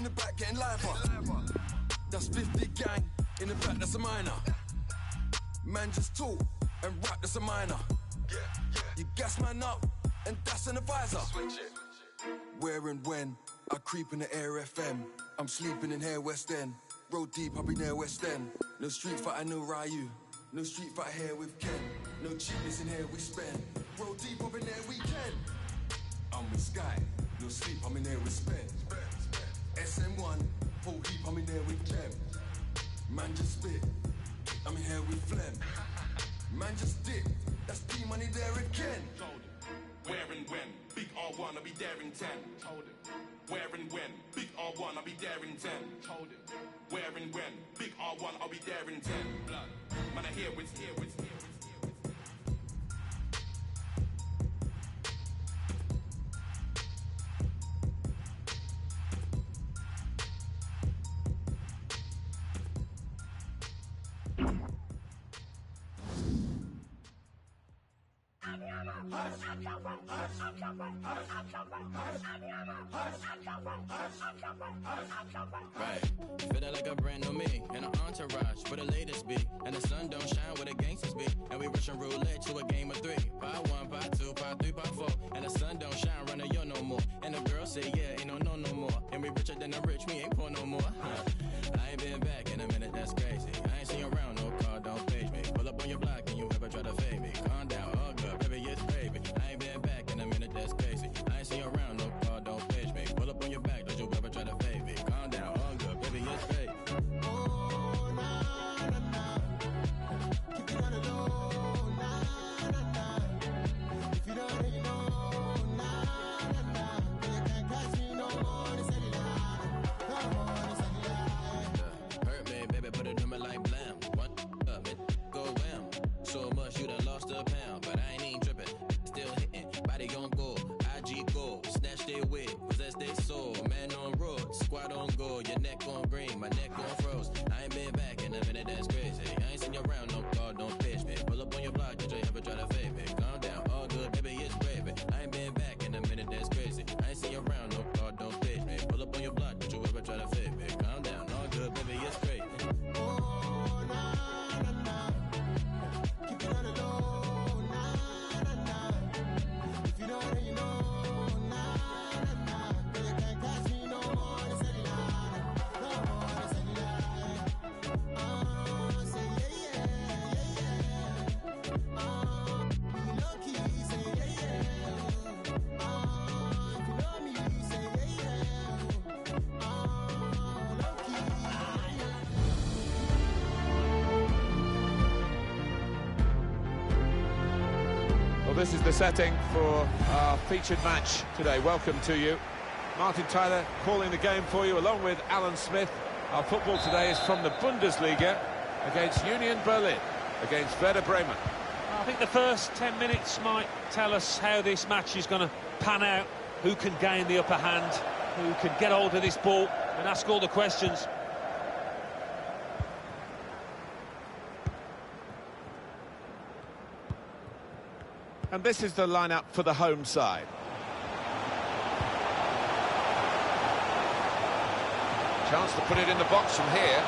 in the back getting liver. That's 50 gang, in the back that's a minor. Man just talk and rap that's a minor. You gas man up and that's an advisor. Where and when I creep in the air FM. I'm sleeping in here West End. Road deep, I'll be near West End. No street fighter, no Ryu. No street fight here with Ken. No cheapness in here we spend. Roll deep up in there we can. I'm with Sky. No sleep, I'm in there with Spend. SM1, whole heap, I'm in there with Clem. Man just spit, I'm in here with Phlegm. Man just dip, that's P-Money there again. Where and when, big R1, I'll be there in 10. Where and when, big R1, I'll be there in 10. Where and when, big R1, I'll be there in 10. Man, I hear what's here. Right, feeling like a brand new me in an entourage where the latest be, and the sun don't shine where the gangsters be, and we rushing roulette to a game of 3. Pot 1, pot 2, pot 3, pot 4, and the sun don't shine running yo no more, and the girl say yeah, ain't no more, and we richer than the rich, we ain't poor no more. I ain't been back in a minute, that's crazy. I ain't seen you around, no car, don't page me. Pull up on your block and you ever try to fade me. Calm down, all good, baby, it's gravy. I ain't been back in a minute, that's crazy. I ain't seen you around, no car, don't page me. Pull up on your back, don't you ever try to fade me. Calm down, all good, baby, it's gravy. Oh, nah, nah, nah. Keep it on the low, nah, nah, nah. If you don't already know, nah, nah, nah. You can't catch me no more, this ain't a lie. No more, this ain't a lie. Hurt me, baby, put it on me like blam. One up, it go wham. So much you done lost a pound, but I ain't even tripping. Still hitting, body on go, IG go. Snatch their wig, possess their soul. Man on road, squad on goal. Your neck on green, my neck on froze. I ain't been back in a minute, that's crazy. I ain't seen you around, no car, don't pitch me. Pull up on your block, did you ever try to fade me? Calm down, all good, baby, it's gravy. I ain't been back in a minute, that's crazy. I ain't seen you around, no car, don't pitch me. Pull up on your block, did you ever try to fade me? Calm down, all good, baby, it's crazy. Oh, nah, nah, nah. Keep it on the low, nah, nah, nah. If you don't already know, nah, nah, nah. Then you can't catch me no more, this ain't a lie. No more, this ain't a lie. Say yeah, yeah, yeah, yeah. Be low-key, say yeah, yeah. If you know me, say yeah, yeah. Low-key, yeah, yeah. Well, this is the setting for our featured match today. Welcome to you. Martin Tyler calling the game for you, along with Alan Smith. Our football today is from the Bundesliga against Union Berlin, against Werder Bremen. I think the first 10 minutes might tell us how this match is going to pan out, who can gain the upper hand, who can get hold of this ball and ask all the questions. And this is the lineup for the home side. Chance to put it in the box from here.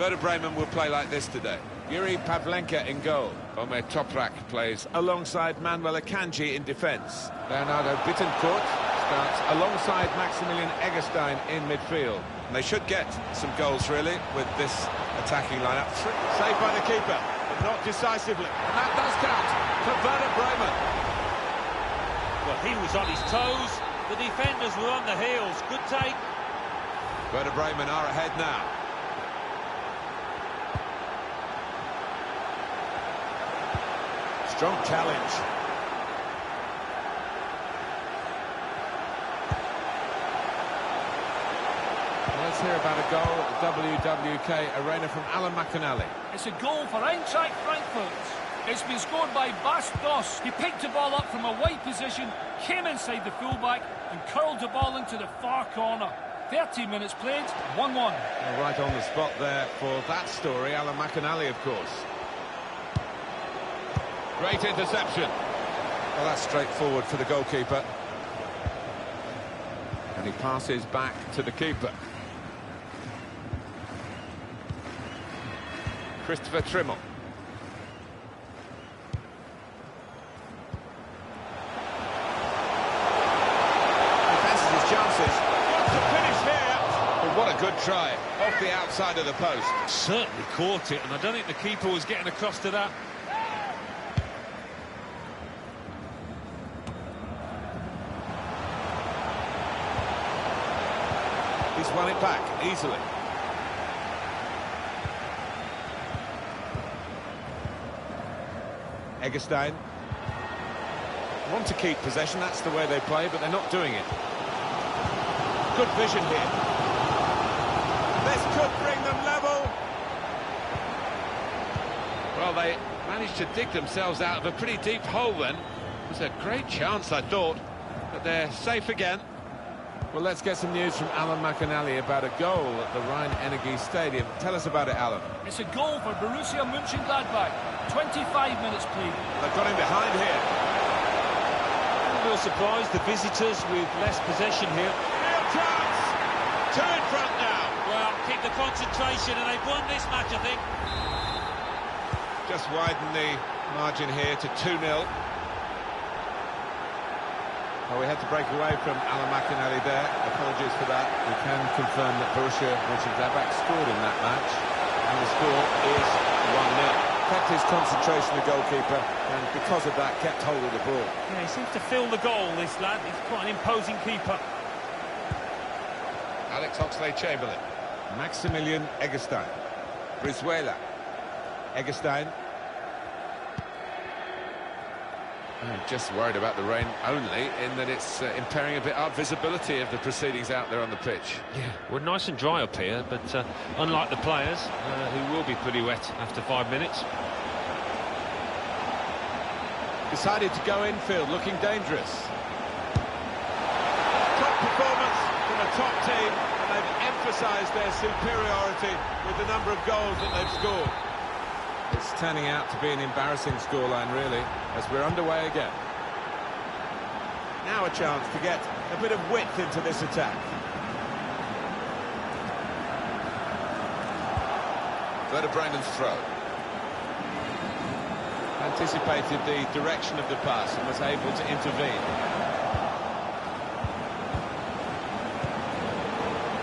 Werder Bremen will play like this today. Yuri Pavlenka in goal. Omer Toprak plays alongside Manuel Akanji in defence. Leonardo Bittencourt starts alongside Maximilian Eggestein in midfield. And they should get some goals, really, with this attacking lineup. Saved by the keeper, but not decisively. And that does count for Werder Bremen. Well, he was on his toes, the defenders were on the heels. Good take. Werder Bremen are ahead now. Strong challenge. Well, let's hear about a goal at the WWK Arena from Alan McAnally. It's a goal for Eintracht Frankfurt. It's been scored by Bas Doss. He picked the ball up from a wide position, came inside the fullback and curled the ball into the far corner. 30 minutes played, 1-1. Well, right on the spot there for that story, Alan McAnally, of course. Great interception. Well, that's straightforward for the goalkeeper. And he passes back to the keeper. Christopher Trimmel. Defenses his chances. Wants to finish here. But what a good try. Off the outside of the post. Certainly caught it, and I don't think the keeper was getting across to that. He's won it back easily. Eggestein. Want to keep possession, that's the way they play, but they're not doing it. Good vision here. This could bring them level. Well, they managed to dig themselves out of a pretty deep hole then. It was a great chance, I thought, but they're safe again. Well, let's get some news from Alan McAnally about a goal at the Rhein-Energie Stadium. Tell us about it, Alan. It's a goal for Borussia Mönchengladbach. 25 minutes played. They've got him behind here. A little surprised, the visitors with less possession here. Real chance! Two in front now. Well, keep the concentration, and they've won this match, I think. Just widen the margin here to 2-0. Well, we had to break away from Alan McAnally there. Apologies for that. We can confirm that Borussia Mönchengladbach scored in that match, and the score is 1-0. Kept his concentration, the goalkeeper, and because of that, kept hold of the ball. Yeah, he seems to fill the goal, this lad. He's quite an imposing keeper. Alex Oxlade-Chamberlain. Maximilian Eggestein. Brizuela. Eggestein. I'm just worried about the rain only, in that it's impairing a bit our visibility of the proceedings out there on the pitch. Yeah, we're nice and dry up here, but unlike the players, who will be pretty wet after 5 minutes. Decided to go infield, looking dangerous. Top performance from a top team, and they've emphasised their superiority with the number of goals that they've scored. It's turning out to be an embarrassing scoreline, really, as we're underway again. Now a chance to get a bit of width into this attack. Werder Bremen's throw. Anticipated the direction of the pass and was able to intervene.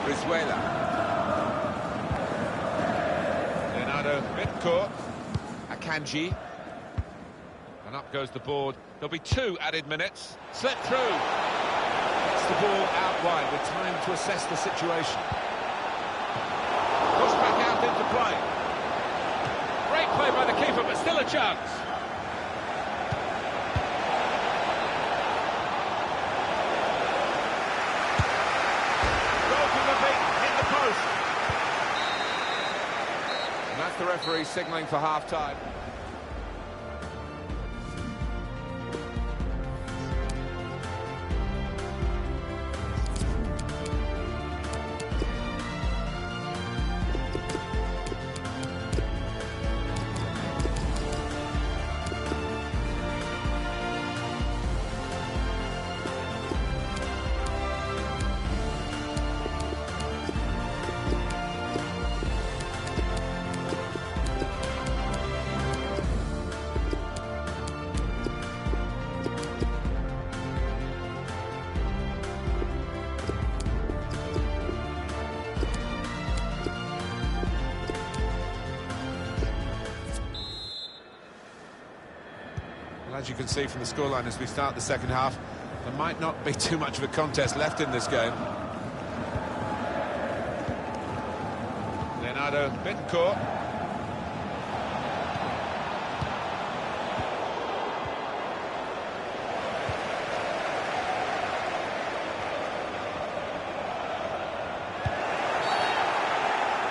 Brizuela. Leonardo Bittencourt. Akanji. And up goes the board. There'll be 2 added minutes. Slip through. Gets the ball out wide with time to assess the situation. Pushed back out into play. Great play by the keeper, but still a chance. Goalkeeper beat, hit the post. And that's the referee signalling for half-time. As you can see from the scoreline as we start the second half, there might not be too much of a contest left in this game. Leonardo Bittencourt.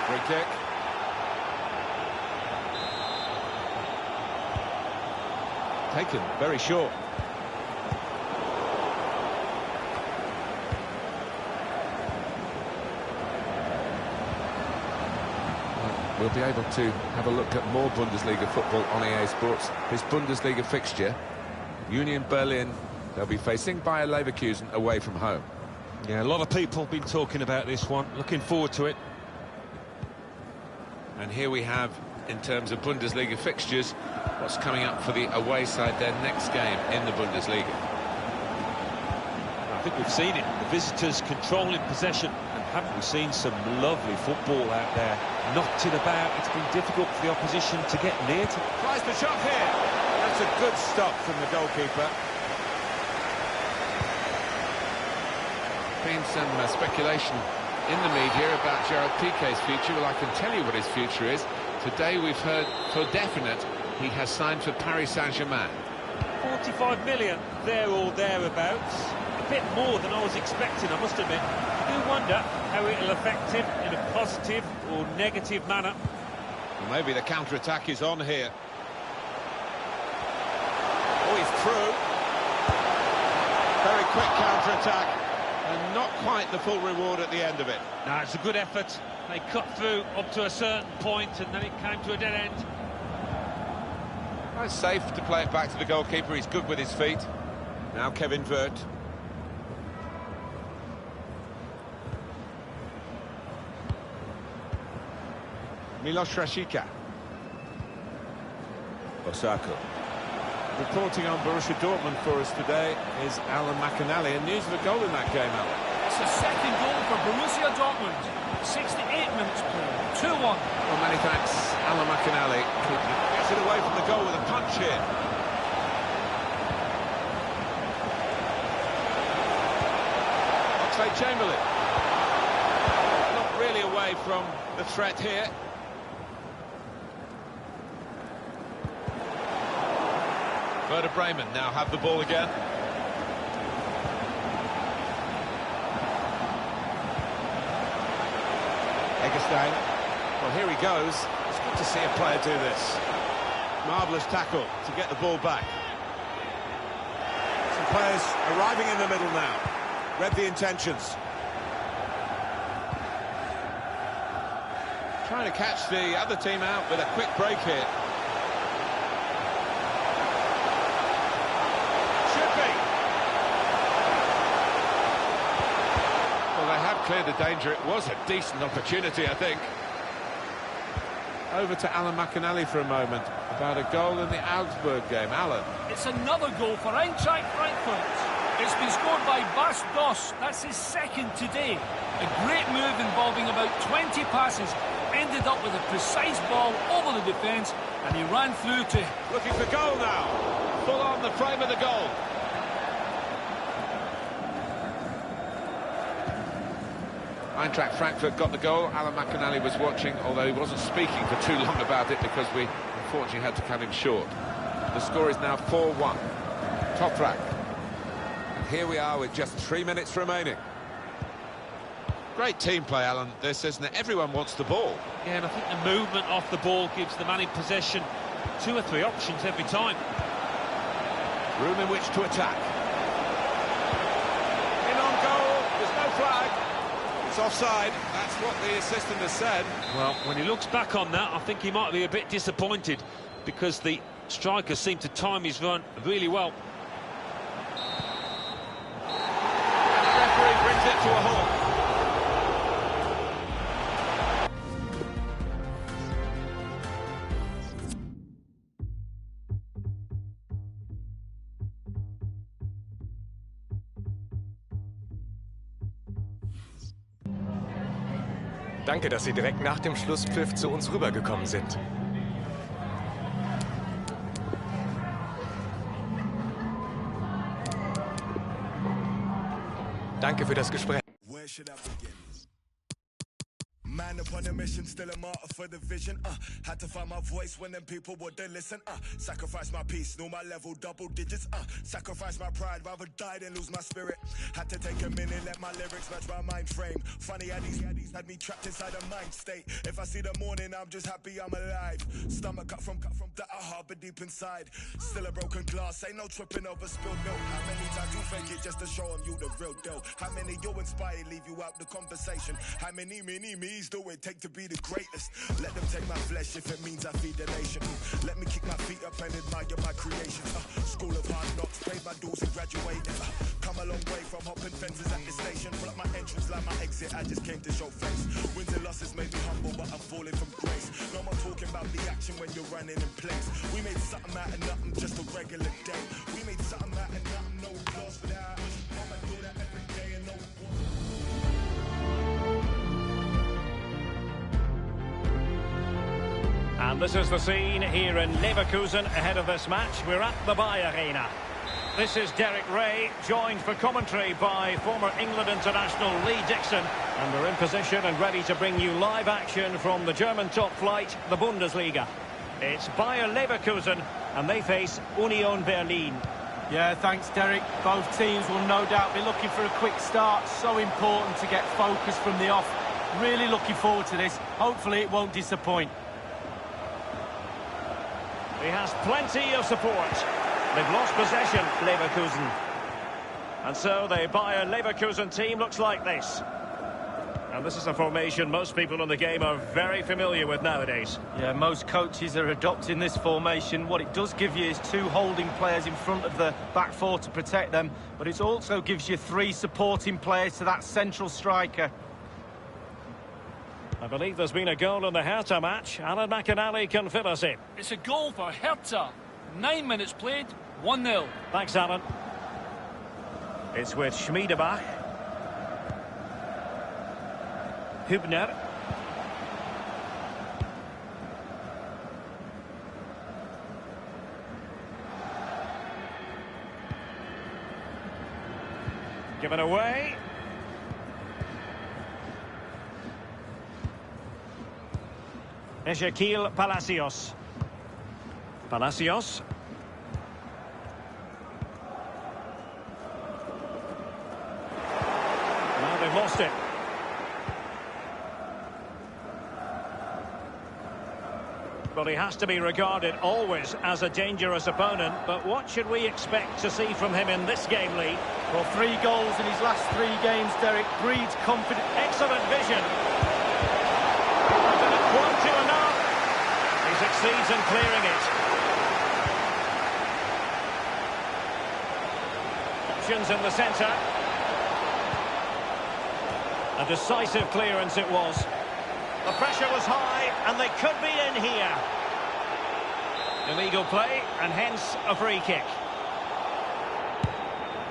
Free kick. Taken very short. We'll be able to have a look at more Bundesliga football on EA Sports. This Bundesliga fixture, Union Berlin, they'll be facing Bayer Leverkusen away from home. Yeah, a lot of people have been talking about this one. Looking forward to it. And here we have, in terms of Bundesliga fixtures, what's coming up for the away side, their next game in the Bundesliga. I think we've seen it. The visitors controlling possession. And haven't we seen some lovely football out there? Knocked it about. It's been difficult for the opposition to get near to. Tries the shot here. That's a good stop from the goalkeeper. Been some speculation in the media about Gerard Piqué's future. Well, I can tell you what his future is. Today we've heard for definite he has signed for Paris Saint-Germain. 45 million, there or thereabouts. A bit more than I was expecting, I must admit. I do wonder how it'll affect him in a positive or negative manner. Well, maybe the counter-attack is on here. Oh, he's through. Very quick counter-attack. And not quite the full reward at the end of it. No, it's a good effort. They cut through up to a certain point and then it came to a dead end. Well, it's safe to play it back to the goalkeeper. He's good with his feet. Now Kevin Wirth. Milos Rashica. Osako. Reporting on Borussia Dortmund for us today is Alan McAnally, and news of a goal in that game, Alan. It's the second goal for Borussia Dortmund. 68 minutes play, 2-1. Well, many thanks, Alan McAnally. Gets it away from the goal with a punch here. Oxlade-Chamberlain. Not really away from the threat here. Werder Bremen now have the ball again. Eggestein. Well, here he goes. It's good to see a player do this. Marvellous tackle to get the ball back. Some players arriving in the middle now. Read the intentions. Trying to catch the other team out with a quick break here. Cleared the danger. It was a decent opportunity, I think. Over to Alan McAnally for a moment about a goal in the Augsburg game. Alan. It's another goal for Eintracht Frankfurt. It's been scored by Bas Doss. That's his second today. A great move involving about 20 passes. Ended up with a precise ball over the defence, and he ran through to... Looking for goal now. Full on the frame of the goal. Eintracht Frankfurt got the goal. Alan McAnally was watching, although he wasn't speaking for too long about it because we unfortunately had to cut him short. The score is now 4-1. Toprak. And here we are with just 3 minutes remaining. Great team play, Alan, this, isn't it? Everyone wants the ball. Yeah, and I think the movement off the ball gives the man in possession 2 or 3 options every time. Room in which to attack. In on goal, there's no flag. It's offside, that's what the assistant has said. Well, when he looks back on that, I think he might be a bit disappointed because the striker seemed to time his run really well. And the referee brings it to a halt. Danke, dass Sie direkt nach dem Schlusspfiff zu uns rübergekommen sind. Danke für das Gespräch. Man upon a mission, still a martyr for the vision. Had to find my voice when them people wouldn't listen. Sacrifice my peace, know my level, double digits. Sacrifice my pride, rather die than lose my spirit. Had to take a minute, let my lyrics match my mind frame. Funny how these had me trapped inside a mind state. If I see the morning, I'm just happy I'm alive. Stomach cut from that I harbor deep inside. Still a broken glass, ain't no tripping over spilled milk. How many times you fake it just to show them you the real deal? How many you inspire, leave you out the conversation? How many me's do it take to be the greatest? Let them take my flesh if it means I feed the nation. Let me kick my feet up and admire my creations. School of hard knocks, paid my dues and graduated. Come a long way from hopping fences at the station. Pull up my entrance like my exit, I just came to show face. Wins and losses made me humble, but I'm falling from grace. No more talking about the action when you're running in place. We made something out of nothing, just a regular day. We made something out of nothing, no applause for that. Mama do that every day and no And this is the scene here in Leverkusen ahead of this match. We're at the Bayer Arena. This is Derek Ray, joined for commentary by former England international Lee Dixon. And we're in position and ready to bring you live action from the German top flight, the Bundesliga. It's Bayer Leverkusen, and they face Union Berlin. Yeah, thanks, Derek. Both teams will no doubt be looking for a quick start. So important to get focus from the off. Really looking forward to this. Hopefully it won't disappoint. He has plenty of support. They've lost possession, Leverkusen. And so the Bayer Leverkusen team looks like this. And this is a formation most people in the game are very familiar with nowadays. Yeah, most coaches are adopting this formation. What it does give you is 2 holding players in front of the back 4 to protect them. But it also gives you 3 supporting players to that central striker. I believe there's been a goal in the Hertha match. Alan McInally can fill us in. It's a goal for Hertha. 9 minutes played, 1-0. Thanks, Alan. It's with Schmiedebach. Hübner. Given away. Ezequiel Palacios. Palacios. Now they've lost it. Well, he has to be regarded always as a dangerous opponent, but what should we expect to see from him in this game, Lee? Well, 3 goals in his last 3 games, Derek. Breeds confidence. Excellent vision. One to enough. He succeeds in clearing it. Options in the centre. A decisive clearance it was. The pressure was high, and they could be in here. Illegal play, and hence a free kick.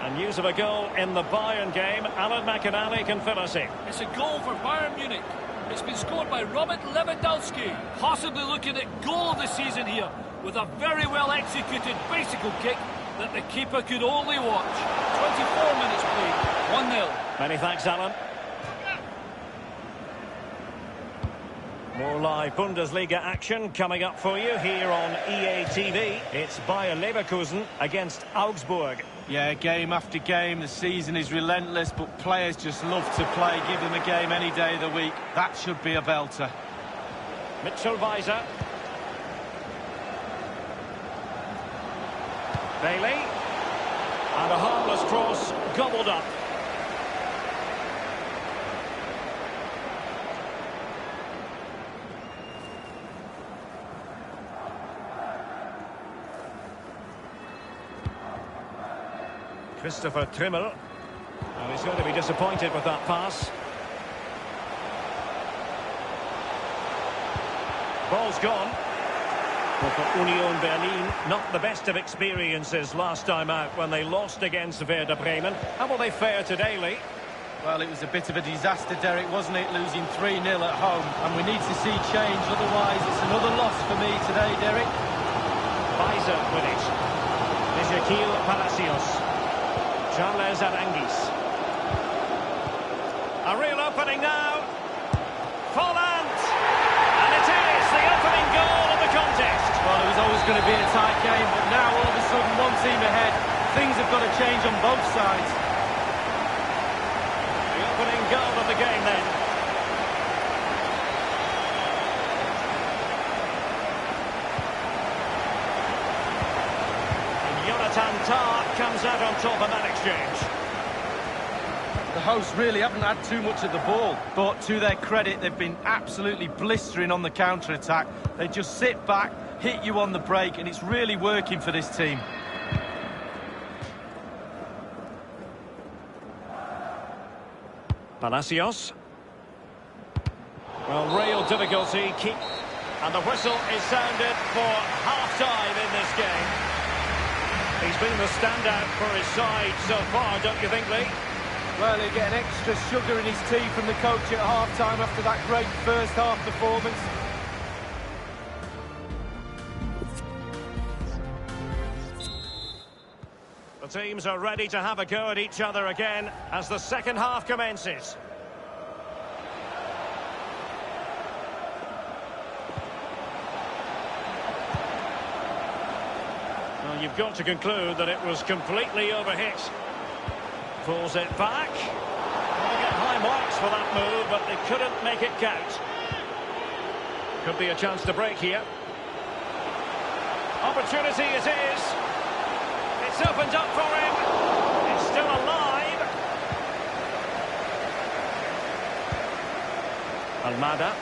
And news of a goal in the Bayern game. Alan McInally can fill us in. It's a goal for Bayern Munich. It's been scored by Robert Lewandowski. Possibly looking at goal of the season here, with a very well executed bicycle kick that the keeper could only watch. 24 minutes played, 1-0. Many thanks, Alan. More live Bundesliga action coming up for you here on EA TV. It's Bayer Leverkusen against Augsburg. Yeah, game after game, the season is relentless, but players just love to play. Give them a game any day of the week. That should be a belter. Mitchell Weiser. Bailey. And a harmless cross gobbled up. Christopher Trimmel. And he's going to be disappointed with that pass. Ball's gone. But for Union Berlin, not the best of experiences last time out when they lost against Werder Bremen. How will they fare today, Lee? Well, it was a bit of a disaster, Derek, wasn't it? Losing 3-0 at home. And we need to see change, otherwise it's another loss for me today, Derek. Weiser with it. Ezequiel Palacios. Charles Arangis. A real opening now. Folland! And it is the opening goal of the contest. Well, it was always going to be a tight game, but now all of a sudden one team ahead. Things have got to change on both sides. The opening goal of the game then. Tar comes out on top of that exchange. The hosts really haven't had too much of the ball, but to their credit, they've been absolutely blistering on the counter-attack. They just sit back, hit you on the break, and it's really working for this team. Palacios. Well, real difficulty. And the whistle is sounded for half-time in this game. He's been the standout for his side so far, don't you think, Lee? Well, he'll get an extra sugar in his tea from the coach at half-time after that great first-half performance. The teams are ready to have a go at each other again as the second half commences. Well, you've got to conclude that it was completely overhit. Pulls it back. They get high marks for that move, but they couldn't make it count. Could be a chance to break here. Opportunity it is. It's opened up for him. It's still alive. Almada.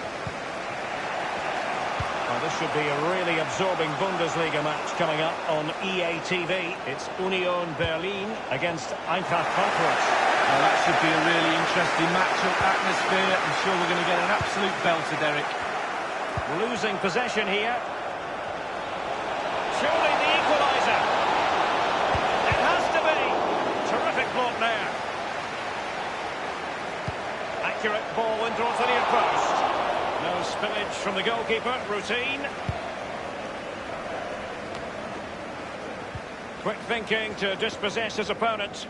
Well, this should be a really absorbing Bundesliga match coming up on EA TV. It's Union Berlin against Eintracht Frankfurt. Well, that should be a really interesting match-up atmosphere. I'm sure we're going to get an absolute belter, Derek. Losing possession here. Surely the equaliser. It has to be. Terrific block there. Accurate ball in towards the near post. No spillage from the goalkeeper. Routine. Quick thinking to dispossess his opponent.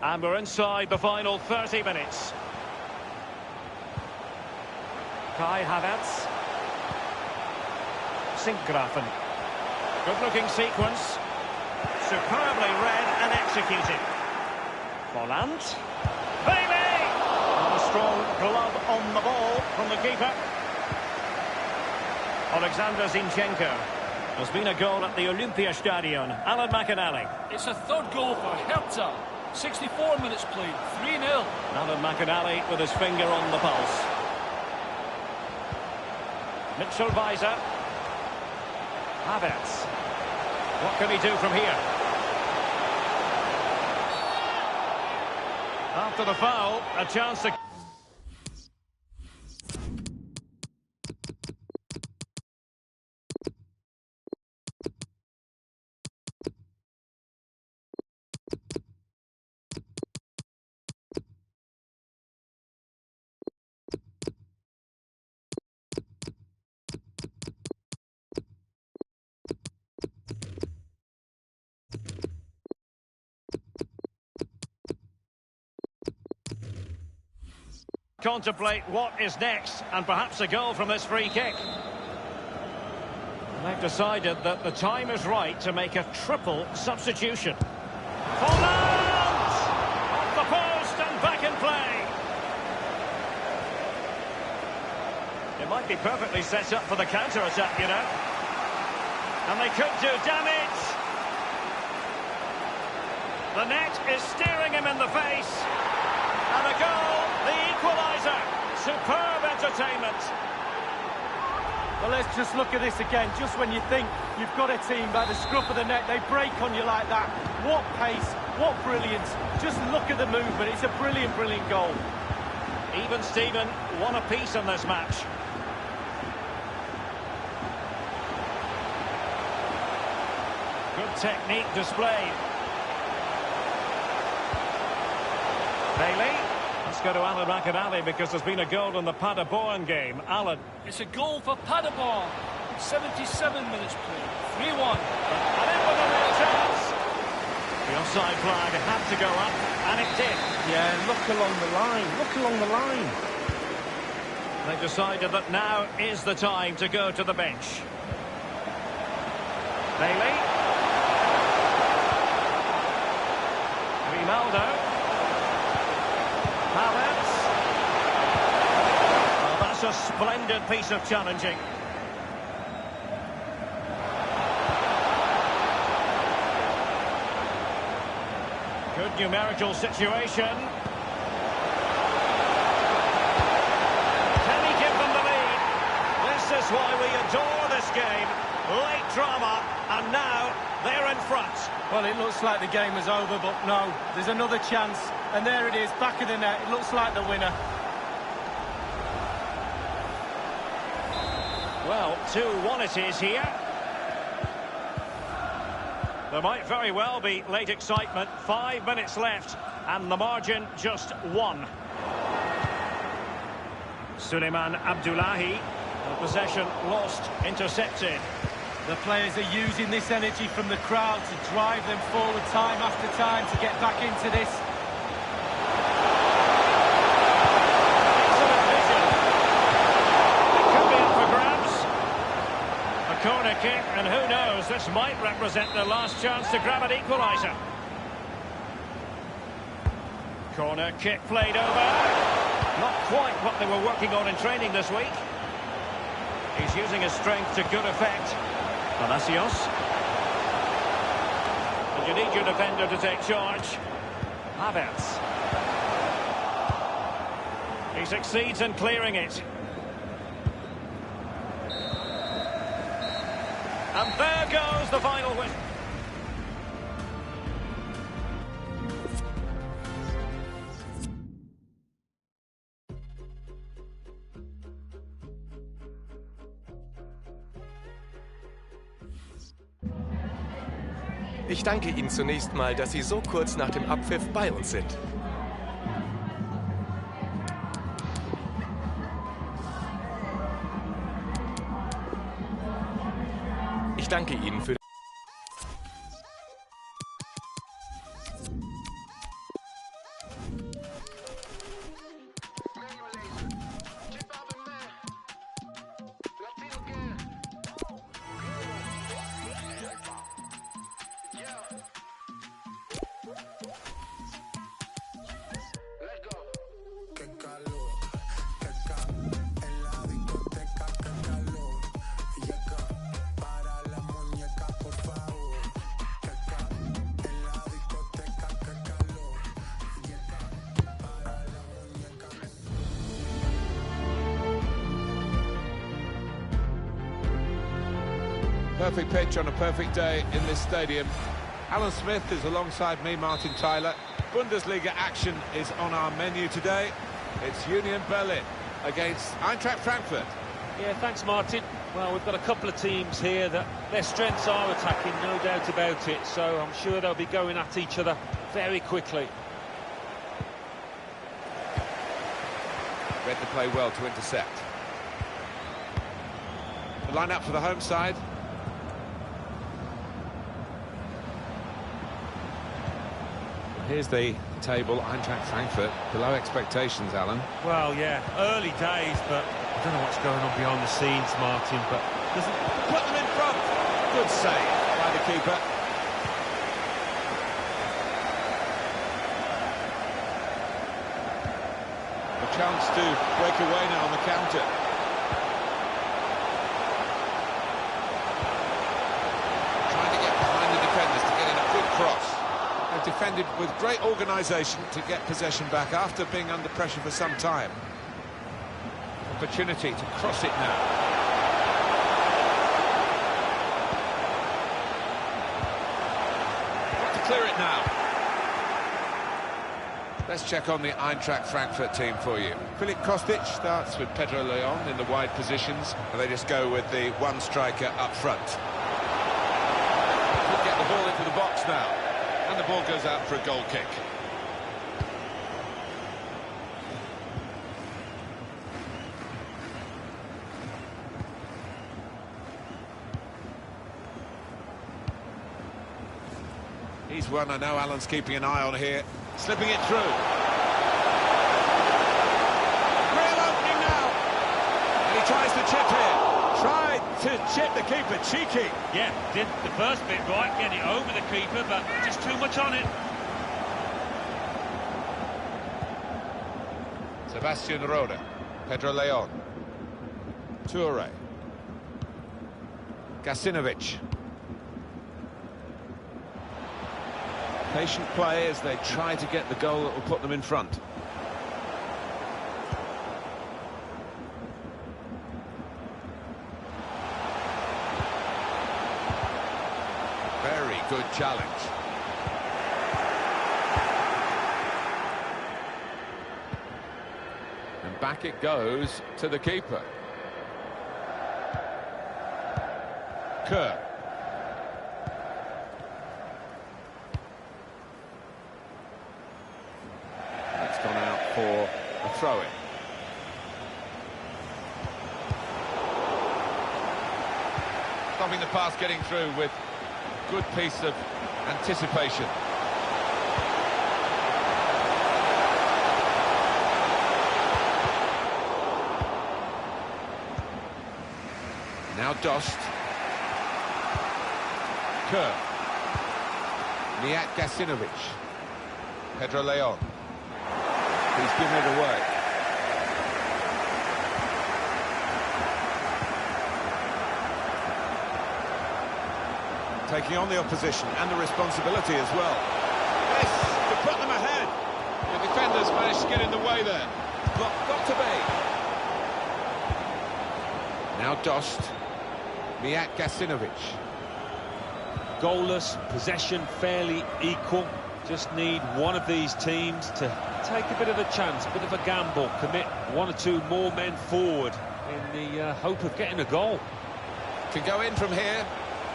And we're inside the final 30 minutes. Kai Havertz. Sinkgrafen. Good-looking sequence. Superbly read and executed. Volland. Bailey! And a strong glove on the ball from the keeper. Alexander Zinchenko. There's been a goal at the Olympiastadion. Alan McInally. It's a third goal for Hertha. 64 minutes played. 3-0. Alan McInally with his finger on the pulse. Mitchell Weiser. Havertz. What can he do from here? After the foul, a chance to... contemplate what is next, and perhaps a goal from this free kick. And they've decided that the time is right to make a triple substitution. Volland! Off the post and back in play. It might be perfectly set up for the counter-attack, you know. And they could do damage. The net is staring him in the face. And a goal, the equaliser. Superb entertainment. Well, let's just look at this again. Just when you think you've got a team by the scruff of the neck, they break on you like that. What pace, what brilliance. Just look at the movement. It's a brilliant, brilliant goal. Even Steven, one apiece in this match. Good technique displayed. Bailey. Let's go to Alan McInally because there's been a goal in the Paderborn game. Alan. It's a goal for Paderborn. 77 minutes played. 3-1. And in with a real chance. The offside flag had to go up, and it did. Yeah, look along the line. Look along the line. They've decided that now is the time to go to the bench. Bailey. Grimaldo. Havertz. Oh, that's a splendid piece of challenging. Good numerical situation. Can he give them the lead? This is why we adore this game. Late drama, and now they're in front. Well, it looks like the game was over, but no, there's another chance. And there it is, back of the net. It looks like the winner. Well, 2-1 it is here. There might very well be late excitement. 5 minutes left, and the margin just 1. Suleiman Abdullahi, possession lost, intercepted. The players are using this energy from the crowd to drive them forward time after time to get back into this. Excellent vision. It could be up for grabs. A corner kick, and who knows, this might represent their last chance to grab an equaliser. Corner kick played over. Not quite what they were working on in training this week. He's using his strength to good effect. Palacios. And you need your defender to take charge. Havertz. He succeeds in clearing it. And there goes the final whistle. Ich danke Ihnen zunächst mal, dass Sie so kurz nach dem Abpfiff bei uns sind. Ich danke Ihnen für Perfect pitch on a perfect day in this stadium. Alan Smith is alongside me, Martin Tyler. Bundesliga action is on our menu today. It's Union Berlin against Eintracht Frankfurt. Yeah, thanks, Martin. Well, we've got a couple of teams here that their strengths are attacking, no doubt about it. So I'm sure they'll be going at each other very quickly. Read the play well to intercept. The line-up for the home side. Here's the table. Eintracht Frankfurt below expectations, Alan. Well, yeah, early days, but I don't know what's going on behind the scenes, Martin, but doesn't put them in front. Good save by the keeper. A chance to break away now on the counter. Trying to get behind the defenders to get in a good cross. They've defended with great organisation to get possession back after being under pressure for some time. Opportunity to cross it now. Got to clear it now. Let's check on the Eintracht Frankfurt team for you. Filip Kostic starts with Pedro Leon in the wide positions, and they just go with the one striker up front. Could get the ball into the box now. And the ball goes out for a goal kick. He's one I know Alan's keeping an eye on here. Slipping it through. Real opening now. And he tries to chip here. Tried to chip the keeper, cheeky. Yeah, did the first bit right, get it over the keeper, but just too much on it. Sebastian Rode, Pedro Leon, Toure, Gasinovic. Patient play as they try to get the goal that will put them in front. Very good challenge. And back it goes to the keeper. Kerr. That's gone out for a throw-in. Stopping the pass getting through with a good piece of anticipation. Now Dost. Kerr. Mijat Gasinovic. Pedro Leon. He's given it away. Taking on the opposition and the responsibility as well. Yes, to put them ahead. The defenders managed to get in the way there. Got to be. Now Dost. Mijat Gasinovic. Goalless, possession fairly equal. Just need one of these teams to take a bit of a chance, a bit of a gamble, commit one or two more men forward in the hope of getting a goal. Can go in from here.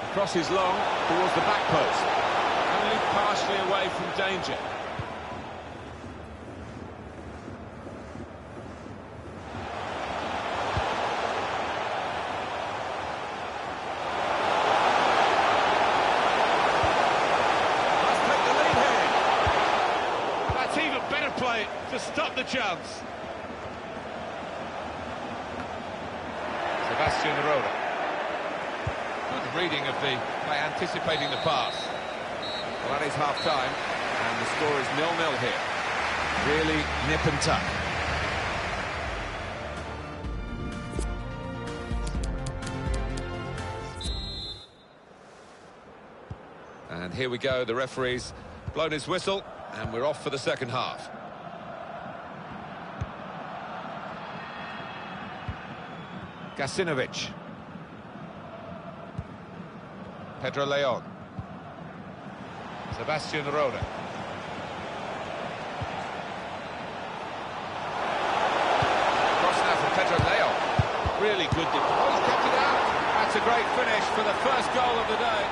The cross is long towards the back post. Only partially away from danger. To stop the chance. Sebastian Roda. Good reading of the play, anticipating the pass. Well, that is half-time, and the score is 0-0 here. Really nip and tuck. And here we go, the referee's blown his whistle, and we're off for the second half. Gasinovic. Pedro Leon. Sebastian Roda. Cross now from Pedro Leon. Really good defense. Oh, he's kept it out. That's a great finish for the first goal of the day.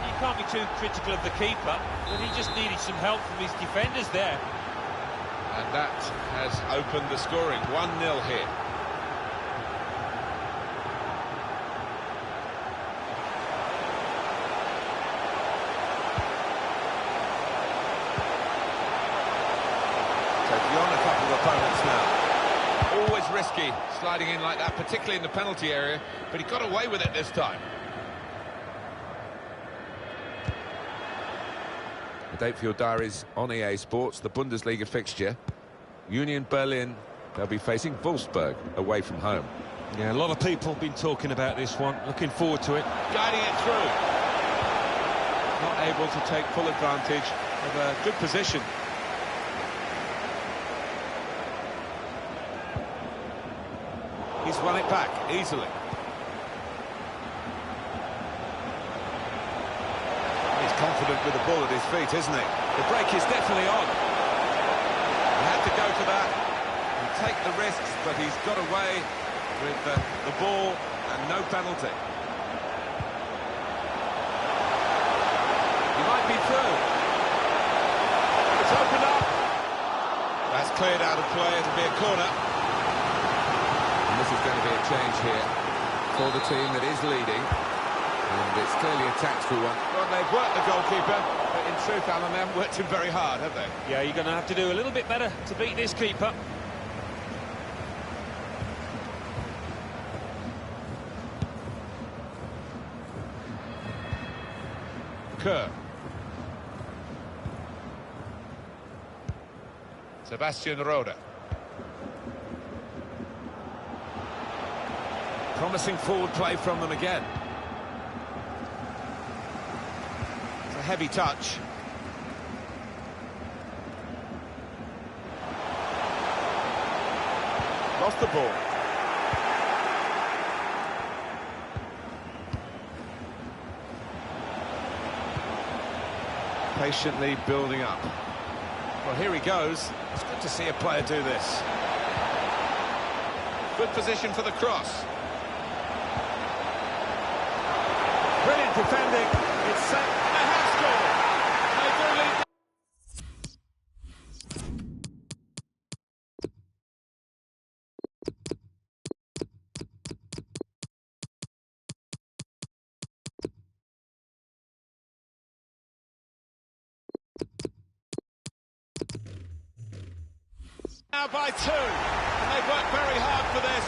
You can't be too critical of the keeper, but he just needed some help from his defenders there. And that has opened the scoring. 1-0 here. Taking on a couple of opponents now. Always risky sliding in like that, particularly in the penalty area, but he got away with it this time. The date for your diaries on EA Sports, the Bundesliga fixture. Union Berlin, they'll be facing Wolfsburg away from home. Yeah, a lot of people have been talking about this one. Looking forward to it. Guiding it through. Not able to take full advantage of a good position. He's won it back easily. Confident with the ball at his feet, isn't he? The break is definitely on. He had to go to that and take the risks, but he's got away with the ball and no penalty. He might be through. It's opened up. That's cleared out of play. It'll be a corner. And this is going to be a change here for the team that is leading. And it's clearly a tactical one. Well, they've worked the goalkeeper, but in truth, Alan, they haven't worked him very hard, have they? Yeah, you're going to have to do a little bit better to beat this keeper. Kerr. Sebastian Roda. Promising forward play from them again. It's a heavy touch. Lost the ball. patiently building up. Well, here he goes. It's good to see a player do this. Good position for the cross. Brilliant defending. It's set. And they have scored. They do lead. Now by 2, and they've worked very hard for this.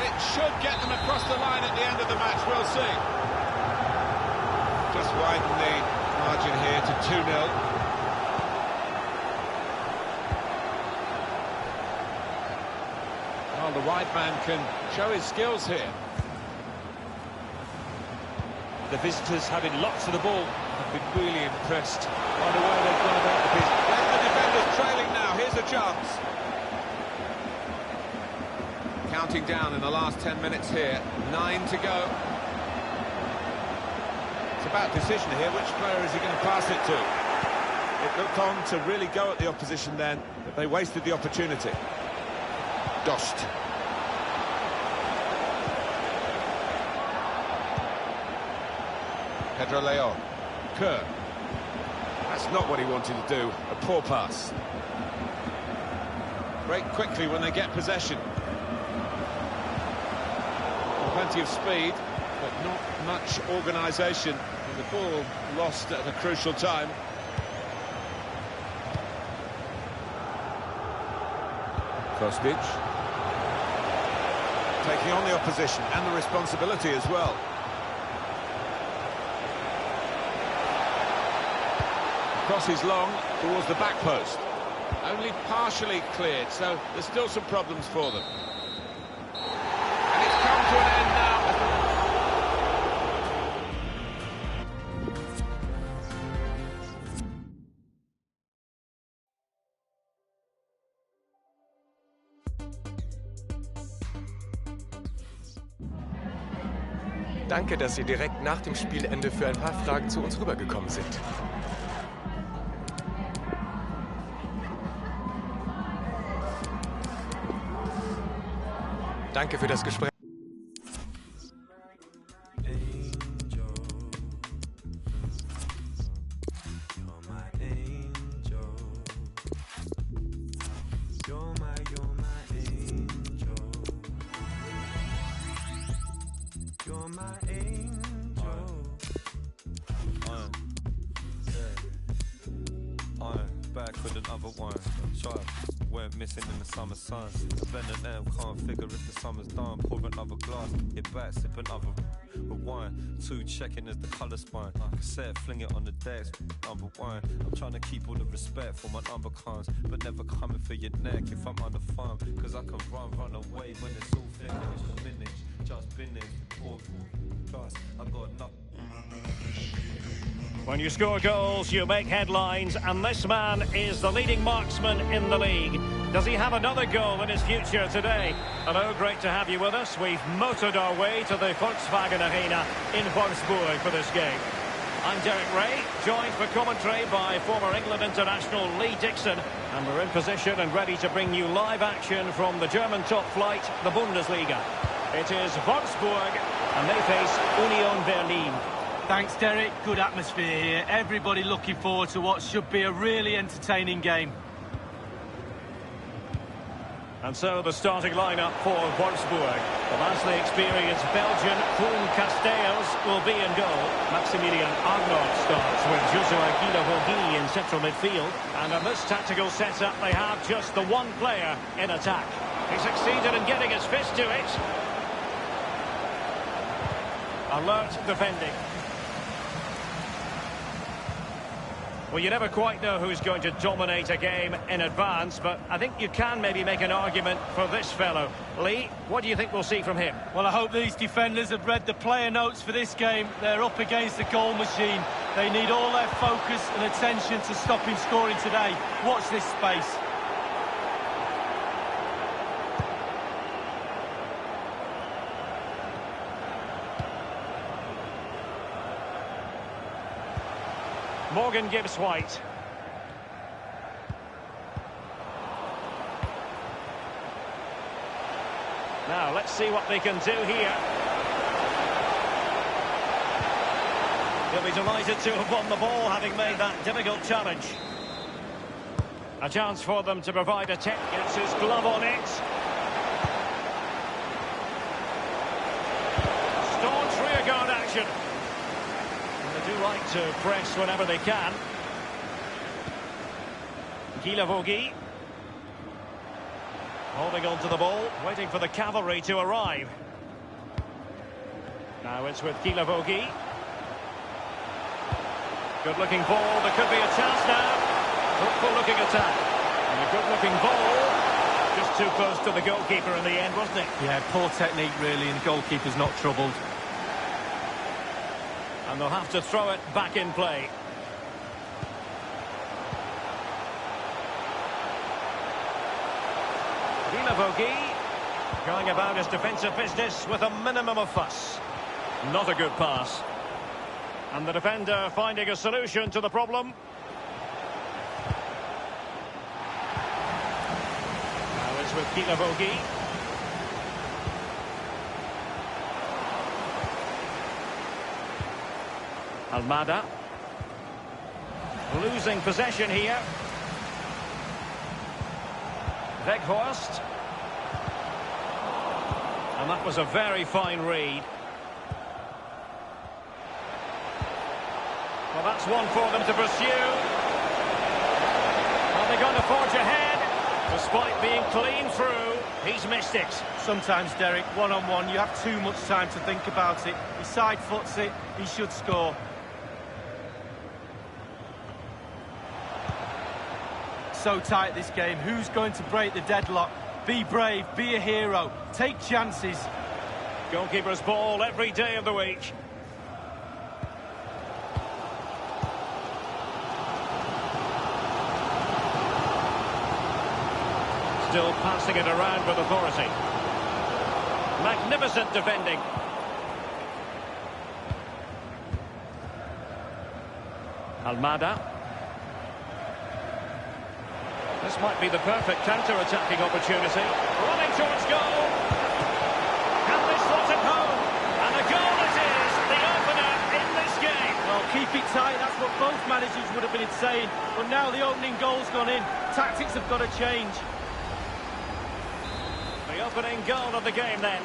It should get them across the line at the end of the match, we'll see. Just widen the margin here to 2-0. Well, the wide man can show his skills here. The visitors having lots of the ball have been really impressed by the way they've gone about the business. There's the defenders trailing now, here's a chance. Counting down in the last 10 minutes here, 9 to go. It's about decision here, which player is he going to pass it to? It looked on to really go at the opposition then, but they wasted the opportunity. Dost. Pedro Leon. Kerr. That's not what he wanted to do, a poor pass. Break quickly when they get possession. Plenty of speed, but not much organisation. And the ball lost at a crucial time. Kostic. Taking on the opposition and the responsibility as well. Cross is long towards the back post. Only partially cleared, so there's still some problems for them. And it's come to an end now. Danke, dass Sie direkt nach dem Spielende für ein paar Fragen zu uns rübergekommen sind. Danke für das Gespräch. Back with another one. Try went missing in the summer sun. Blending them, can't figure if the summer's done. Pour another glass, get back, sip another with wine. 2 checking as the colour spine. Cassette, fling it on the desk. Number 1. I'm trying to keep all the respect for my number cons, but never coming for your neck if I'm on the farm. Cause I can run away when it's all finished. Diminish, just finish. Plus, I got nothing. When you score goals, you make headlines, and this man is the leading marksman in the league. Does he have another goal in his future today? Hello, great to have you with us. We've motored our way to the Volkswagen Arena in Wolfsburg for this game. I'm Derek Ray, joined for commentary by former England international Lee Dixon, and we're in position and ready to bring you live action from the German top flight, the Bundesliga. It is Wolfsburg, and they face Union Berlin. Thanks, Derek. Good atmosphere here. Everybody looking forward to what should be a really entertaining game. And so the starting lineup for Wolfsburg. The vastly experienced Belgian Koen Casteels will be in goal. Maximilian Arnold starts with Joshua Guilavogui in central midfield. And in this tactical setup, they have just the one player in attack. He succeeded in getting his fist to it. Alert defending. Well, you never quite know who's going to dominate a game in advance, but I think you can maybe make an argument for this fellow. Lee, what do you think we'll see from him? Well, I hope these defenders have read the player notes for this game. They're up against the goal machine. They need all their focus and attention to stop him scoring today. Watch this space. Morgan Gibbs-White. Now, let's see what they can do here. He'll be delighted to have won the ball, having made that difficult challenge. A chance for them to provide a tech. Gets his glove on it. Staunch rearguard action. And they do like to press whenever they can. Guilavogui. Holding on to the ball, waiting for the cavalry to arrive. Now it's with Guilavogui. Good-looking ball, there could be a chance now. Hopeful-looking attack. And a good-looking ball. Just too close to the goalkeeper in the end, wasn't it? Yeah, poor technique really, and the goalkeeper's not troubled. And they'll have to throw it back in play. Guilavogui going about his defensive business with a minimum of fuss. Not a good pass. And the defender finding a solution to the problem. Now it's with Guilavogui. Almada. Losing possession here. Weghorst. And that was a very fine read. Well, that's one for them to pursue. Are they going to forge ahead? Despite being clean through, he's missed it. Sometimes, Derek, one-on-one, you have too much time to think about it. He side-foots it, he should score. So tight this game. Who's going to break the deadlock? Be brave, be a hero, take chances. Goalkeeper's ball every day of the week. Still passing it around with authority. Magnificent defending. Almada. This might be the perfect counter-attacking opportunity. Running towards goal. Can they slot it home? And a goal it is, the opener in this game. Well, keep it tight, that's what both managers would have been saying. But now the opening goal's gone in. Tactics have got to change. The opening goal of the game then.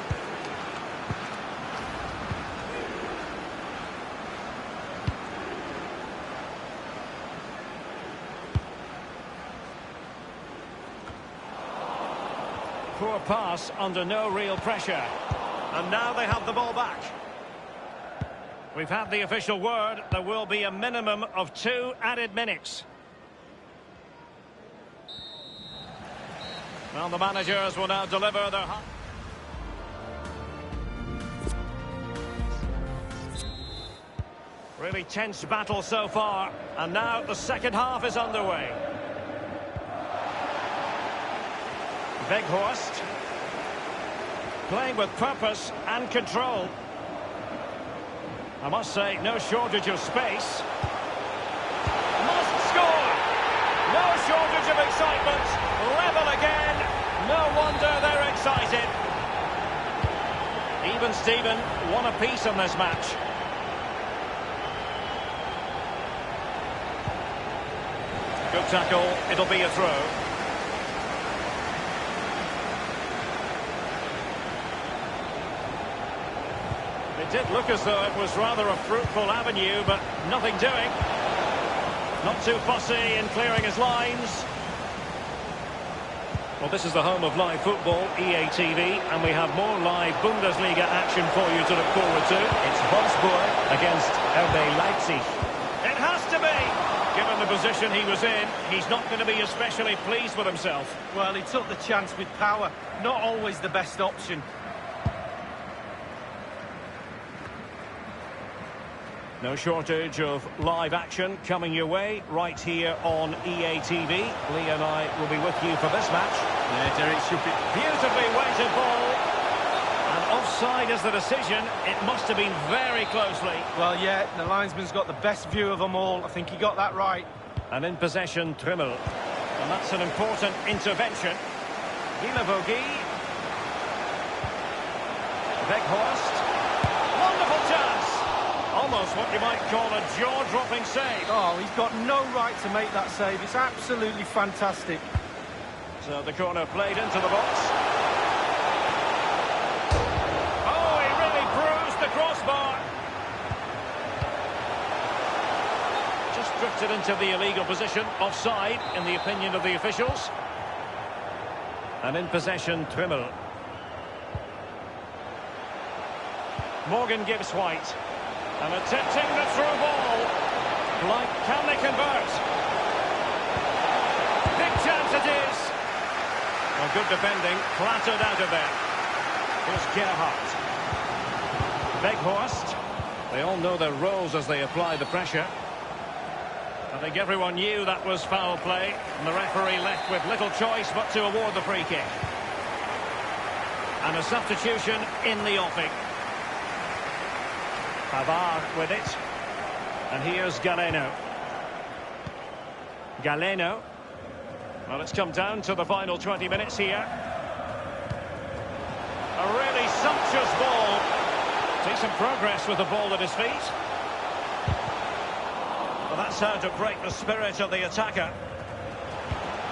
Poor pass under no real pressure. And now they have the ball back. We've had the official word. There will be a minimum of 2 added minutes. Well, the managers will now deliver their... Really tense battle so far. And now the second half is underway. Weghorst. Playing with purpose and control. I must say, no shortage of space. Must score! No shortage of excitement. Level again. No wonder they're excited. Even Steven, one apiece on this match. Good tackle. It'll be a throw. It did look as though it was rather a fruitful avenue, but nothing doing. Not too fussy in clearing his lines. Well, this is the home of live football, EA TV, and we have more live Bundesliga action for you to look forward to. It's Wolfsburg against RB Leipzig. It has to be! Given the position he was in, he's not going to be especially pleased with himself. Well, he took the chance with power. Not always the best option. No shortage of live action coming your way right here on EA TV. Lee and I will be with you for this match. Yeah, Derek, should be... Beautifully weighted ball. And Offside is the decision. It must have been very closely. Well, yeah, the linesman's got the best view of them all. I think he got that right. And in possession, Trimmel. And that's an important intervention. Guilavogui. Weghorst. Wonderful chance. Almost what you might call a jaw-dropping save. Oh, he's got no right to make that save. It's absolutely fantastic. So the corner played into the box. Oh, he really bruised the crossbar. Just drifted into the illegal position, offside, in the opinion of the officials. And in possession, Trimmel. Morgan gives White. And attempting the through ball. Blank, can they convert? Big chance it is. Well, good defending, flattered out of there. Here's Gerhardt. Weghorst. They all know their roles as they apply the pressure. I think everyone knew that was foul play, and the referee left with little choice but to award the free kick. And a substitution in the offing. Pavard with it. And here's Galeno. Galeno. Well, it's come down to the final 20 minutes here. A really sumptuous ball. Decent progress with the ball at his feet. Well, that's how to break the spirit of the attacker.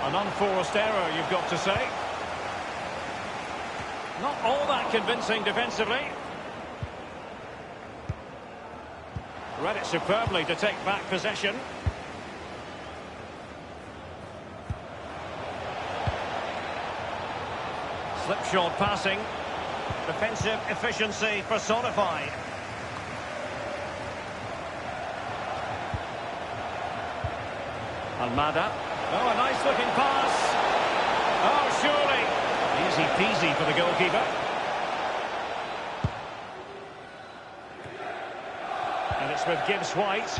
An unforced error, you've got to say. Not all that convincing defensively. Read it superbly to take back possession. Slipshod passing. Defensive efficiency personified. Almada. Oh, a nice looking pass. Oh, surely. Easy peasy for the goalkeeper. And it's with Gibbs White.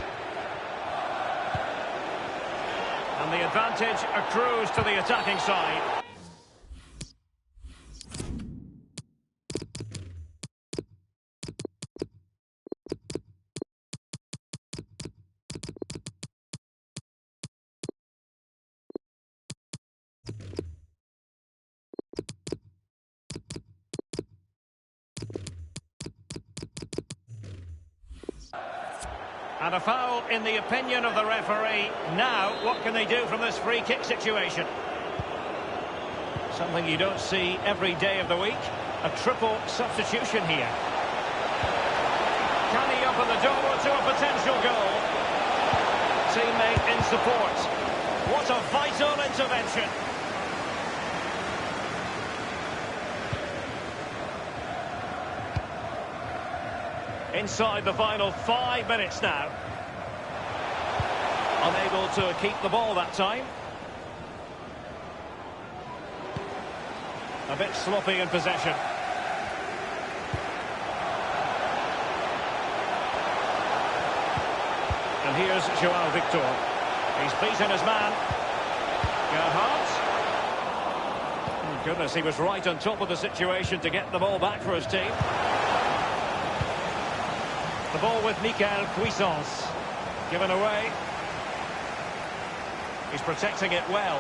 And the advantage accrues to the attacking side. And a foul in the opinion of the referee. Now, what can they do from this free kick situation? Something you don't see every day of the week. A triple substitution here. Can he open the door to a potential goal? Teammate in support. What a vital intervention. Inside the final 5 minutes now. Unable to keep the ball that time. A bit sloppy in possession. And here's Joao Victor. He's beaten his man. Gerhardt. Oh, goodness, he was right on top of the situation to get the ball back for his team. The ball with Michael Cuisance. Given away. He's protecting it well.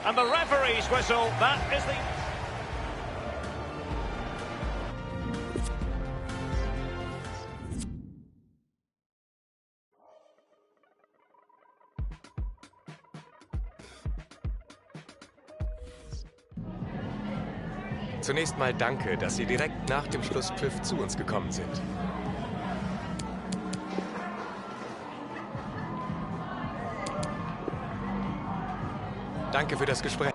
And the referee's whistle, that is the... Zunächst mal danke, dass Sie direkt nach dem Schlusspfiff zu uns gekommen sind. Danke für das Gespräch.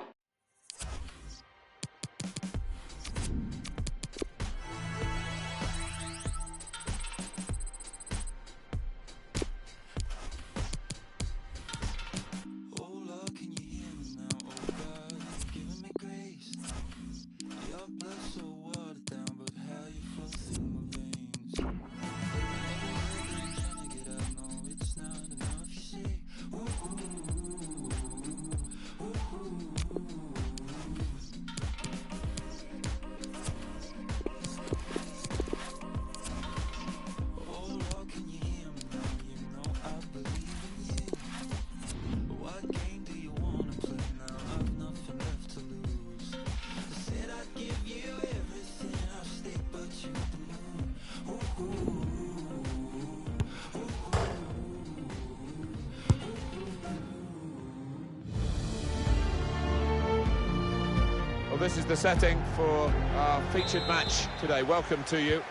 this is the setting for our featured match today. Welcome to you.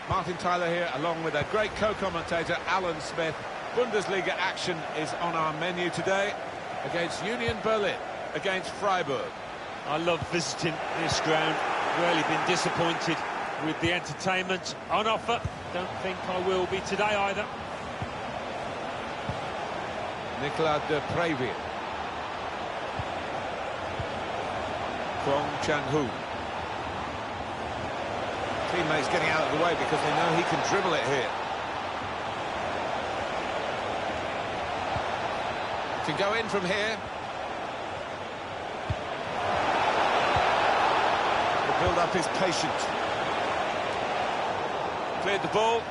Martin Tyler here, along with a great co-commentator, Alan Smith. Bundesliga action is on our menu today against Union Berlin, against Freiburg. I love visiting this ground. Rarely been disappointed with the entertainment on offer. Don't think I will be today either. Nicolas de Préville. Kwong Chang-Hu. Teammates getting out of the way because they know he can dribble it here. Can go in from here. The build-up is patient. Cleared the ball.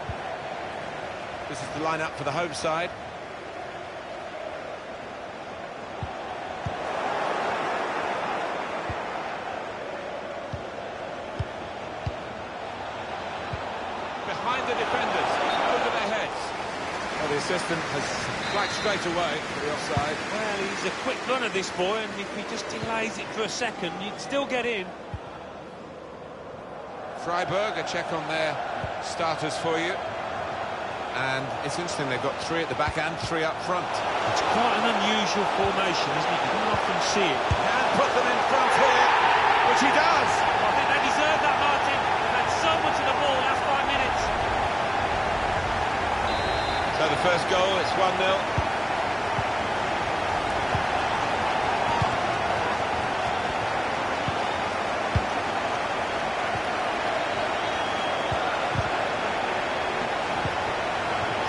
This is the line-up for the home side. Behind the defenders, over their heads. Well, the assistant has flagged straight away for the offside. Well, he's a quick runner, this boy, and if he just delays it for a second, you'd still get in. Freiburg, a check on their starters for you. And it's interesting, they've got 3 at the back and 3 up front. It's quite an unusual formation, isn't it? You don't often see it. And put them in front here, which he does. I think they deserve that, Martin. They've had so much of the ball last 5 minutes. So the first goal, it's 1-0.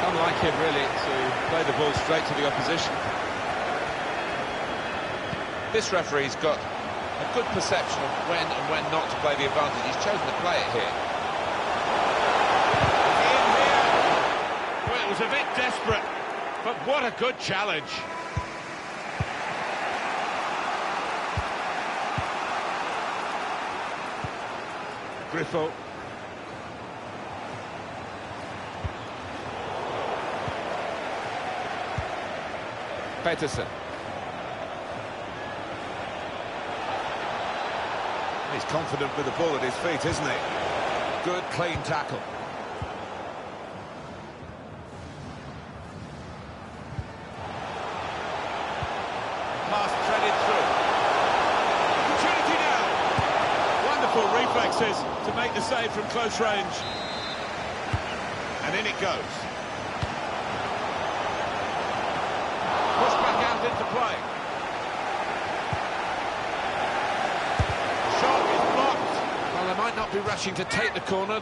Unlike him, really, to play the ball straight to the opposition. This referee's got a good perception of when and when not to play the advantage. He's chosen to play it here. In here. Well, it was a bit desperate, but what a good challenge. Griffo. Peterson. He's confident with the ball at his feet, isn't he? Good, clean tackle. Pass threaded through. Opportunity now. Wonderful reflexes to make the save from close range. And in it goes. Pushed back out into play. Shot is blocked. Well, they might not be rushing to take the corner.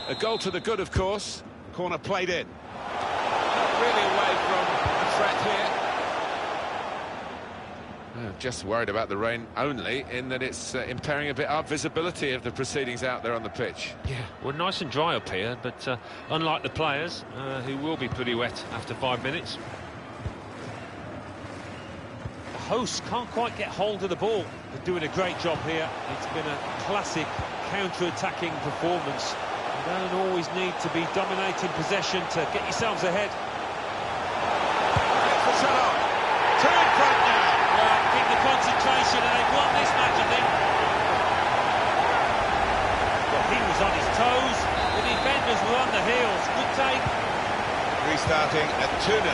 A goal to the good, of course. Corner played in. Not really away from the threat here. Just worried about the rain only, in that it's impairing a bit our visibility of the proceedings out there on the pitch. Yeah, well, nice and dry up here, but unlike the players, who will be pretty wet after 5 minutes. Hosts can't quite get hold of the ball. They're doing a great job here. It's been a classic counter-attacking performance. You don't always need to be dominating possession to get yourselves ahead. It's the shot. 2 in front now. Well, keep the concentration and they've won this match, I think. Well, he was on his toes. The defenders were on the heels. Good take. Restarting at 2-0.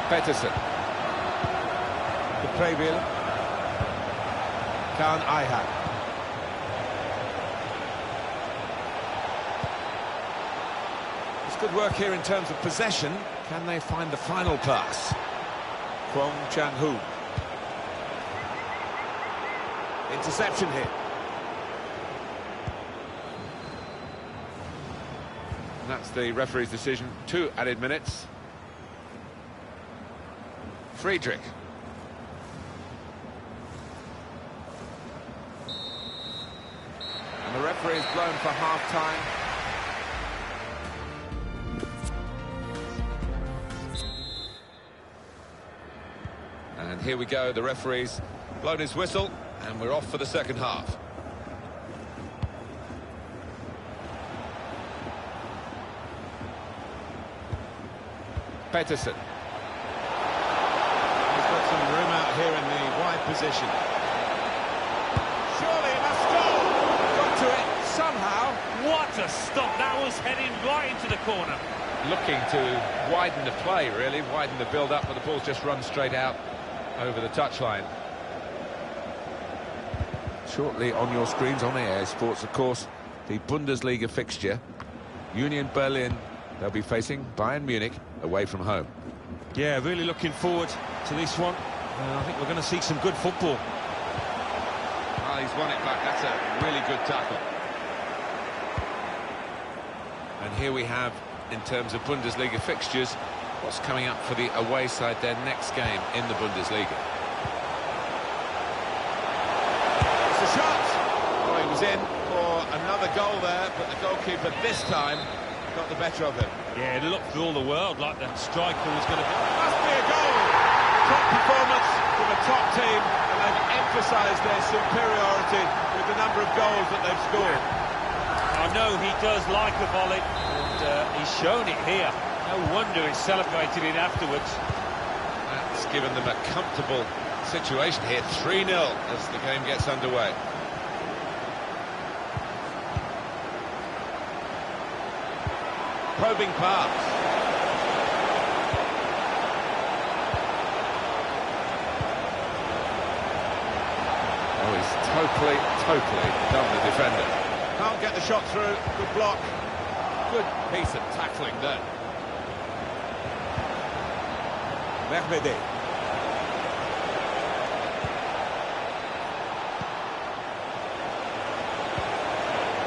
Peterson. De Préville. Kaan Ayhan. It's good work here in terms of possession. Can they find the final pass? Kwong Chang-Hu. Interception here. And that's the referee's decision. 2 added minutes. Friedrich. And the referee is blown for half-time. And here we go, the referee's blown his whistle, and we're off for the second half. Peterson. He's got some room out here in the wide position. Surely he must score! Got to it somehow. What a stop! That was heading right into the corner. Looking to widen the play, really, widen the build-up, but the ball's just run straight out over the touchline. Shortly on your screens, on AR Sports, of course, the Bundesliga fixture. Union Berlin, they'll be facing Bayern Munich away from home. Yeah, really looking forward to this one. I think we're going to see some good football. Well, he's won it back. That's a really good tackle. And here we have, in terms of Bundesliga fixtures, what's coming up for the away side, their next game in the Bundesliga. It's a shot! Oh, he was in for another goal there, but the goalkeeper this time got the better of him. Yeah, it looked for all the world like the striker was going to be... Must be a goal! Top performance from a top team, and they've emphasised their superiority with the number of goals that they've scored. I know he does like a volley, and he's shown it here. No wonder he's celebrated it afterwards. That's given them a comfortable situation here, 3-0 as the game gets underway. Probing pass. Oh, he's totally done the defender. Can't get the shot through, good block. Good piece of tackling there. Mehmedi.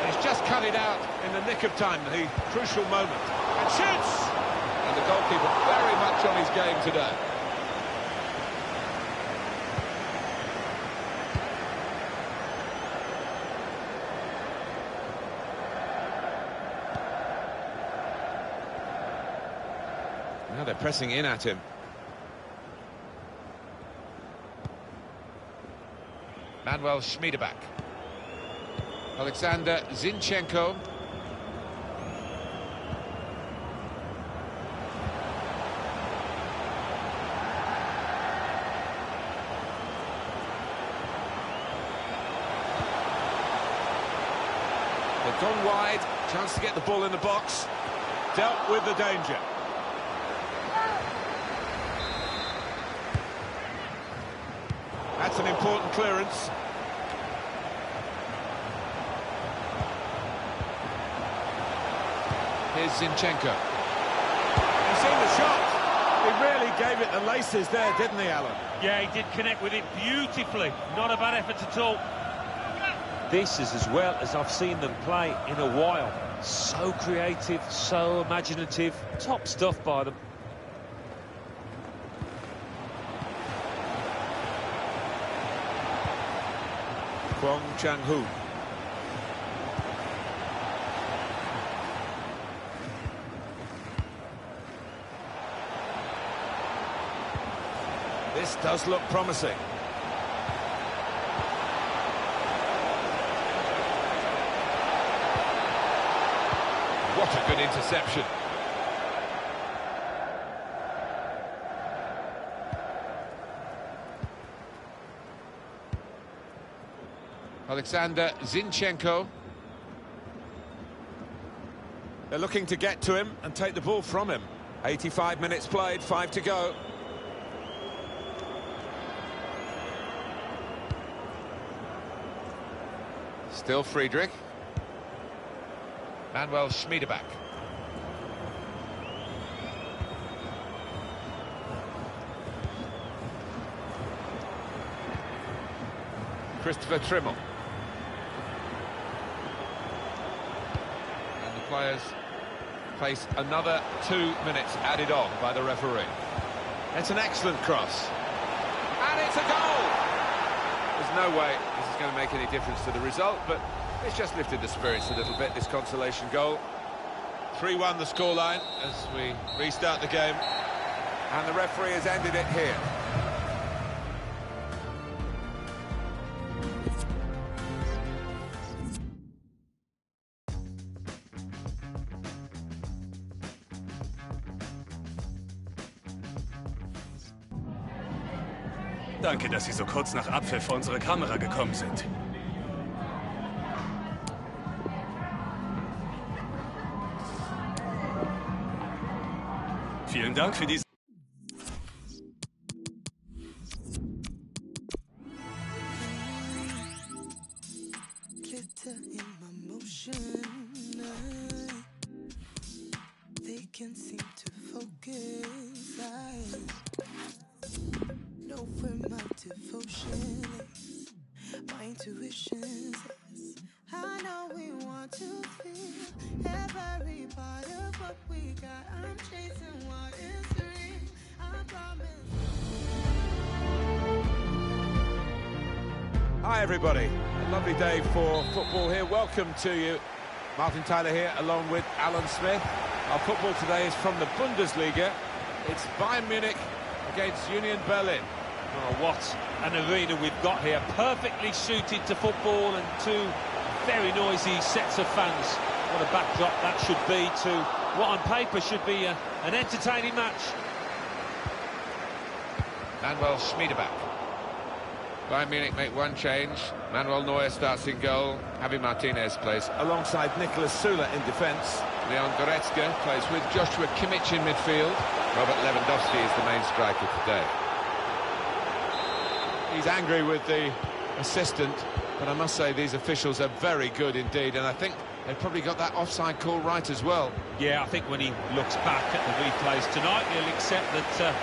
He's just cut it out in the nick of time, the crucial moment. And shoots! And the goalkeeper very much on his game today. Now they're pressing in at him. Manuel Schmiedeback. Alexander Zinchenko. They've gone wide, chance to get the ball in the box. Dealt with the danger. That's an important clearance. Here's Zinchenko. You've seen the shot. He really gave it the laces there, didn't he, Alan? Yeah, he did connect with it beautifully. Not a bad effort at all. This is as well as I've seen them play in a while. So creative, so imaginative. Top stuff by them. Kwong Chang-Hu. This does look promising. What a good interception. Alexander Zinchenko. They're looking to get to him and take the ball from him. 85 minutes played, 5 to go. Still Friedrich. Manuel Schmiedeback. Christopher Trimmel. And the players face another 2 minutes added on by the referee. It's an excellent cross. And it's a goal! There's no way this is going to make any difference to the result, but it's just lifted the spirits a little bit, this consolation goal. 3-1 the scoreline as we restart the game. And the referee has ended it here. Danke, dass Sie so kurz nach Abpfiff vor unsere Kamera gekommen sind. Vielen Dank für diese... They can't seem to focus. I know where my devotion is. My intuition says I know we want to feel every part of what we got. I'm chasing what is real. I promise. Hi everybody, a lovely day for football here. Welcome to you. Martin Tyler here along with Alan Smith. Our football today is from the Bundesliga. It's Bayern Munich against Union Berlin. Oh, what an arena we've got here. Perfectly suited to football and two very noisy sets of fans. What a backdrop that should be to what on paper should be an entertaining match. Manuel Schmiedeback. Bayern Munich make one change. Manuel Neuer starts in goal. Javi Martinez plays alongside Nicolas Sula in defence. Leon Goretzka plays with Joshua Kimmich in midfield. Robert Lewandowski is the main striker today. He's angry with the assistant, but I must say these officials are very good indeed, and I think they've probably got that offside call right as well. Yeah, I think when he looks back at the replays tonight, he'll accept that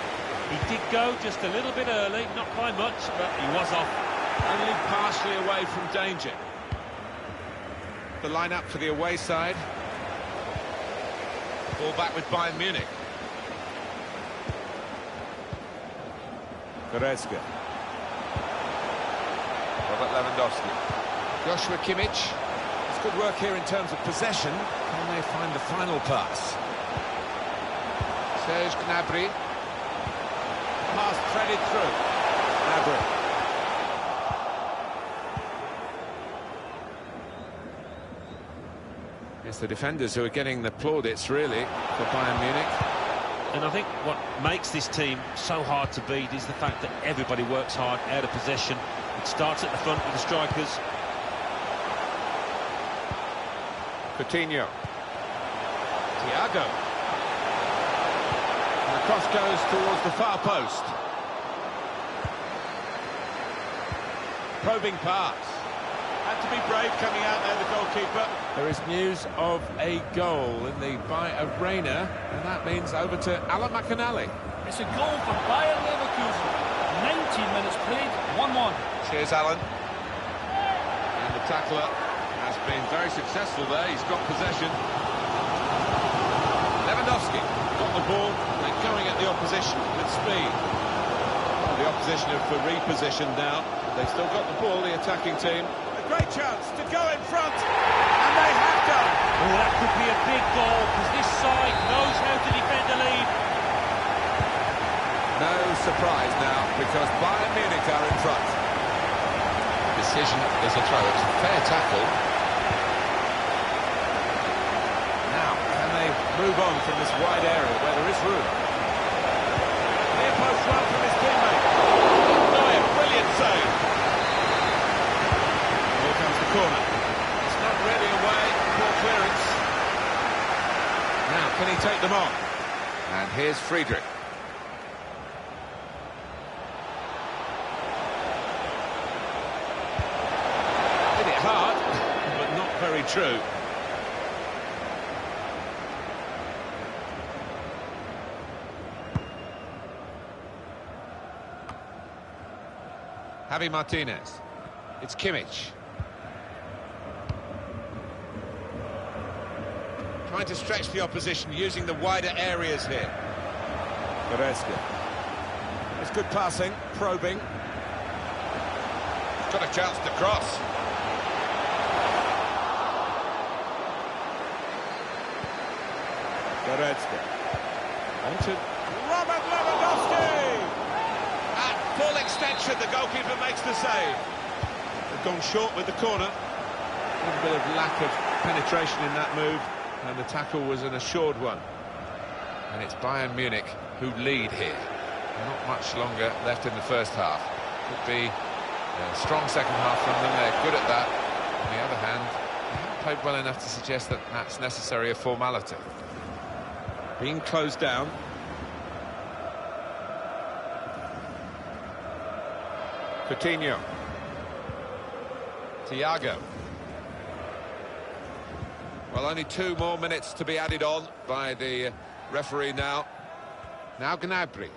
he did go just a little bit early, not by much, but he was off. Only partially away from danger. The line-up for the away side. Ball back with Bayern Munich. Goretzka. Robert Lewandowski. Joshua Kimmich. It's good work here in terms of possession. Can they find the final pass? Serge Gnabry. Pass threaded through. Gnabry. It's the defenders who are getting the plaudits, really, for Bayern Munich. And I think what makes this team so hard to beat is the fact that everybody works hard out of possession. It starts at the front with the strikers. Coutinho. Thiago. And the cross goes towards the far post. Probing pass. Had to be brave coming out there, the goalkeeper. There is news of a goal in the Arena, and that means over to Alan McAnally. It's a goal for Bayer Leverkusen. 19 minutes played, 1-1. Cheers, Alan. And the tackler has been very successful there. He's got possession. Lewandowski got the ball and going at the opposition with speed. Well, the opposition have repositioned now. They've still got the ball, the attacking team. Great chance to go in front, and they have done. Oh, that could be a big goal, because this side knows how to defend the lead. No surprise now, because Bayern Munich are in front. Decision is a throw. It's a fair tackle. Now, can they move on from this wide area where there is room? Near post run from his teammate. Neuer, brilliant save. Corner. It's not really away, poor clearance. Now, can he take them on? And here's Friedrich. Hit it hard, but not very true. Javi Martinez. It's Kimmich. Trying to stretch the opposition, using the wider areas here. Goretzka. It's good passing, probing. Got a chance to cross. Goretzka. On to Robert Lewandowski! At full extension, the goalkeeper makes the save. They've gone short with the corner. A little bit of lack of penetration in that move. And the tackle was an assured one. And it's Bayern Munich who lead here. Not much longer left in the first half. Could be a strong second half from them. They're good at that. On the other hand, they haven't played well enough to suggest that that's necessary a formality. Being closed down. Coutinho. Thiago. Well, only 2 more minutes to be added on by the referee now. Now Gnabry.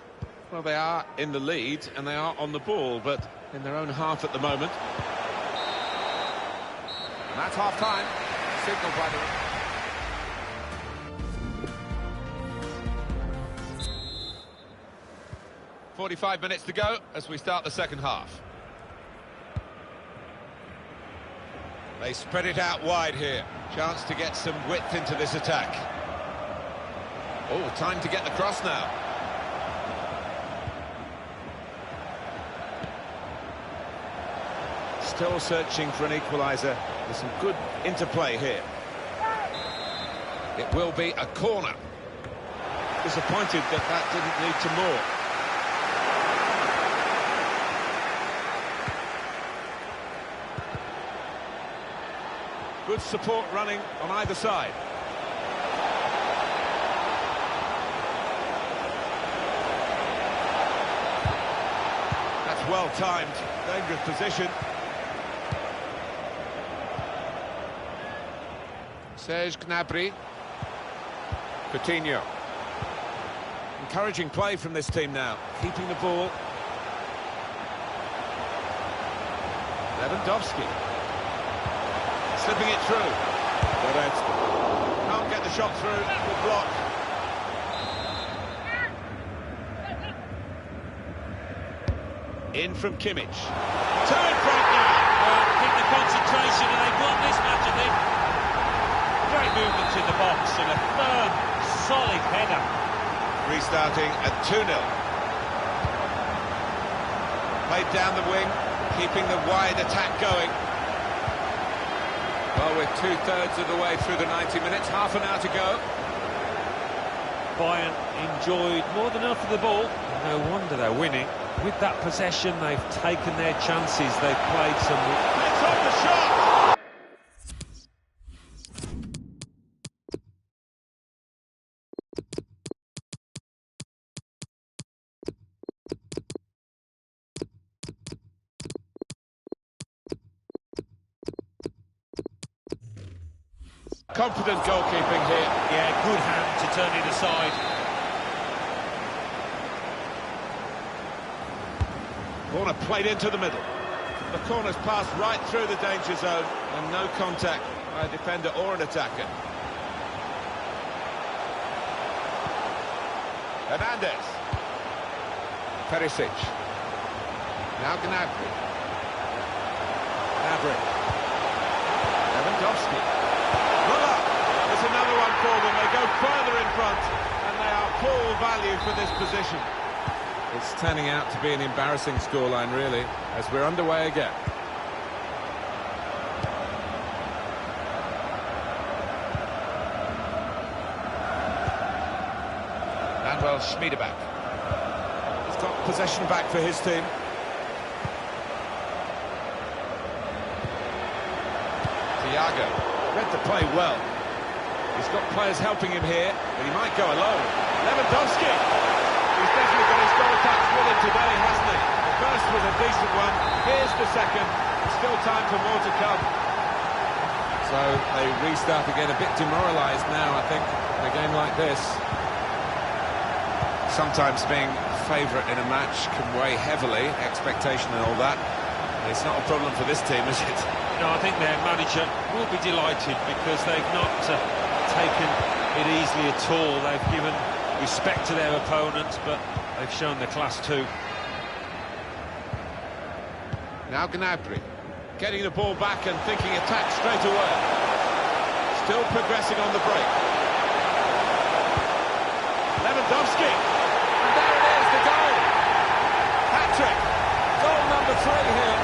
Well, they are in the lead and they are on the ball, but in their own half at the moment. And that's half-time. Signalled by the... 45 minutes to go as we start the second half. They spread it out wide here. Chance to get some width into this attack. Oh, time to get the cross now. Still searching for an equaliser. There's some good interplay here. It will be a corner. Disappointed that didn't lead to more. Good support running on either side. That's well timed. Dangerous position. Serge Gnabry. Coutinho. Encouraging play from this team now. Keeping the ball. Lewandowski. Slipping it through. Can't get the shot through. Good block. In from Kimmich. Turn front now. Well, keep the concentration and they've won this match, I think. Great movement in the box and a firm, solid header. Restarting at 2-0. Played down the wing, keeping the wide attack going. Well, we're 2/3 of the way through the 90 minutes, half an hour to go. Bayern enjoyed more than enough of the ball. No wonder they're winning. With that possession, they've taken their chances. They've played some... It's on the shot! Confident goalkeeping here. Yeah, good hand to turn it aside. Corner played into the middle. The corner's passed right through the danger zone and no contact by a defender or an attacker. Hernandez. Perisic. Now Gnabry. Lewandowski. There's another one for them. They go further in front and they are full value for this position. It's turning out to be an embarrassing scoreline, really, as we're underway again. Manuel Schmiedeback. He's got possession back for his team. Thiago read the play well. He's got players helping him here, but he might go alone. Lewandowski! He's definitely got his goal touch with him today, hasn't he? The first was a decent one. Here's the second. Still time for more to come. So they restart again, a bit demoralised now, I think, in a game like this. Sometimes being favourite in a match can weigh heavily, expectation and all that. It's not a problem for this team, is it? No, I think their manager will be delighted because they've not taken it easily at all. They've given respect to their opponents, but they've shown their class too. Now Gnabry, getting the ball back and thinking attack straight away. Still progressing on the break. Lewandowski, and there it is, the goal! Hat-trick, goal number 3 here,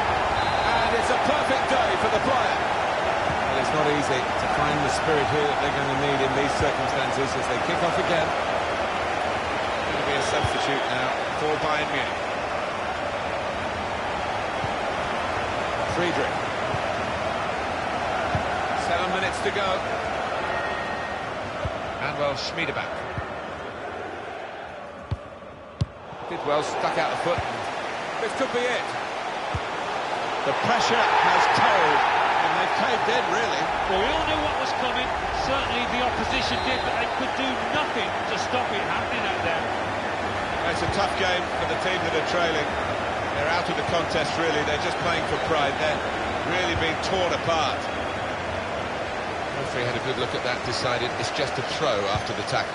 and it's a perfect day for the player. Well, it's not easy to find the spirit here that they're going to need in these circumstances as they kick off again. Going to be a substitute now for Bayern Munich. Friedrich. 7 minutes to go. Manuel Schmiedeback. Did well, stuck out the foot. This could be it. The pressure has told, and they caved in, really. Well, we all knew what was coming. Certainly the opposition did, but they could do nothing to stop it happening out there. It's a tough game for the team that are trailing. They're out of the contest, really. They're just playing for pride. They're really being torn apart. The referee had a good look at that, decided it's just a throw after the tackle.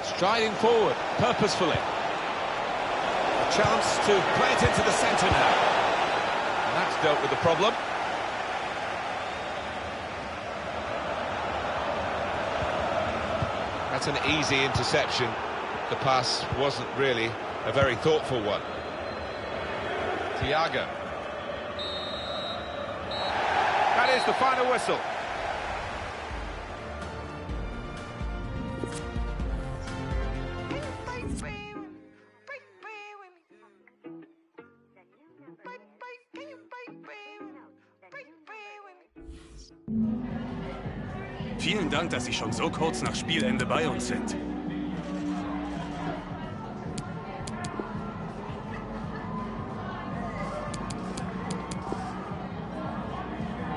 Striding forward, purposefully. A chance to play it into the centre now. And that's dealt with the problem. That's an easy interception. The pass wasn't really a very thoughtful one. Thiago. That is the final whistle. Vielen Dank, dass Sie schon so kurz nach Spielende bei uns sind.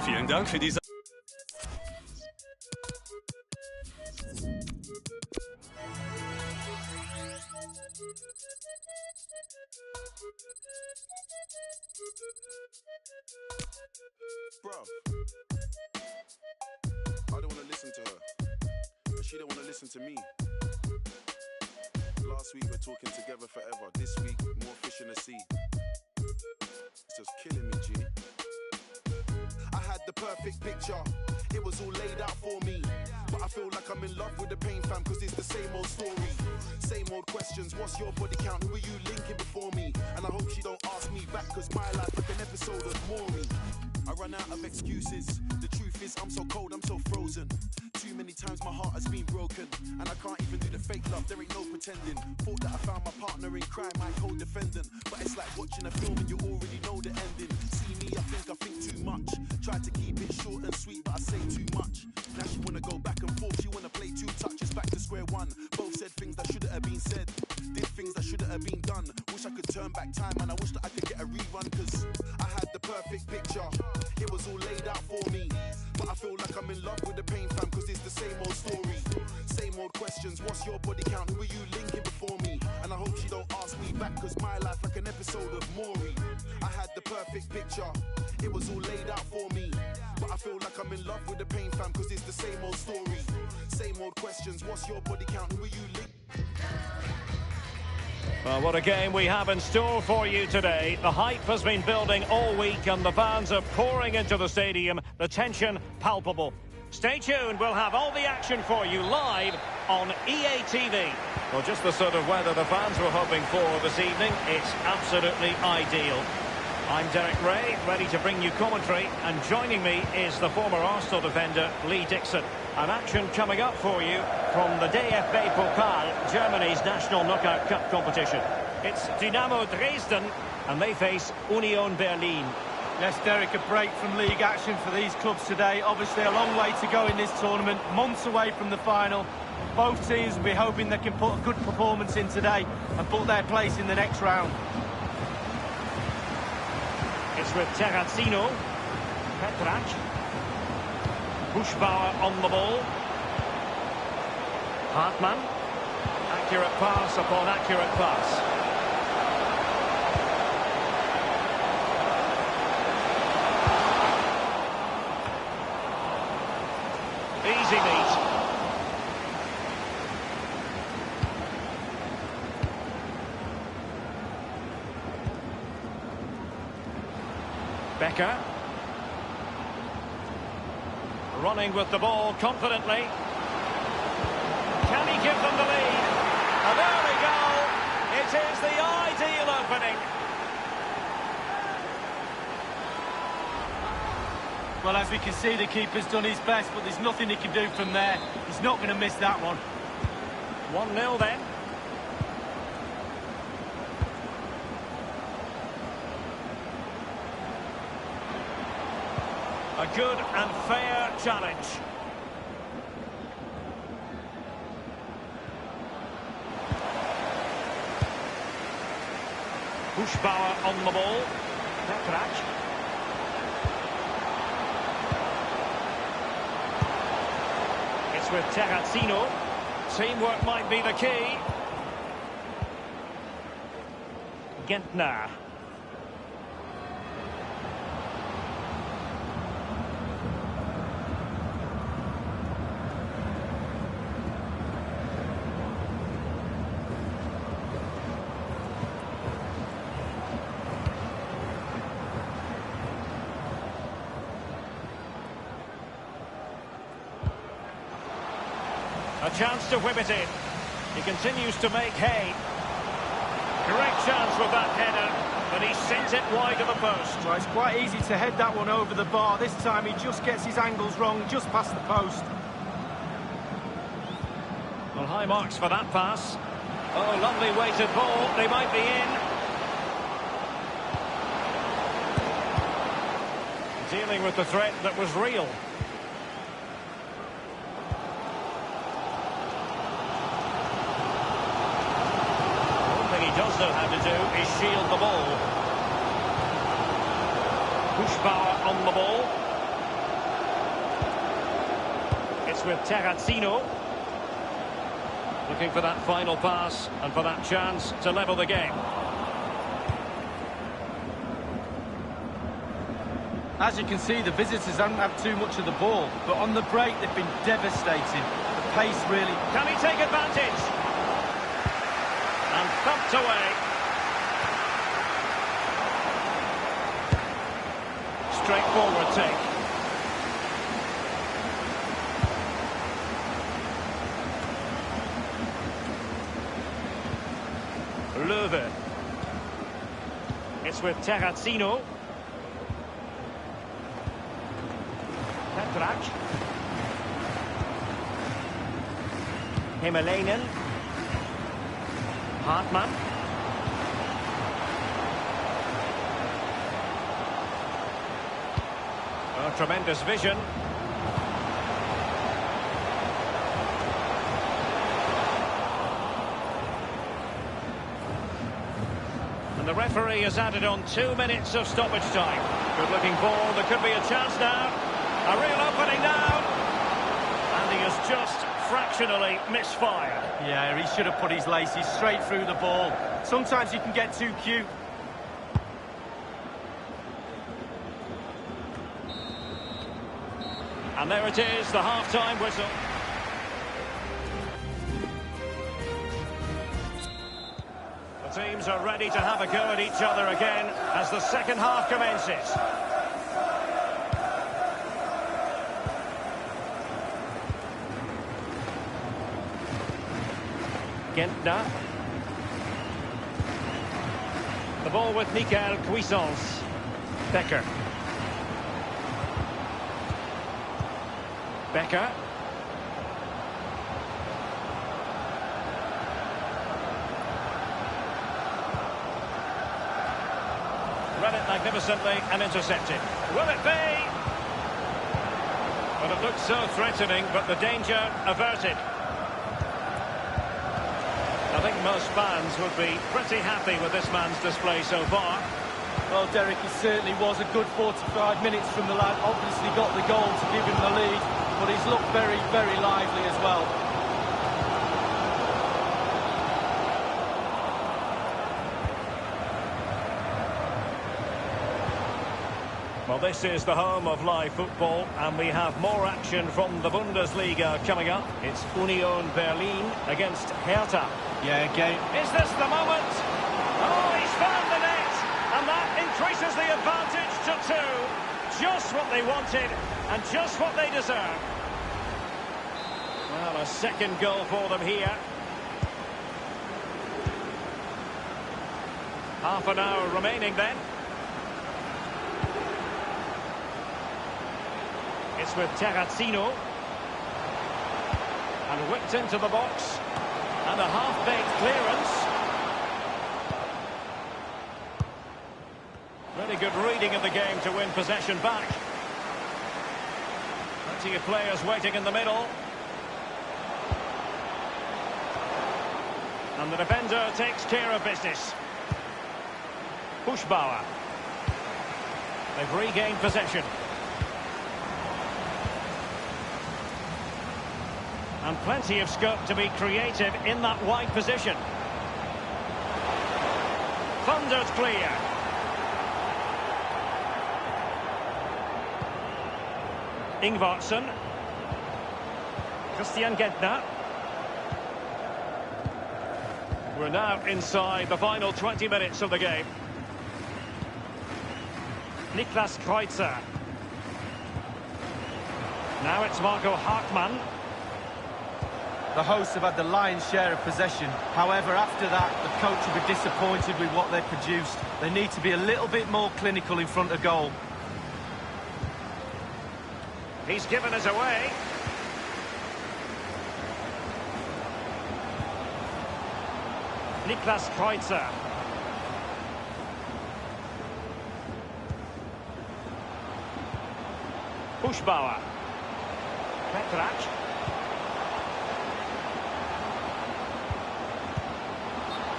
Vielen Dank für diese... Bro, I don't want to listen to her, but she don't want to listen to me. Last week we're talking together forever. This week, more fish in the sea. It's just killing me, G. I had the perfect picture. It was all laid out for me. But I feel like I'm in love with the pain, fam, cause it's the same old story. Same old questions. What's your body count? Who are you linking before me? And I hope she don't ask me back, cause my life like an episode of Maury. I run out of excuses. The truth is I'm so cold, I'm so frozen. Too many times my heart has been broken, and I can't even do the fake love, there ain't no pretending. Thought that I found my partner in crime, my co-defendant. But it's like watching a film and you already know the ending. See me, I think too much. Tried to keep it short and sweet, but I say too much. Now she wanna go back and forth, she wanna play two touches, back to square one. Both said things that shouldn't have been said, did things that shouldn't have been done. Wish I could turn back time, and I wish that I could get a rerun, cause I had the perfect picture. It was all laid out for me. But I feel like I'm in love with the pain, fam, cause it's the same old story. Same old questions. What's your body count? Who are you linking before me? And I hope she don't ask me back, cause my life like an episode of Maury. I had the perfect picture. It was all laid out for me. But I feel like I'm in love with the pain, fam, cause it's the same old story. Same old questions. What's your body count? Who are you linking? Well, what a game we have in store for you today. The hype has been building all week and the fans are pouring into the stadium. The tension palpable. Stay tuned, we'll have all the action for you live on EA TV. Well, just the sort of weather the fans were hoping for this evening. It's absolutely ideal. I'm Derek Ray, ready to bring you commentary, and joining me is the former Arsenal defender, Lee Dixon. An action coming up for you from the DFB Pokal, Germany's national knockout cup competition. It's Dynamo Dresden, and they face Union Berlin. Yes, Derek, a break from league action for these clubs today. Obviously a long way to go in this tournament, months away from the final. Both teams will be hoping they can put a good performance in today and put their place in the next round. It's with Terracino, Petrac, Buschbauer on the ball. Hartmann, accurate pass upon accurate pass. Easy meet. Becker. Running with the ball confidently. Can he give them the lead? And there we go. It is the ideal opening. Well, as we can see, the keeper's done his best, but there's nothing he can do from there. He's not going to miss that one. 1-0 then. good and fair challenge. Buschbauer on the ball. Petrach. It's with Terrazzino. Teamwork might be the key. Gentner. A chance to whip it in. He continues to make hay. Great chance with that header, but he sent it wide of the post. Well, it's quite easy to head that one over the bar. This time he just gets his angles wrong, just past the post. Well, high marks for that pass. Oh, lovely weighted ball. They might be in. Dealing with the threat that was real. Does know how to do is shield the ball. Buschbauer on the ball. It's with Terrazzino. Looking for that final pass and for that chance to level the game. As you can see, the visitors haven't had too much of the ball, but on the break they've been devastating. The pace really... Can he take advantage? And thumped away. Straightforward take. Löwe. It's with Terrazzino. Petrach. Hemelainen. Hartmann. Oh, tremendous vision. And the referee has added on 2 minutes of stoppage time. Good looking ball, there could be a chance now. A real opening now. And he has just fractionally misfired. Yeah, he should have put his laces straight through the ball. Sometimes you can get too cute. And there it is, the half-time whistle. The teams are ready to have a go at each other again as the second half commences. Gentner. The ball with Michael Cuisance. Becker. Becker. Read it magnificently and intercepted. Will it be? Well, it looked so threatening, but the danger averted. I think most fans would be pretty happy with this man's display so far. Well, Derek, it certainly was a good 45 minutes from the lad. Obviously got the goal to give him the lead, but he's looked very, very lively as well. Well, this is the home of live football, and we have more action from the Bundesliga coming up. It's Union Berlin against Hertha. Yeah, again. Is this the moment? Oh, he's found the net, and that increases the advantage to 2. Just what they wanted, and just what they deserve. Well, a second goal for them here. Half an hour remaining then. It's with Terrazzino. And whipped into the box. And a half-baked clearance. Really good reading of the game to win possession back. Plenty of players waiting in the middle. And the defender takes care of business. Pushbauer. They've regained possession. And plenty of scope to be creative in that wide position. Thundered clear. Ingvarsson. Christian Gentner. We're now inside the final 20 minutes of the game. Niklas Kreuzer. Now it's Marco Hartmann. The hosts have had the lion's share of possession. However, after that, the coach will be disappointed with what they've produced. They need to be a little bit more clinical in front of goal. He's given us away. Niklas Kreuzer. Pushbauer. Petrac.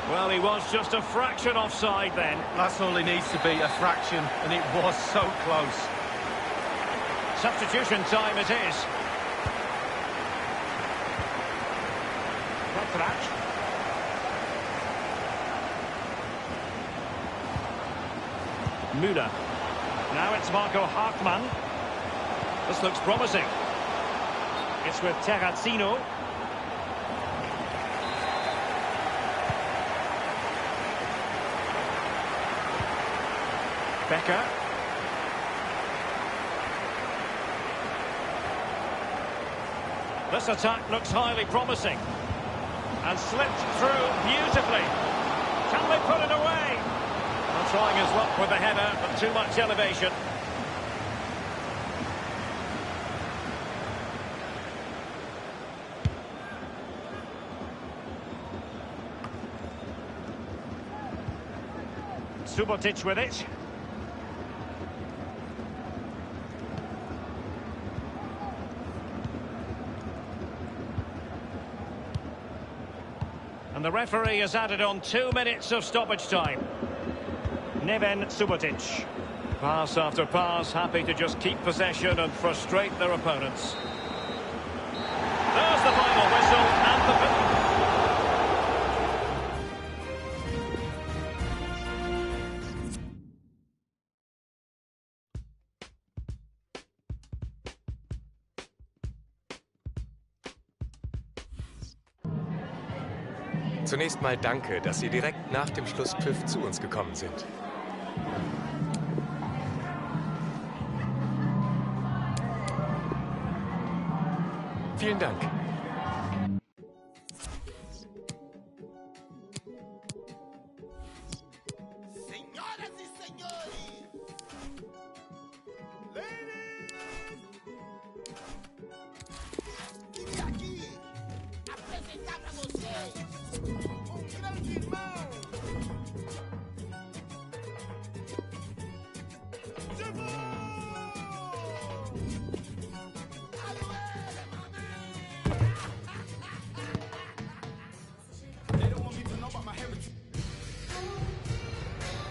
Well, he was just a fraction offside then. That's all he needs to be, a fraction, and it was so close. Substitution time it is. Petrac. Müller. Now it's Marco Hartmann. This looks promising. It's with Terrazzino. Becker. This attack looks highly promising. And slipped through beautifully. Can they put it away? Well, trying his luck with the header, but too much elevation. Subotic with it. And the referee has added on 2 minutes of stoppage time. Neven Subotic. Pass after pass, happy to just keep possession and frustrate their opponents. There's the final whistle and the... Zunächst mal danke, dass Sie direkt nach dem Schlusspfiff zu uns gekommen sind. Vielen Dank.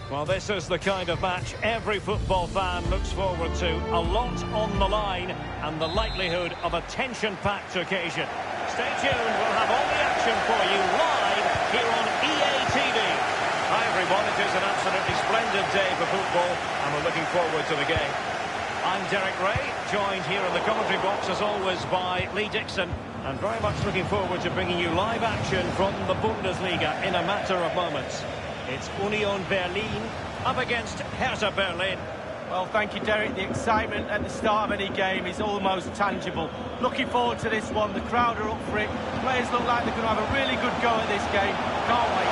Well, this is the kind of match every football fan looks forward to. A lot on the line and the likelihood of a tension-packed occasion. Stay tuned, we'll have all the action for you live here on EA TV. Hi everyone, it is an absolutely splendid day for football and we're looking forward to the game. I'm Derek Ray, joined here in the commentary box as always by Lee Dixon, and very much looking forward to bringing you live action from the Bundesliga in a matter of moments. It's Union Berlin up against Hertha Berlin. Well, thank you, Derek. The excitement at the start of any game is almost tangible. Looking forward to this one. The crowd are up for it. Players look like they're going to have a really good go at this game. Can't wait.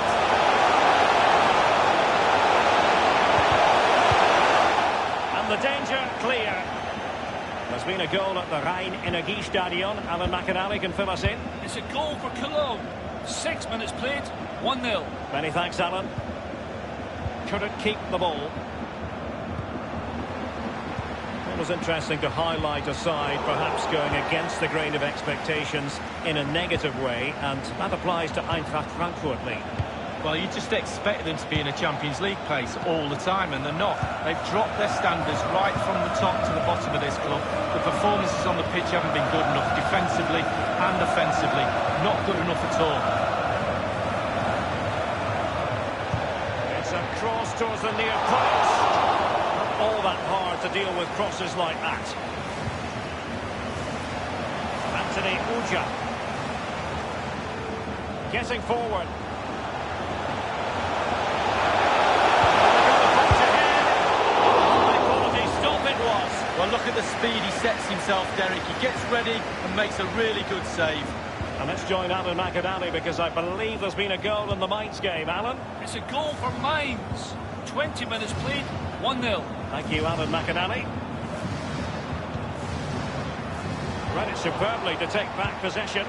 And the danger clear. There's been a goal at the Rhein-Energiestadion. Alan McInally can fill us in. It's a goal for Cologne. 6 minutes played, 1-0. Many thanks, Alan. Couldn't keep the ball. was interesting to highlight a side perhaps going against the grain of expectations in a negative way, and that applies to Eintracht Frankfurt, Lee. Well, you just expect them to be in a Champions League place all the time, and they're not. They've dropped their standards right from the top to the bottom of this club. The performances on the pitch haven't been good enough, defensively and offensively. Not good enough at all. It's a cross towards the near post. Not all that hard to deal with crosses like that. Anthony Uja. Getting forward. Well, look at the speed he sets himself, Derek. He gets ready and makes a really good save. And let's join Alan McAdally, because I believe there's been a goal in the Mainz game. Alan? It's a goal for Mainz. 20 minutes played, 1-0. Thank you, Alan McAdally. Read it superbly to take back possession.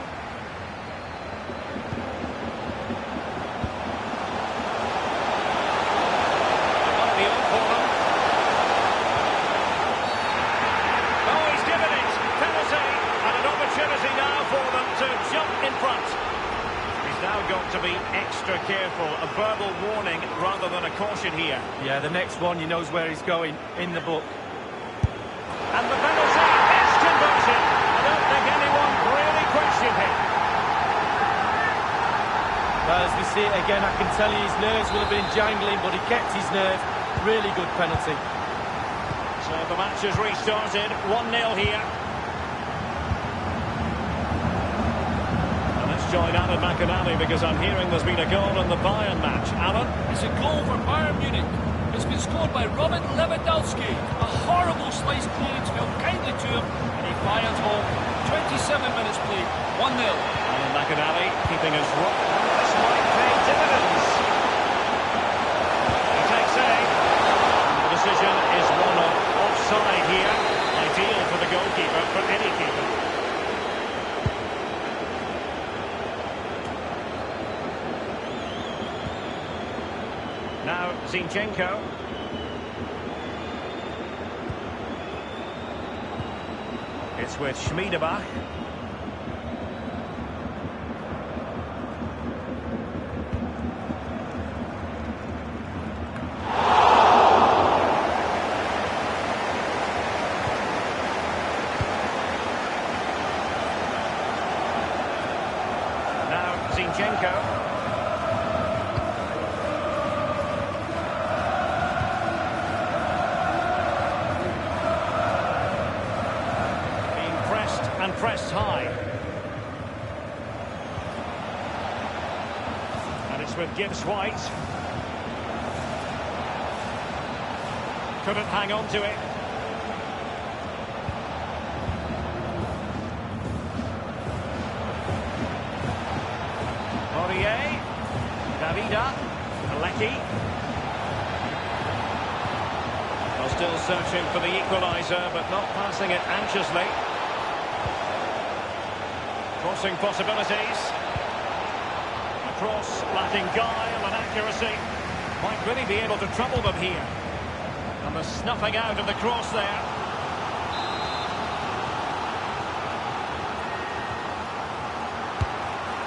To be extra careful, a verbal warning rather than a caution here. Yeah, the next one, he knows where he's going in the book. And the penalty is converted. I don't think anyone really questioned him. Well, as we see it again, I can tell you his nerves will have been jangling, but he kept his nerve. Really good penalty. So the match has restarted, 1-0 here. Join Alan McAdally, because I'm hearing there's been a goal in the Bayern match. Alan? It's a goal for Bayern Munich. It's been scored by Robert Lewandowski. A horrible slice clearance fell kindly to him, and he fires home. 27 minutes played, 1-0. Alan McAdally keeping us rock. This might pay dividends. He takes aim. The decision is one of offside here. Ideal for the goalkeeper, for any keeper. Now Zinchenko. It's with Schmiedebach. Now Zinchenko. And pressed high. And it's with Gibbs White. Couldn't hang on to it. Aurier. Davida. Alecki. Well, still searching for the equaliser, but not passing it anxiously. Crossing possibilities. A cross lacking guile and accuracy. Might really be able to trouble them here. And the snuffing out of the cross there.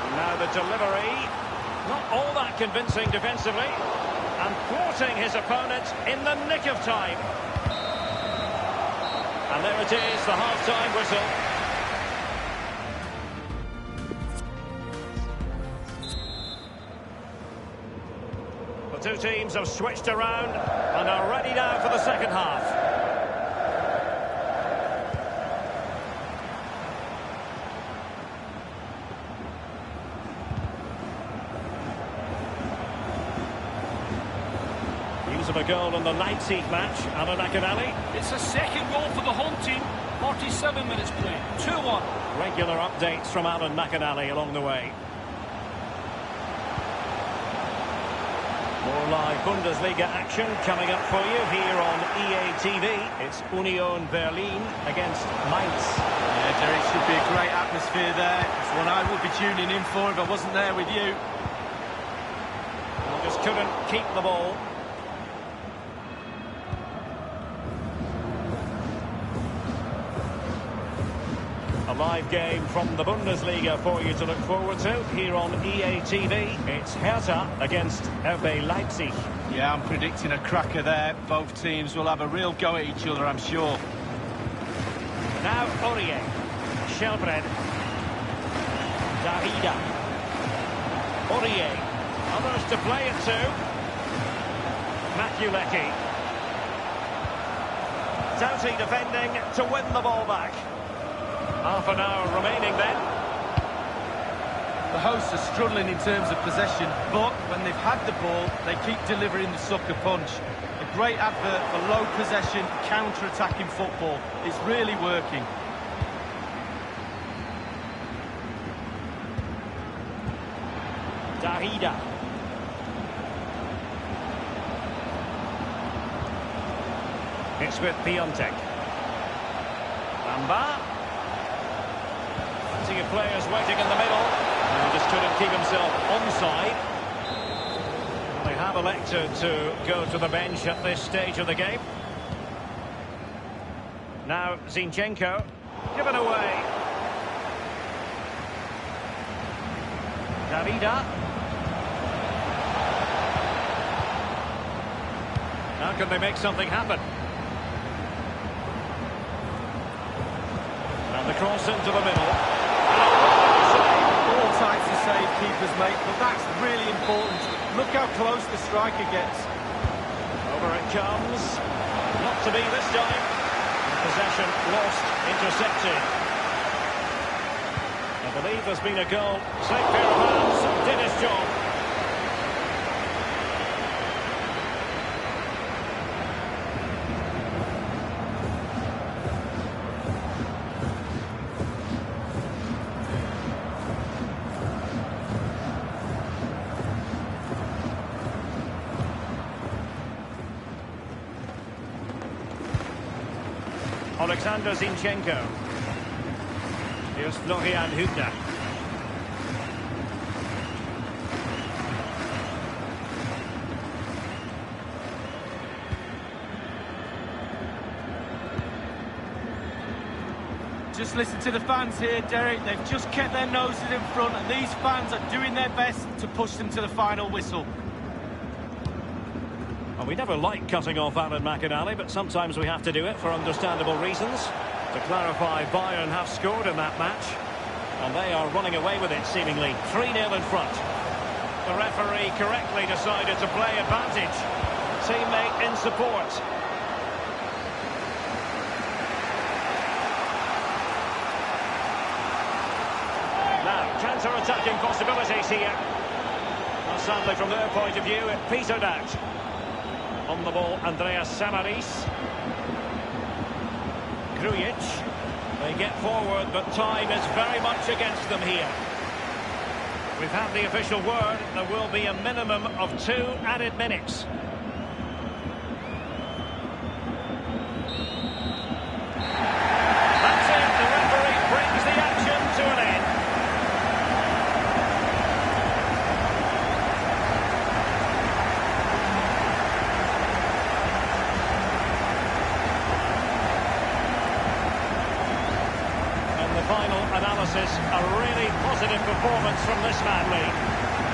And now the delivery. Not all that convincing defensively. And thwarting his opponent in the nick of time. And there it is, the half-time whistle. The two teams have switched around and are ready now for the second half. News of a goal in the Leipzig match, Alan McAdally. It's a second goal for the home team. 47 minutes played, 2-1. Regular updates from Alan McAdally along the way. More live Bundesliga action coming up for you here on EA TV. It's Union Berlin against Mainz. Yeah, Jerry, it should be a great atmosphere there. It's one I would be tuning in for if I wasn't there with you. Well, just couldn't keep the ball. live game from the Bundesliga for you to look forward to here on EA TV. It's Hertha against RB Leipzig. Yeah, I'm predicting a cracker there. Both teams will have a real go at each other, I'm sure. Now Aurier, Shelbred, Darida, Aurier, others to play it to. Makulecki. Doughty defending to win the ball back. Half an hour remaining then. The hosts are struggling in terms of possession, but when they've had the ball, they keep delivering the sucker punch. A great advert for low possession, counter-attacking football. It's really working. Darida. It's with Piontek. Bamba. See your players waiting in the middle. And he just couldn't keep himself onside. They have elected to go to the bench at this stage of the game. Now Zinchenko. Given away. Darida. How can they make something happen? And the cross into the middle. All types of save keepers make, but that's really important. Look how close the striker gets. Over it comes. Not to be this time. Possession lost, intercepted. I believe there's been a goal. Safe pair of hands, did his job. Alexander Zinchenko. Here's Florian Hübner. Just listen to the fans here, Derek. They've just kept their noses in front, and these fans are doing their best to push them to the final whistle. Well, we never like cutting off Aaron McInally, but sometimes we have to do it for understandable reasons. To clarify, Bayern have scored in that match, and they are running away with it, seemingly. 3-0 in front. The referee correctly decided to play advantage. Teammate in support. Now, counter-attacking possibilities here. Well, sadly, from their point of view, it petered out. On the ball, Andreas Samaris. Grujic. They get forward, but time is very much against them here. We've had the official word. There will be a minimum of 2 added minutes. That's it. The referee brings the action to an end. Final analysis, a really positive performance from this man, Lee.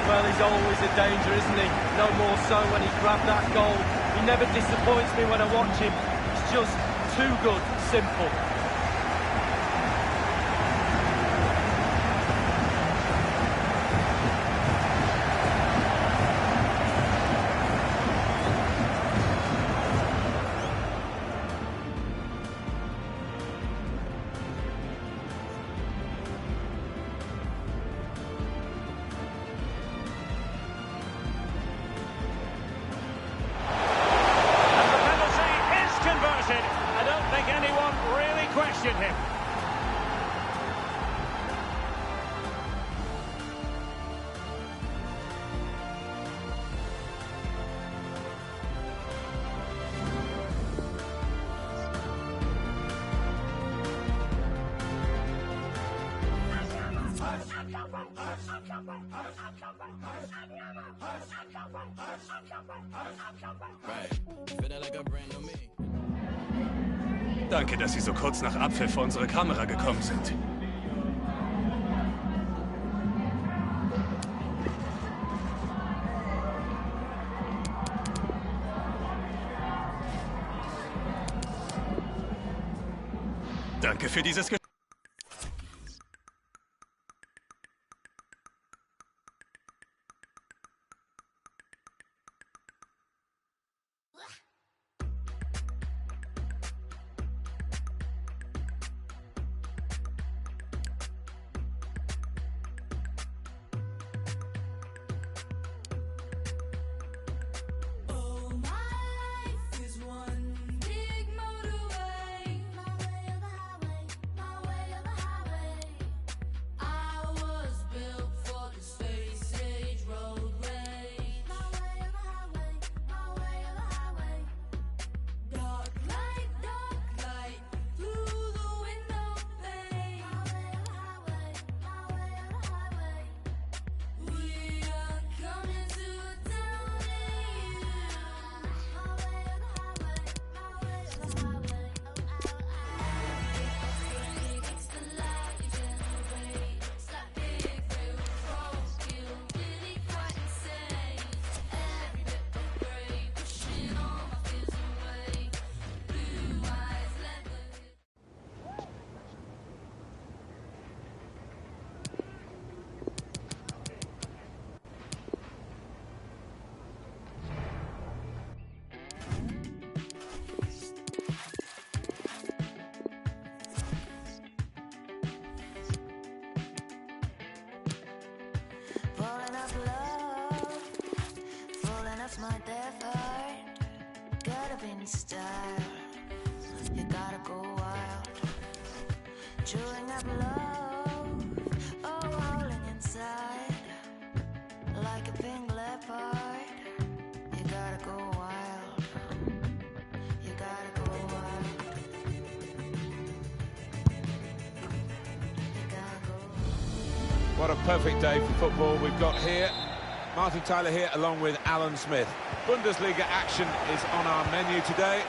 Well, he's always a danger, isn't he? No more so when he grabbed that goal. He never disappoints me when I watch him. He's just too good, simple. I don't think anyone really questioned him. Danke, dass Sie so kurz nach Abpfiff vor unsere Kamera gekommen sind. Danke für dieses Gespräch. My death heart, gotta be in style. You gotta go wild, chewing up love, oh, howling inside, like a pink leopard. You gotta go wild, you gotta go wild, you gotta go wild. What a perfect day for football we've got here. Martin Tyler here along with Alan Smith. Bundesliga action is on our menu today.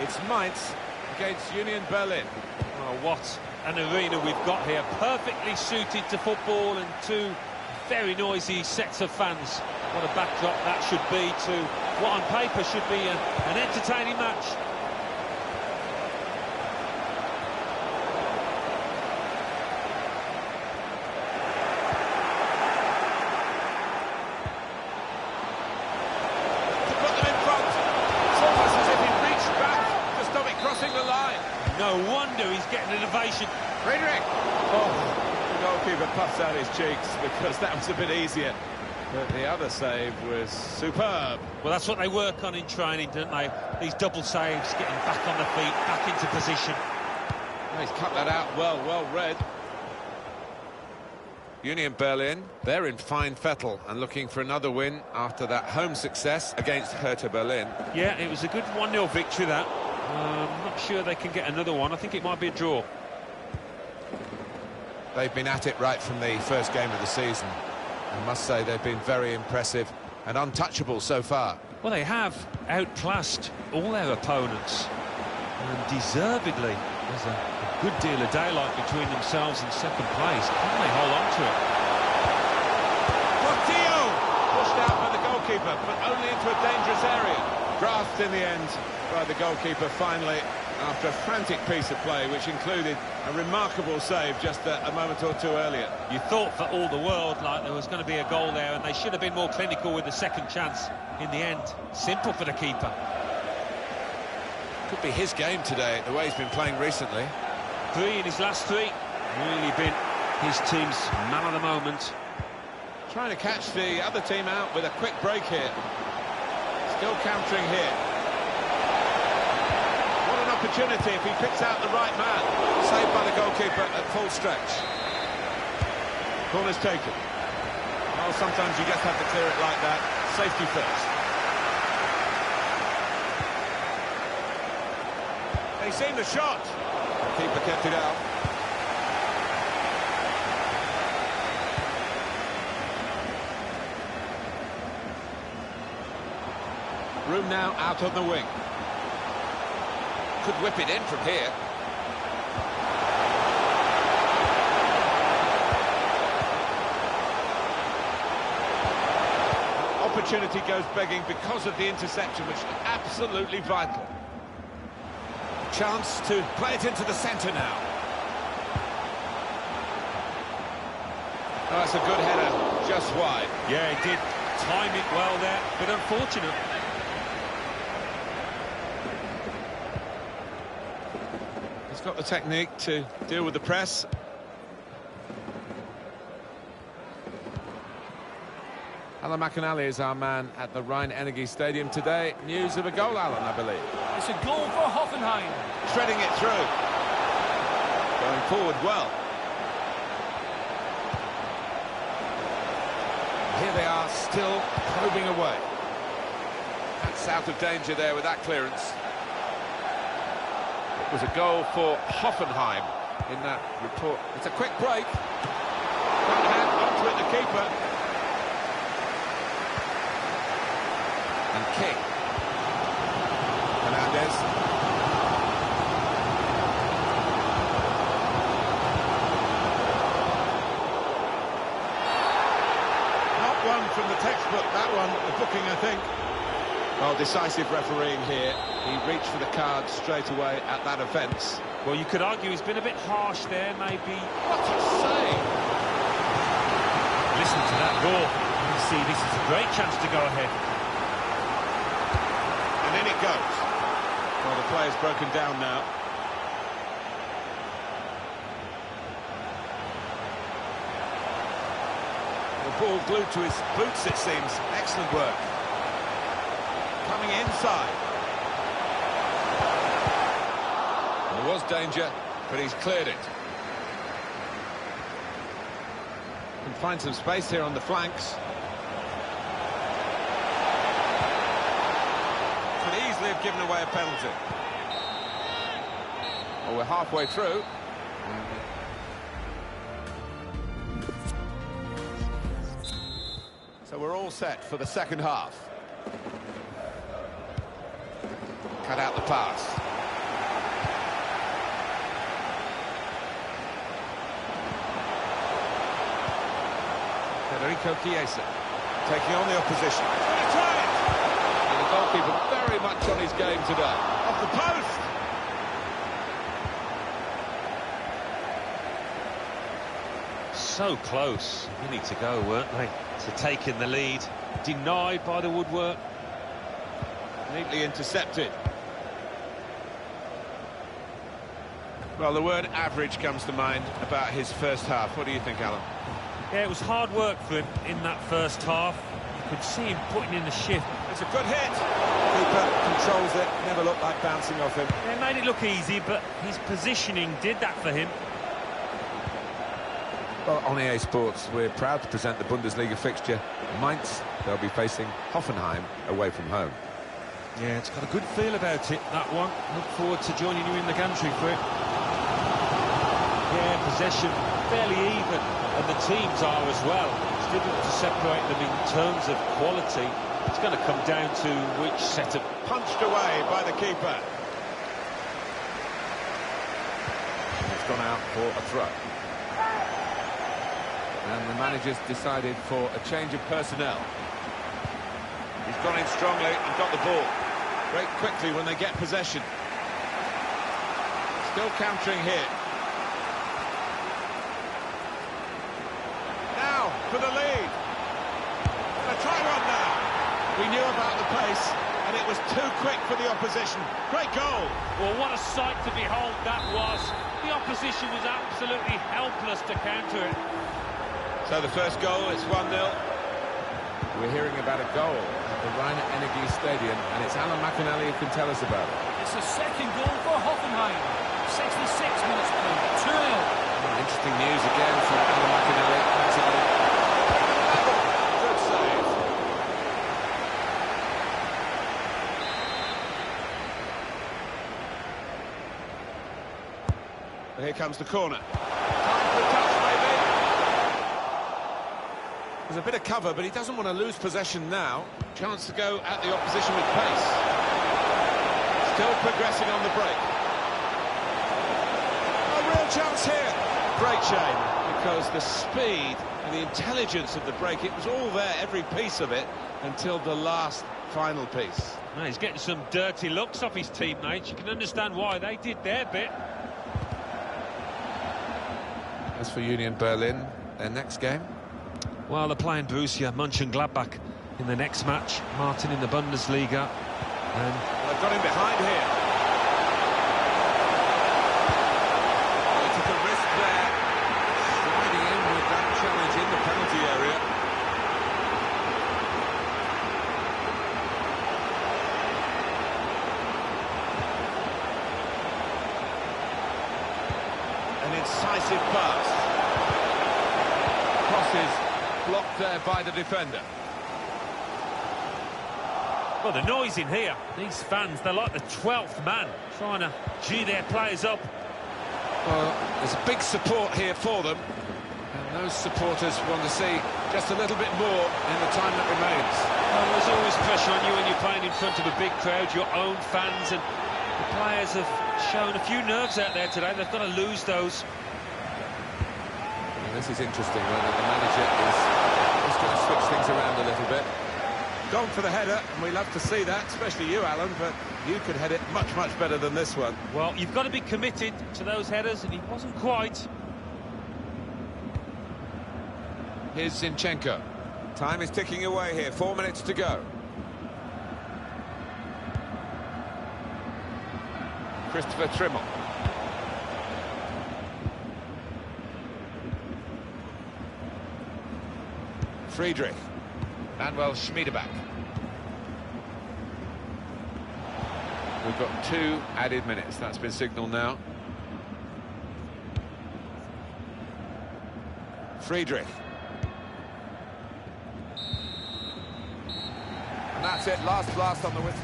It's Mainz against Union Berlin. Oh, what an arena we've got here. Perfectly suited to football and two very noisy sets of fans. What a backdrop that should be to what on paper should be an entertaining match. No wonder he's getting an ovation. Friedrich! Oh, the goalkeeper puffs out his cheeks because that was a bit easier. But the other save was superb. Well, that's what they work on in training, don't they? These double saves, getting back on the feet, back into position. Oh, he's cut that out well read. Union Berlin, they're in fine fettle and looking for another win after that home success against Hertha Berlin. Yeah, it was a good 1-0 victory, that. I'm not sure they can get another one. I think it might be a draw. They've been at it right from the first game of the season. I must say they've been very impressive and untouchable so far. Well, they have outclassed all their opponents. And deservedly, there's a good deal of daylight between themselves and second place. Can they hold on to it? Portillo! Pushed out by the goalkeeper, but only into a dangerous area. Grasped in the end by the goalkeeper finally after a frantic piece of play which included a remarkable save just a moment or two earlier. You thought for all the world like there was going to be a goal there and they should have been more clinical with the second chance in the end. Simple for the keeper. Could be his game today, the way he's been playing recently. 3 in his last 3. Really been his team's man of the moment. Trying to catch the other team out with a quick break here. Still countering here. What an opportunity if he picks out the right man. Saved by the goalkeeper at full stretch. Corner's taken. Well, sometimes you just have to clear it like that. Safety first. He's seen the shot. The keeper kept it out. Room now out on the wing. Could whip it in from here. Opportunity goes begging because of the interception, which is absolutely vital. Chance to play it into the centre now. Oh, that's a good header, just wide. Yeah, he did time it well there, but unfortunate. He's got the technique to deal with the press. Alan McInally is our man at the Rhein-Energie Stadium today. News of a goal, Alan, I believe. It's a goal for Hoffenheim. Threading it through. Going forward well. Here they are, still probing away. That's out of danger there with that clearance. It was a goal for Hoffenheim in that report. It's a quick break. Front hand onto it, the keeper. And King. Fernandez. Not one from the textbook, that one, the booking, I think. Well, decisive refereeing here. He reached for the card straight away at that offence. Well, you could argue he's been a bit harsh there, maybe. What a save! Listen to that goal. You see, this is a great chance to go ahead. And in it goes. Well, the player's broken down now. The ball glued to his boots, it seems. Excellent work. Coming inside. There was danger, but he's cleared it. Can find some space here on the flanks. Could easily have given away a penalty. Well, we're halfway through. So we're all set for the second half. Cut out the pass. Federico Chiesa taking on the opposition. Trying to try it! And the goalkeeper very much on his game today. Off the post! So close. They need to go, weren't they? To taking the lead. Denied by the woodwork. Neatly intercepted. Well, the word average comes to mind about his first half. What do you think, Alan? Yeah, it was hard work for him in that first half. You could see him putting in the shift. It's a good hit. Keeper controls it, never looked like bouncing off him. It made it look easy, but his positioning did that for him. Well, on EA Sports, we're proud to present the Bundesliga fixture. Mainz, they'll be facing Hoffenheim away from home. Yeah, it's got a good feel about it, that one. Look forward to joining you in the gantry for it. Yeah, possession fairly even, and the teams are as well. It's difficult to separate them in terms of quality. It's going to come down to which set of... Punched away by the keeper. It's gone out for a throw. And the manager's decided for a change of personnel. He's gone in strongly and got the ball. Break quickly when they get possession. Still countering here. Now for the lead. Gonna try one now. We knew about the pace, and it was too quick for the opposition. Great goal. Well, what a sight to behold that was. The opposition was absolutely helpless to counter it. So the first goal, it's 1-0. We're hearing about a goal at the Rhein-Energie Stadium, and it's Alan McInally who can tell us about it. It's a second goal for Hoffenheim. 66 minutes played, 2-0. Interesting news again from Alan McInally. Thanks, Alan. Good save. Here comes the corner. Time for a touch, maybe. There's a bit of cover, but he doesn't want to lose possession now. Chance to go at the opposition with pace. Still progressing on the break. A real chance here. Great shame, because the speed and the intelligence of the break, it was all there, every piece of it, until the last final piece. Well, he's getting some dirty looks off his teammates. You can understand why they did their bit. As for Union Berlin, their next game Well, they're playing Borussia Mönchengladbach in the next match. Martin in the Bundesliga. And well, they've got him behind here. He took a risk there, sliding in with that challenge in the penalty area. An incisive pass. Crosses blocked there by the defender. well, the noise in here. These fans, they're like the 12th man, trying to gee their players up. Well, there's a big support here for them, and those supporters want to see just a little bit more in the time that remains. Well, there's always pressure on you when you're playing in front of a big crowd, your own fans, and the players have shown a few nerves out there today. They've got to lose those. Well, this is interesting, whether the manager is just going to switch things around a little bit. Gone for the header, and we love to see that, especially you, Alan, but you could head it much, much better than this one. Well, you've got to be committed to those headers, and he wasn't quite. Here's Zinchenko. Time is ticking away here, 4 minutes to go. Christopher Trimmel. Friedrich. Manuel Schmiedeback. We've got 2 added minutes. That's been signalled now. Friedrich. And that's it. Last blast on the whistle.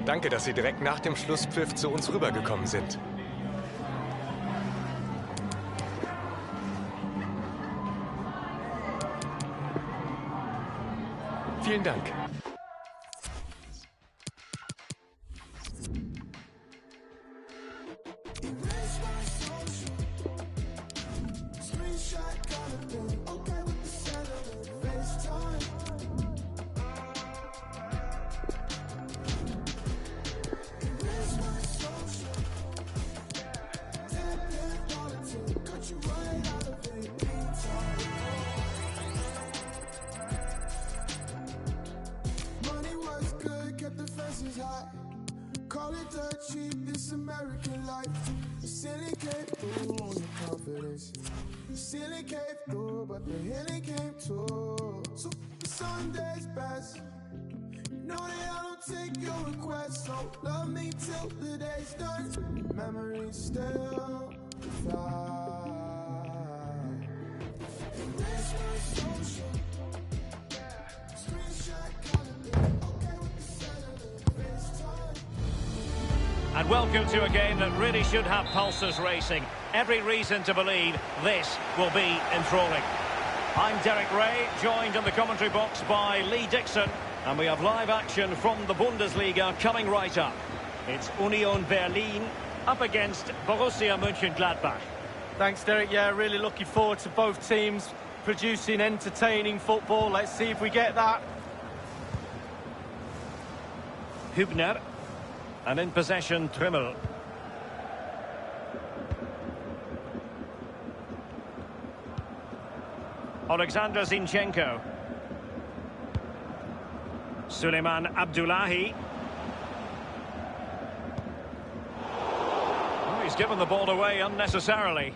Danke, dass Sie direkt nach dem Schlusspfiff zu uns rübergekommen sind. Vielen Dank. Call it dirt cheap, this American life. The ceiling came through on your confidence. The ceiling came through, but the healing came too. So Sunday's best. You know that I don't take your requests, so love me till the day's done. Memories still fly. Erase my social. Screenshot calendar. Okay with the cellular. FaceTime. And welcome to a game that really should have pulses racing. Every reason to believe this will be enthralling. I'm Derek Ray, joined in the commentary box by Lee Dixon, and we have live action from the Bundesliga coming right up. It's Union Berlin up against Borussia Mönchengladbach. Thanks, Derek. Yeah, really looking forward to both teams producing entertaining football. Let's see if we get that. Hübner. And in possession, Trimmel. Alexander Zinchenko. Suleiman Abdullahi. Oh, he's given the ball away unnecessarily.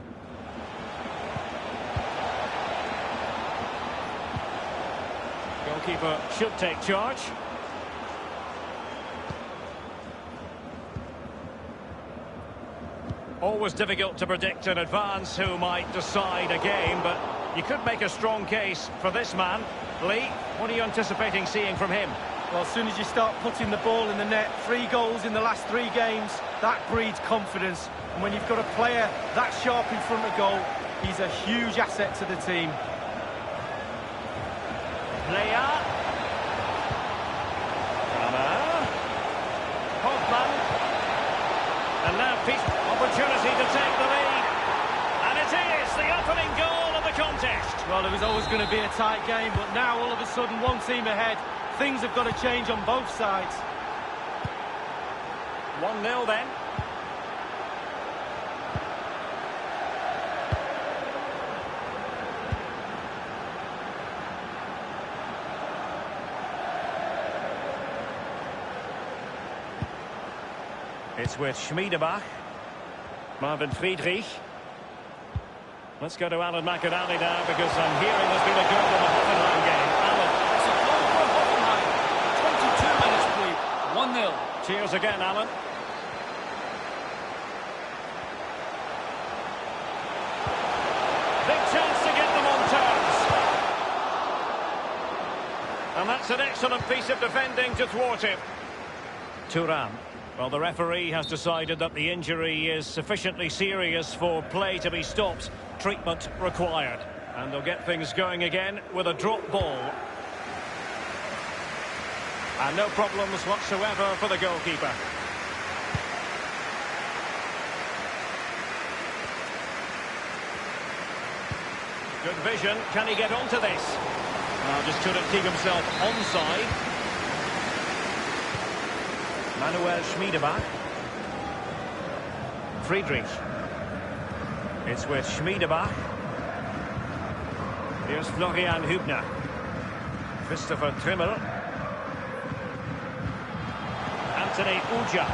Goalkeeper should take charge. Always difficult to predict in advance who might decide a game, but you could make a strong case for this man. Lee, what are you anticipating seeing from him? Well, as soon as you start putting the ball in the net, 3 goals in the last 3 games, that breeds confidence. And when you've got a player that sharp in front of goal, he's a huge asset to the team. Player. Hoffman. And now opportunity to take the lead. And it is the opening goal of the contest. Well, it was always going to be a tight game, but now all of a sudden one team ahead. Things have got to change on both sides. 1-0 then. It's with Schmiedebach. Marvin Friedrich. Let's go to Alan McInally now, because I'm hearing there's been a goal in the Hoffenheim game. Alan. It's a goal for Hoffenheim. 22 minutes played. 1-0. Cheers again, Alan. Big chance to get them on terms. And that's an excellent piece of defending to thwart him. Thuram. Well, the referee has decided that the injury is sufficiently serious for play to be stopped. Treatment required. And they'll get things going again with a drop ball. And no problems whatsoever for the goalkeeper. Good vision. Can he get onto this? Just couldn't keep himself onside. Manuel Schmiedebach. Friedrich. It's with Schmiedebach. Here's Florian Hübner. Christopher Trimmel. Anthony Uja.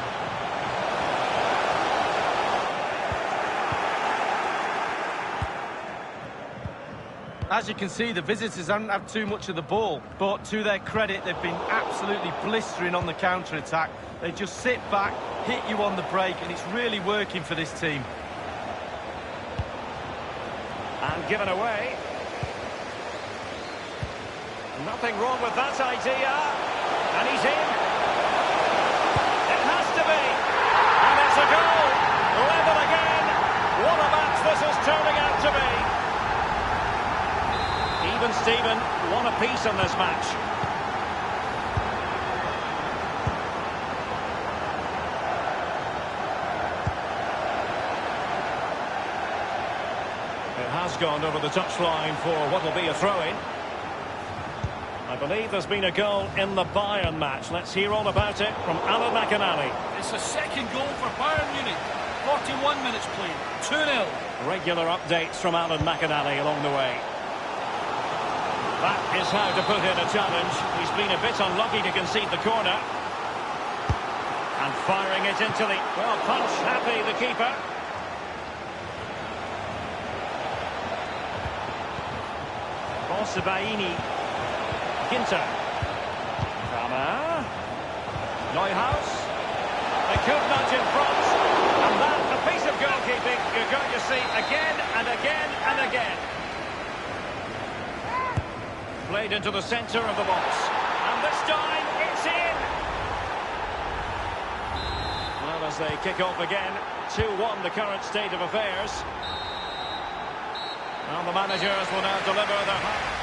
As you can see, the visitors haven't had too much of the ball, but to their credit, they've been absolutely blistering on the counter-attack. They just sit back, hit you on the break, and it's really working for this team. And given away. Nothing wrong with that idea. And he's in. It has to be. And it's a goal. Level again. What a match this is turning out to be. Even Steven, what a piece in this match. It has gone over the touchline for what will be a throw-in. I believe there's been a goal in the Bayern match. Let's hear all about it from Alan McInally. It's a second goal for Bayern Munich. 41 minutes played. 2-0. Regular updates from Alan McInally along the way. That is how to put in a challenge. He's been a bit unlucky to concede the corner. And firing it into the... Well, punch happy, the keeper. Sabaini. Ginter. Kramer. Neuhaus. They could nudge in front. And that, a piece of goalkeeping you're going to see again and again and again. Played into the centre of the box. And this time, it's in! Well, as they kick off again, 2-1 the current state of affairs. Well, the managers will now deliver their...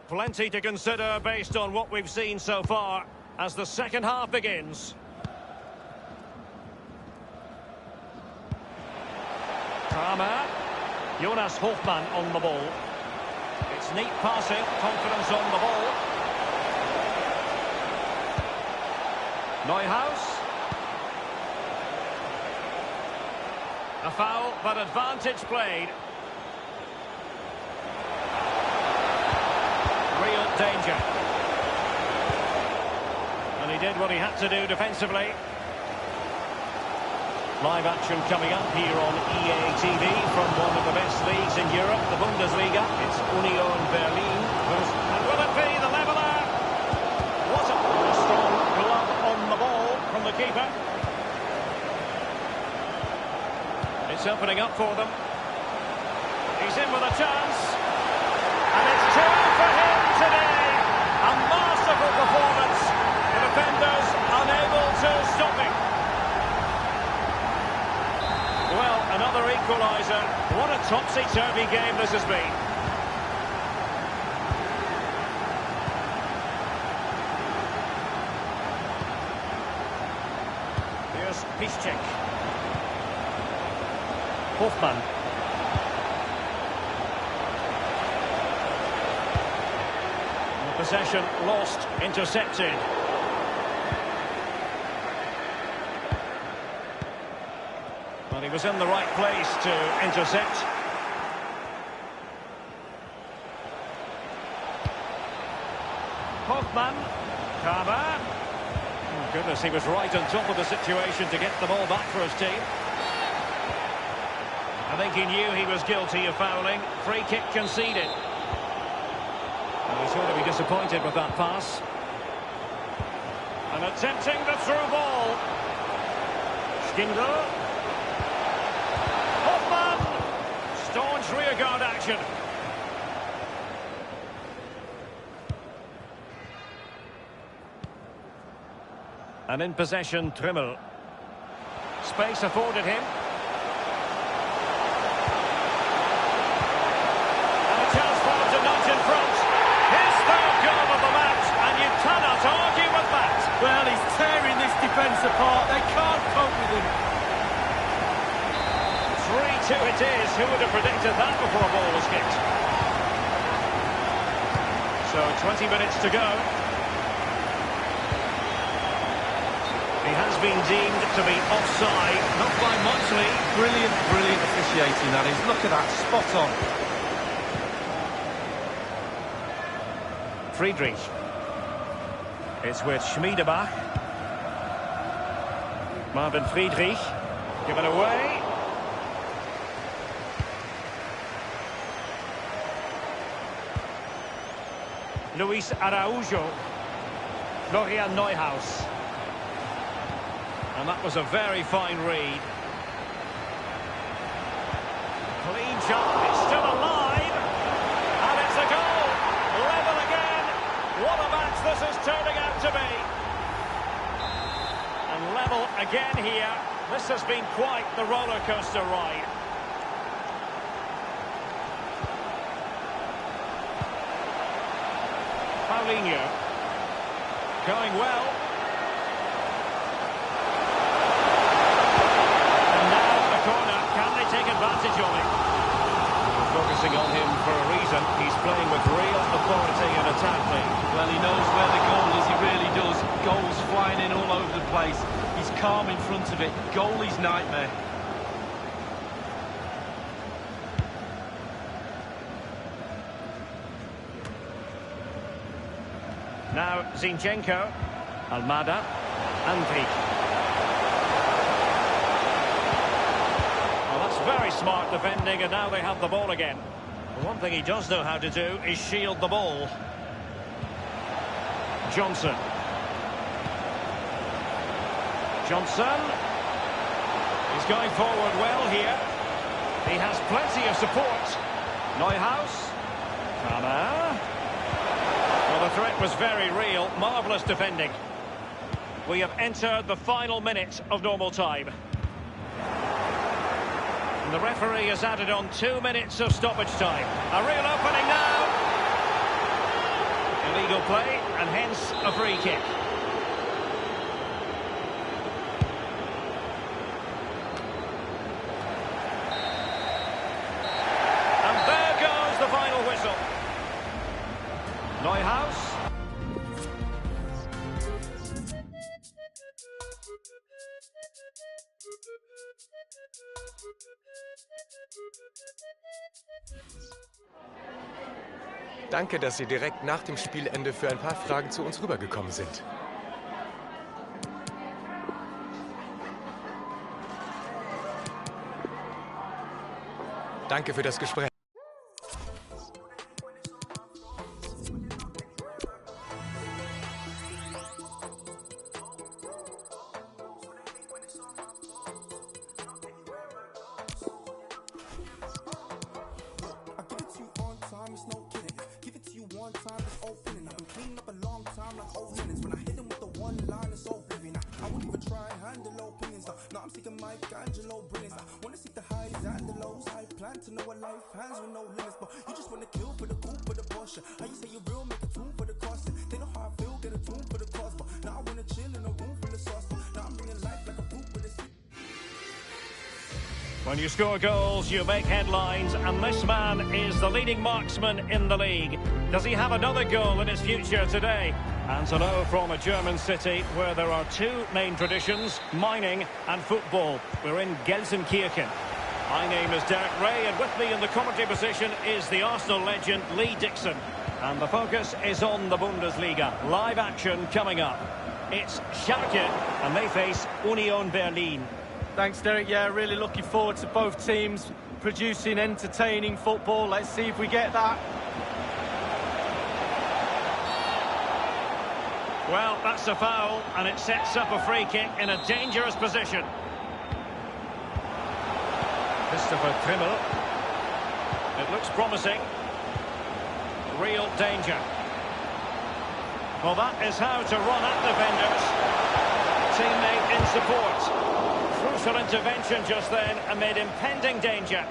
Plenty to consider based on what we've seen so far as the second half begins. Kramer. Jonas Hofmann on the ball. It's neat passing, confidence on the ball. Neuhaus. A foul, but advantage played. Real danger. And he did what he had to do defensively. Live action coming up here on EA TV from one of the best leagues in Europe, the Bundesliga. It's Union Berlin. And will it be the leveller? What a strong glove on the ball from the keeper. It's opening up for them. He's in with a chance. And it's 2 for him today. A masterful performance. The defenders unable to stop him. Well, another equaliser. What a topsy-turvy game this has been. Here's is Piszczek. Hofmann. The possession lost, intercepted. Well, he was in the right place to intercept. Hofmann. Carver. Oh, goodness, he was right on top of the situation to get the ball back for his team. I think he knew he was guilty of fouling. Free kick conceded. Well, he's going to be disappointed with that pass. And attempting the through ball. Schindler. Hofmann. Staunch rearguard action. And in possession, Trimmel. Space afforded him. And a chance for him to nudge in front. His third goal of the match, and you cannot argue with that. Well, he's tearing this defence apart. They can't cope with him. 3-2 it is. Who would have predicted that before a ball was kicked? So 20 minutes to go. He has been deemed to be offside, not by much, Lee. Brilliant, brilliant officiating, that is. Look at that, spot on. Friedrich. It's with Schmiedebach. Marvin Friedrich. Given away. Luis Araujo. Florian Neuhaus. And that was a very fine read. Clean shot, it's still alive. And it's a goal. Level again. What a match this is turning out to be. And level again here. This has been quite the roller coaster ride. Paulinho. Going well. Take advantage of it. Focusing on him for a reason. He's playing with real authority and attack. Well, he knows where the goal is, he really does. Goals flying in all over the place. He's calm in front of it. Goalie's nightmare. Now Zinchenko. Almada. Andrich. Very smart defending, and now they have the ball again. The one thing he does know how to do is shield the ball. Johnson. Johnson. He's going forward well here. He has plenty of support. Neuhaus. Kramer. Well, the threat was very real. Marvellous defending. We have entered the final minute of normal time. The referee has added on 2 minutes of stoppage time. A real opening now. Illegal play, and hence a free kick. And there goes the final whistle. Neuhaus. Danke, dass Sie direkt nach dem Spielende für ein paar Fragen zu uns rübergekommen sind. Danke für das Gespräch. To know what life has with no limits, but you just wanna kill for the cool, for the Porsche. How you say you real, make a tune for the cost. They know how I feel, get a tune for the cause, but now I wanna chill in a room full of sauce. But now I'm living life like a fruit with a When you score goals, you make headlines, and this man is the leading marksman in the league. Does he have another goal in his future today? And hello from a German city where there are two main traditions, mining and football. We're in Gelsenkirchen. My name is Derek Ray, and with me in the commentary position is the Arsenal legend Lee Dixon. And the focus is on the Bundesliga. Live action coming up. It's Schalke, and they face Union Berlin. Thanks, Derek. Yeah, really looking forward to both teams producing entertaining football. Let's see if we get that. Well, that's a foul, and it sets up a free kick in a dangerous position. Christopher Trimmel. It looks promising. Real danger. Well, that is how to run at defenders. Teammate in support. Crucial intervention just then amid impending danger.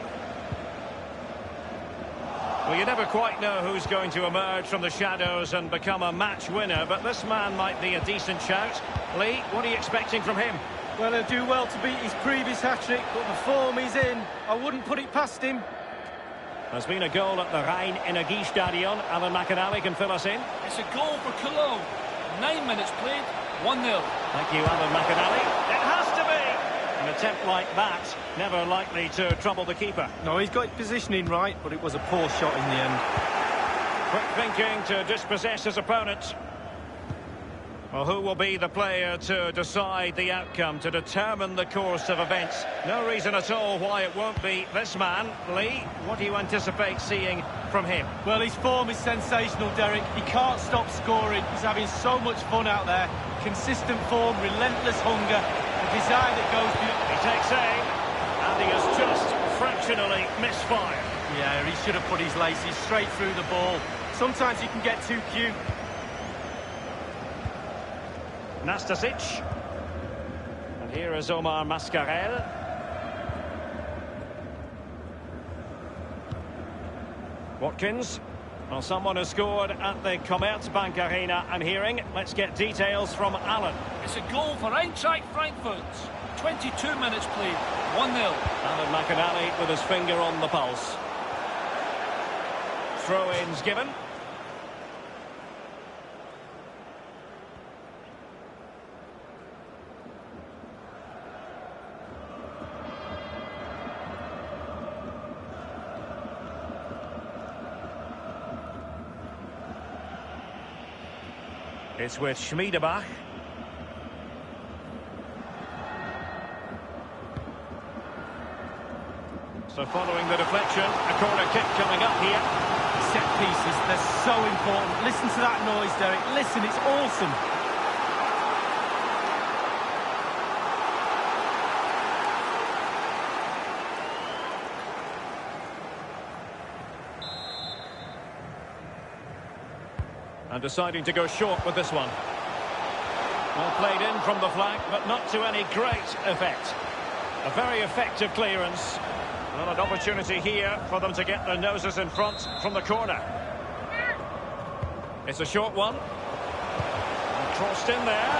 Well, you never quite know who's going to emerge from the shadows and become a match winner, but this man might be a decent shout. Lee, what are you expecting from him? Well, he'll do well to beat his previous hat-trick, but the form he's in, I wouldn't put it past him. There's been a goal at the Rhein-Energiestadion. Alan McAnally can fill us in. It's a goal for Cologne. 9 minutes played, 1-0. Thank you, Alan McAnally. It has to be! An attempt like that, never likely to trouble the keeper. No, he's got his positioning right, but it was a poor shot in the end. Quick thinking to dispossess his opponent. Well, who will be the player to decide the outcome, to determine the course of events? No reason at all why it won't be this man. Lee, what do you anticipate seeing from him? Well, his form is sensational, Derek. He can't stop scoring. He's having so much fun out there. Consistent form, relentless hunger, a desire that goes beyond. He takes aim, and he has just fractionally misfired. Yeah, he should have put his laces straight through the ball. Sometimes you can get too cute. Nastasic. And here is Omar Mascarell. Watkins. Well, someone has scored at the Commerzbank Arena. I'm hearing. Let's get details from Alan. It's a goal for Eintracht Frankfurt. 22 minutes played, 1-0. Alan McAnally with his finger on the pulse. Throw-ins given. It's with Schmiedebach. So following the deflection, a corner kick coming up here. Set pieces, they're so important. Listen to that noise, Derek. Listen, it's awesome. And deciding to go short with this one. Well played in from the flank, but not to any great effect. A very effective clearance. Well, an opportunity here for them to get their noses in front from the corner. It's a short one. And crossed in there.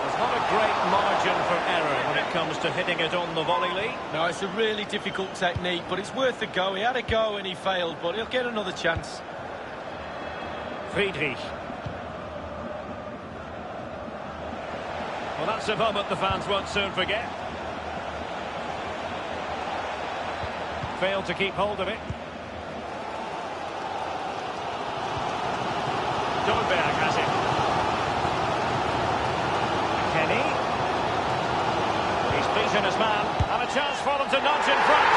There's not a great margin for error when it comes to hitting it on the volley, Lee. No, it's a really difficult technique, but it's worth a go. He had a go and he failed, but he'll get another chance. Friedrich. Well, that's a moment the fans won't soon forget. Failed to keep hold of it. Dolberg has it. Kenny. He's beaten his man, and a chance for them to nudge in front.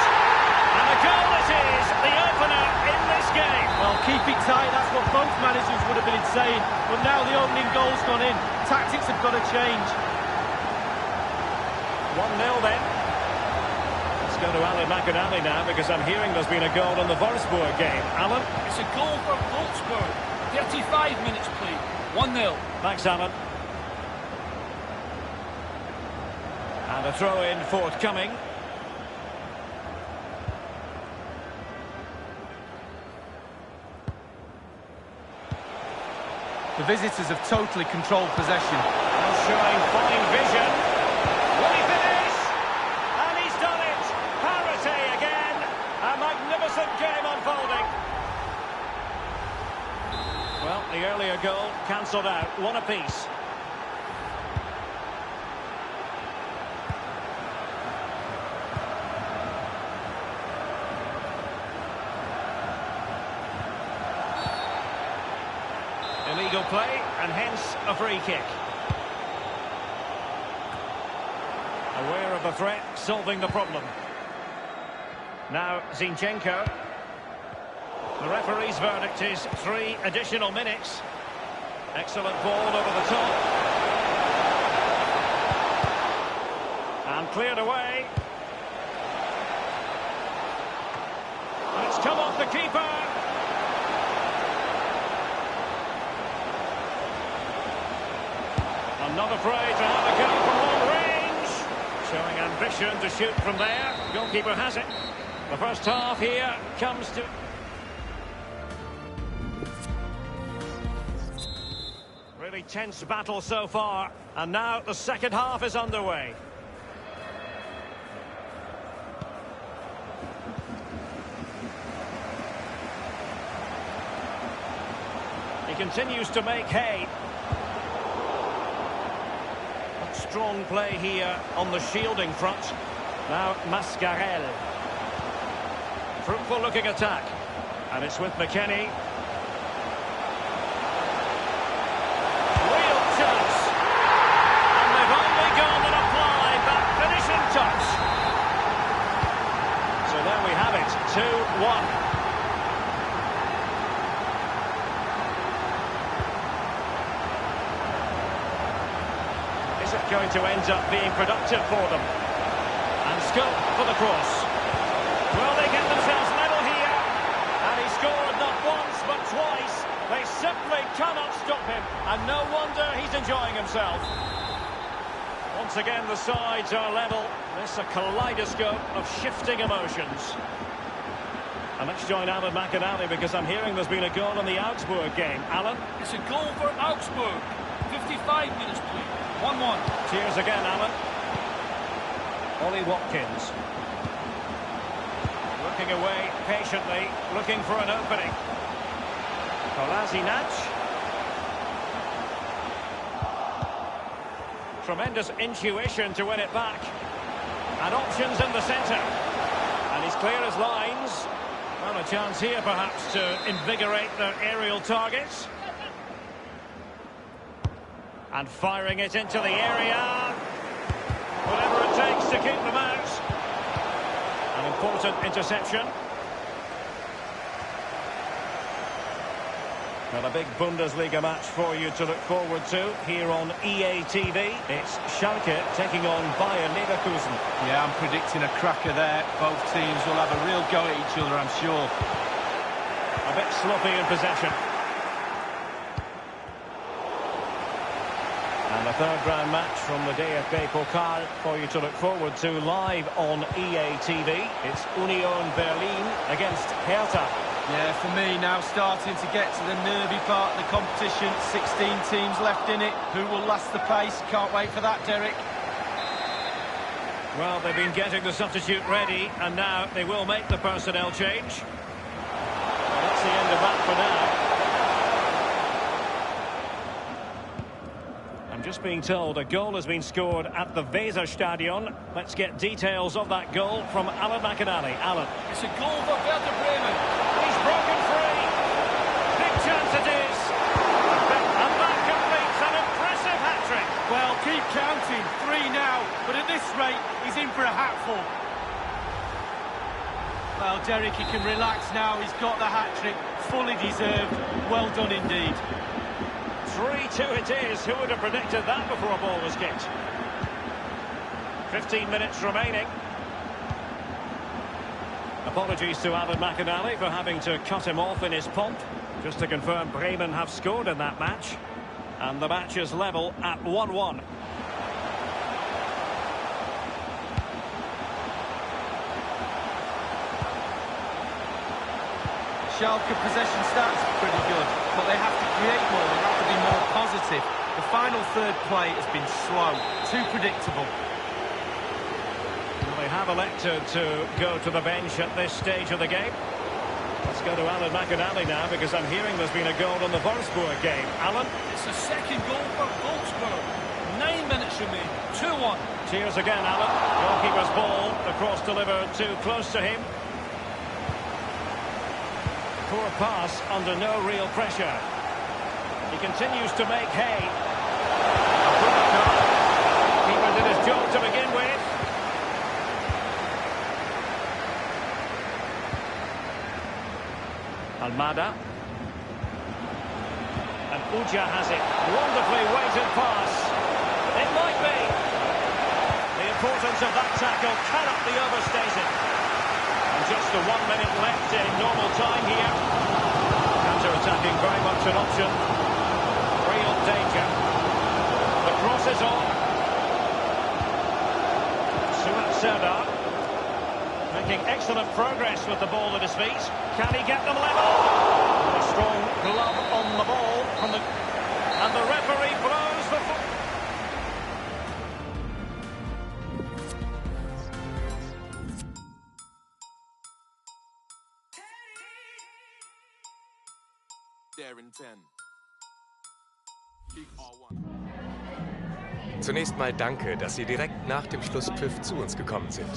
And a goal it is, the opener in this game. Well, keep it tight, that's what both managers would have been saying. But now the opening goal's gone in. Tactics have got to change. 1-0 then. Let's go to Alan McAnally now, because I'm hearing there's been a goal in the Wolfsburg game. Alan? It's a goal for Wolfsburg. 35 minutes played, 1-0. Thanks, Alan. And a throw-in forthcoming. The visitors have totally controlled possession. Showing fine vision. Will he finish? And he's sorted out, one apiece. Illegal play, and hence a free kick. Aware of the threat, solving the problem. Now Zinchenko. The referee's verdict is 3 additional minutes. Excellent ball over the top. And cleared away. And it's come off the keeper. I'm not afraid to have a go from long range. Showing ambition to shoot from there. Goalkeeper has it. The first half here comes to... Really tense battle so far. And now the second half is underway. He continues to make hay. Strong play here on the shielding front. Now Mascarell. Fruitful looking attack. And it's with McKennie. Real chance. And they've only gone and applied that finishing touch. So there we have it, 2-1. Going to end up being productive for them. And scope for the cross. Will they get themselves level here? And he scored not once but twice. They simply cannot stop him. And no wonder he's enjoying himself. Once again the sides are level. This is a kaleidoscope of shifting emotions. And let's join Alan McInally because I'm hearing there's been a goal in the Augsburg game. Alan? It's a goal for Augsburg. 55 minutes played. 1-1. Cheers again, Alan. Ollie Watkins. Looking away patiently, looking for an opening. Kolasinac. Tremendous intuition to win it back. And options in the centre. And he's clear as lines. Well, a chance here perhaps to invigorate their aerial targets. And firing it into the area. Whatever it takes to keep them out. An important interception. Well, a big Bundesliga match for you to look forward to here on EA TV. It's Schalke taking on Bayer Leverkusen. Yeah, I'm predicting a cracker there. Both teams will have a real go at each other, I'm sure. A bit sloppy in possession. And a third-round match from the DFB Pokal for you to look forward to live on EA TV. It's Union Berlin against Hertha. Yeah, for me now starting to get to the nervy part of the competition. 16 teams left in it. Who will last the pace? Can't wait for that, Derek. Well, they've been getting the substitute ready, and now they will make the personnel change. Well, that's the end of that for now. Just being told a goal has been scored at the Weserstadion. Let's get details of that goal from Alan McInally. Alan. It's a goal for Werder Bremen. He's broken free. Big chance it is. And that completes an impressive hat-trick. Well, keep counting. 3 now. But at this rate, he's in for a hatful. Well, Derek, he can relax now. He's got the hat-trick. Fully deserved. Well done indeed. 3-2 it is. Who would have predicted that before a ball was kicked? 15 minutes remaining. Apologies to Alan McInally for having to cut him off in his pomp. Just to confirm, Bremen have scored in that match. And the match is level at 1-1. Schalke possession stats pretty good, but they have to create more, they have to be more positive. The final third play has been slow, too predictable. Well, they have elected to go to the bench at this stage of the game. Let's go to Alan McAnally now, because I'm hearing there's been a goal on the Wolfsburg game. Alan? It's the second goal for Wolfsburg. 9 minutes remain. 2-1. Cheers again, Alan. Goalkeeper's ball. The cross delivered too close to him. Poor pass under no real pressure. He continues to make hay. Keeper did his job to begin with. Almada. And Uja has it. Wonderfully weighted pass. It might be. The importance of that tackle cannot be overstated. And just the 1 minute left in normal time here. Counter-attacking very much an option. Real danger. The cross is on. Suat Serdar making excellent progress with the ball at his feet. Can he get them level? A strong glove on the ball from the... And the referee blows the... Daring 10. Big R1. Zunächst mal danke, dass Sie direkt nach dem Schlusspfiff zu uns gekommen sind.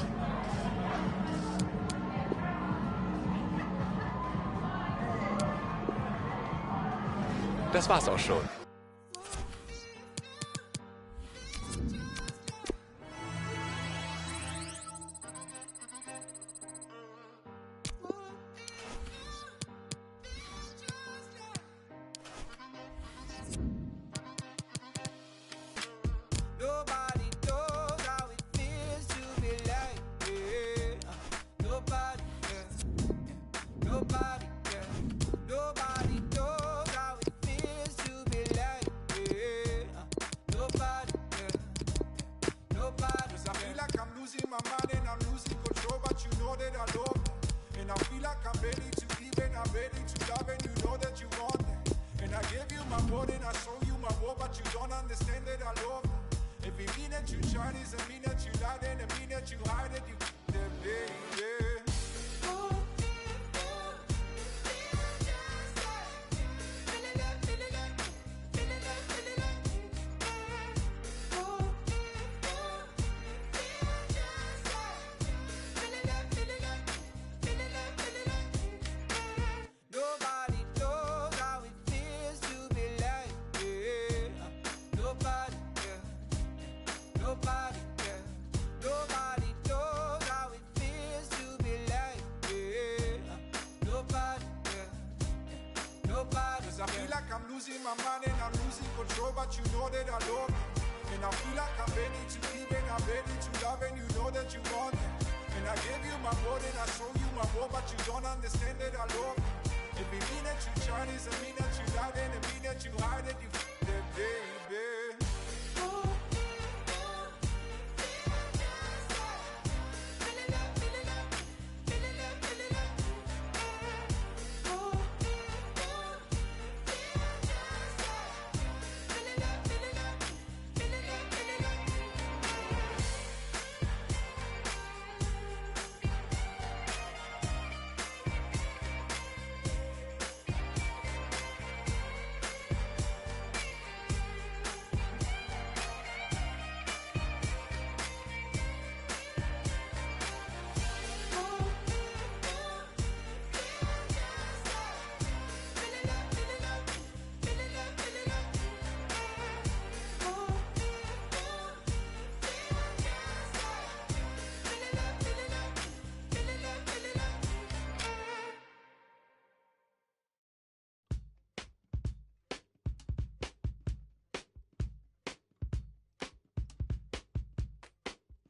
Das war's auch schon. Nobody knows how it feels to be like it. Nobody cares. Nobody cares. Nobody knows how it feels to be like it. Nobody cares. Nobody. 'Cause I feel like I'm losing my mind and I'm losing control, but you know that I love it. And I feel like I'm ready to give and I'm ready to love, and you know that you want that. And I gave you my word and I show you my word, but you don't understand that I love that. If it mean that you try this, it mean that you lied, and it mean that you hide it, you that baby. Nobody knows how it feels to be like it. Nobody cares. Nobody cares. Nobody knows how it feels to be like it. Nobody cares. Nobody. 'Cause I feel like I'm losing my mind and I'm losing control, but you know that I love it. And I feel like I'm ready to give and I'm ready to love, and you know that you want it. And I gave you my word and I show you my word, but you don't understand that I love it. If it mean that you try this, it mean that you lied, and it mean that you hide it, you that baby.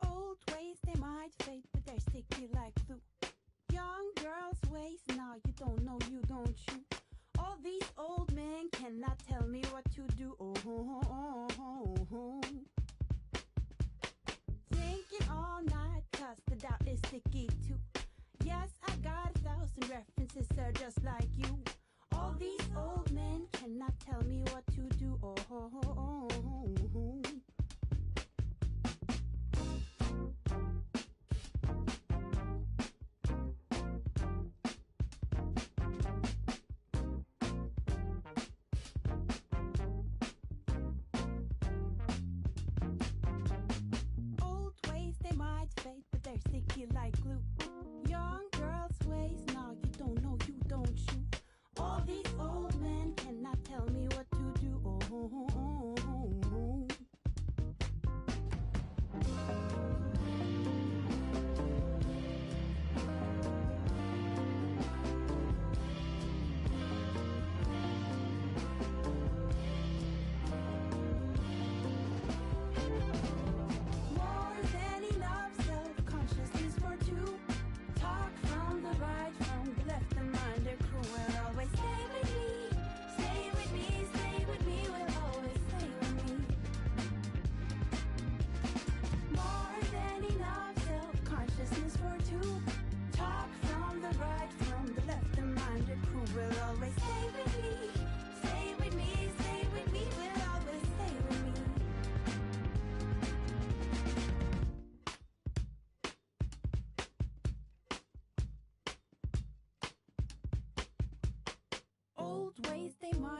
Old ways they might fade, but they're sticky like glue. Young girls' ways, now you don't know, you don't you. All these old men cannot tell me what to do. Thinking all night, 'cause the doubt is sticky too. Yes, I got 1,000 references, they're just like you. All these old men cannot tell me what to do.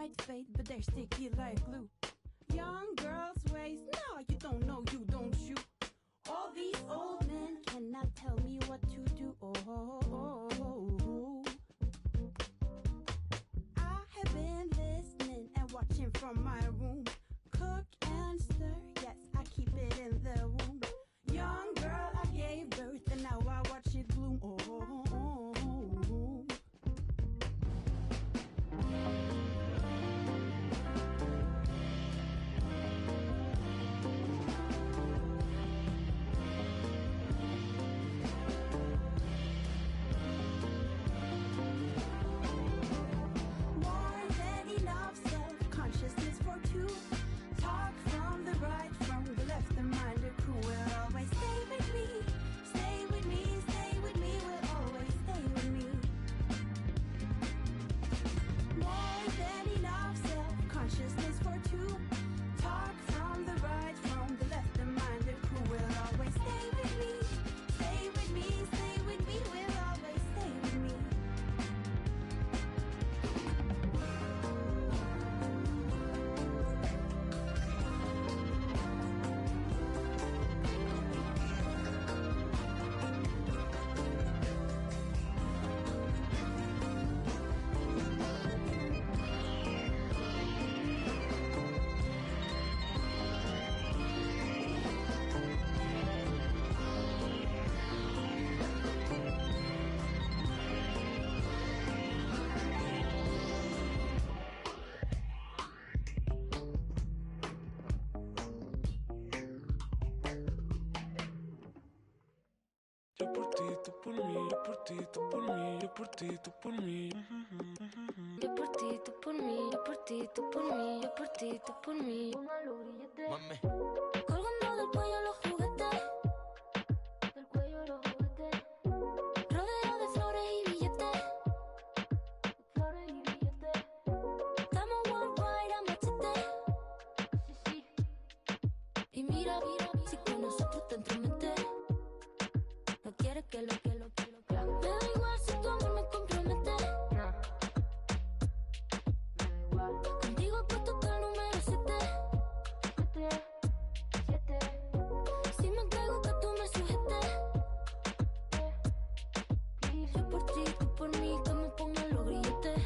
might fade, but they're sticky like glue. Young girls' ways, no, you don't know, you don't you. All these old men cannot tell me what to do. I have been listening and watching from my room. Cook and stir, yes, I keep it in the womb. Young girl, I gave birth and now I watch it bloom. More than enough self-consciousness for two. Talk from the right, from the left, the mind, the crew will always stay with me. Stay with me, stay with me, will always stay with me. More than enough self-consciousness for two. Talk from the right, from the left, the mind, the crew will always stay with me. Stay with me, stay with me, will always stay with me. Yo por ti, tú por mí, yo por ti, tú por mí, yo por ti, tú por mí. Yo por ti, tú por mí, yo por ti, tú por mí, yo por ti, tú por mí. Mami. Colgando del cuello los juguetes, del cuello los juguetes. Rodeo de flores y billetes, flores y billetes. Estamos worldwide a machete, sí, sí. Y mira, si con nosotros te entrometes, no quieres que lo. Me da igual si tu amor me compromete. Contigo puesto hasta el número 7. Si me caigo que tú me sujetes. Yo por ti, tú por mí, que me pongan los grilletes.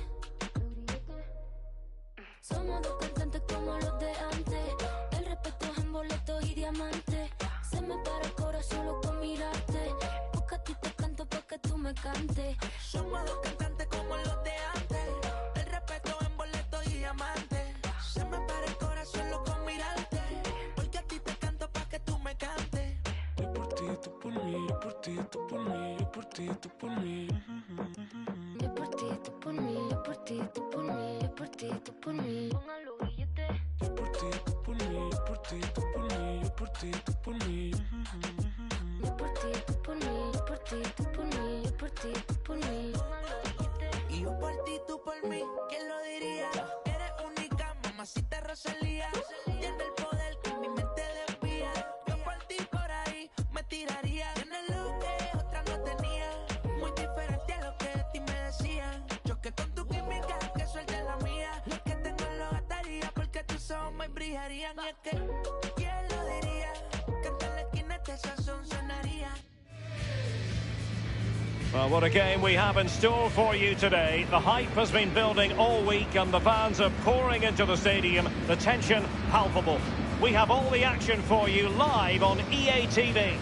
Somos dos cantantes como los de antes. El respeto es en boletos y diamantes. Se me para el corazón solo con mirarte. Porque a ti te canto pa' que tú me cantes. Somos dos cantantes como los de antes. El respeto en boletos y diamantes. Se me para el corazón solo con mirarte. Porque a ti te canto pa' que tú me cantes. Yo por ti, tú por mí, yo por ti, tú por mí, yo por ti, tú por mí. Yo por ti, tú por mí, yo por ti, tú por mí, yo por ti, tú por mí. Pongan los billetes. Yo por ti, tú por mí, yo por ti, tú por mí, yo por ti, tú por mí. Yo por ti, tú por mí, yo por ti, tú por mí, yo por ti, tú por mí. Y yo por ti, tú por mí, ¿quién lo diría? Eres única, mamacita Rosalía. Tienes el poder que mi mente desvía. Yo por ti por ahí me tiraría. Tienes lo que otra no tenía. Muy diferente a lo que de ti me decían. Choque con tu química, que suelte la mía. Lo que tengo lo gastaría porque tus ojos me brillarían. Y es que, ¿quién lo diría? Que en la esquina este sazón sonaría. Well, what a game we have in store for you today. The hype has been building all week and the fans are pouring into the stadium. The tension palpable. We have all the action for you live on EA TV.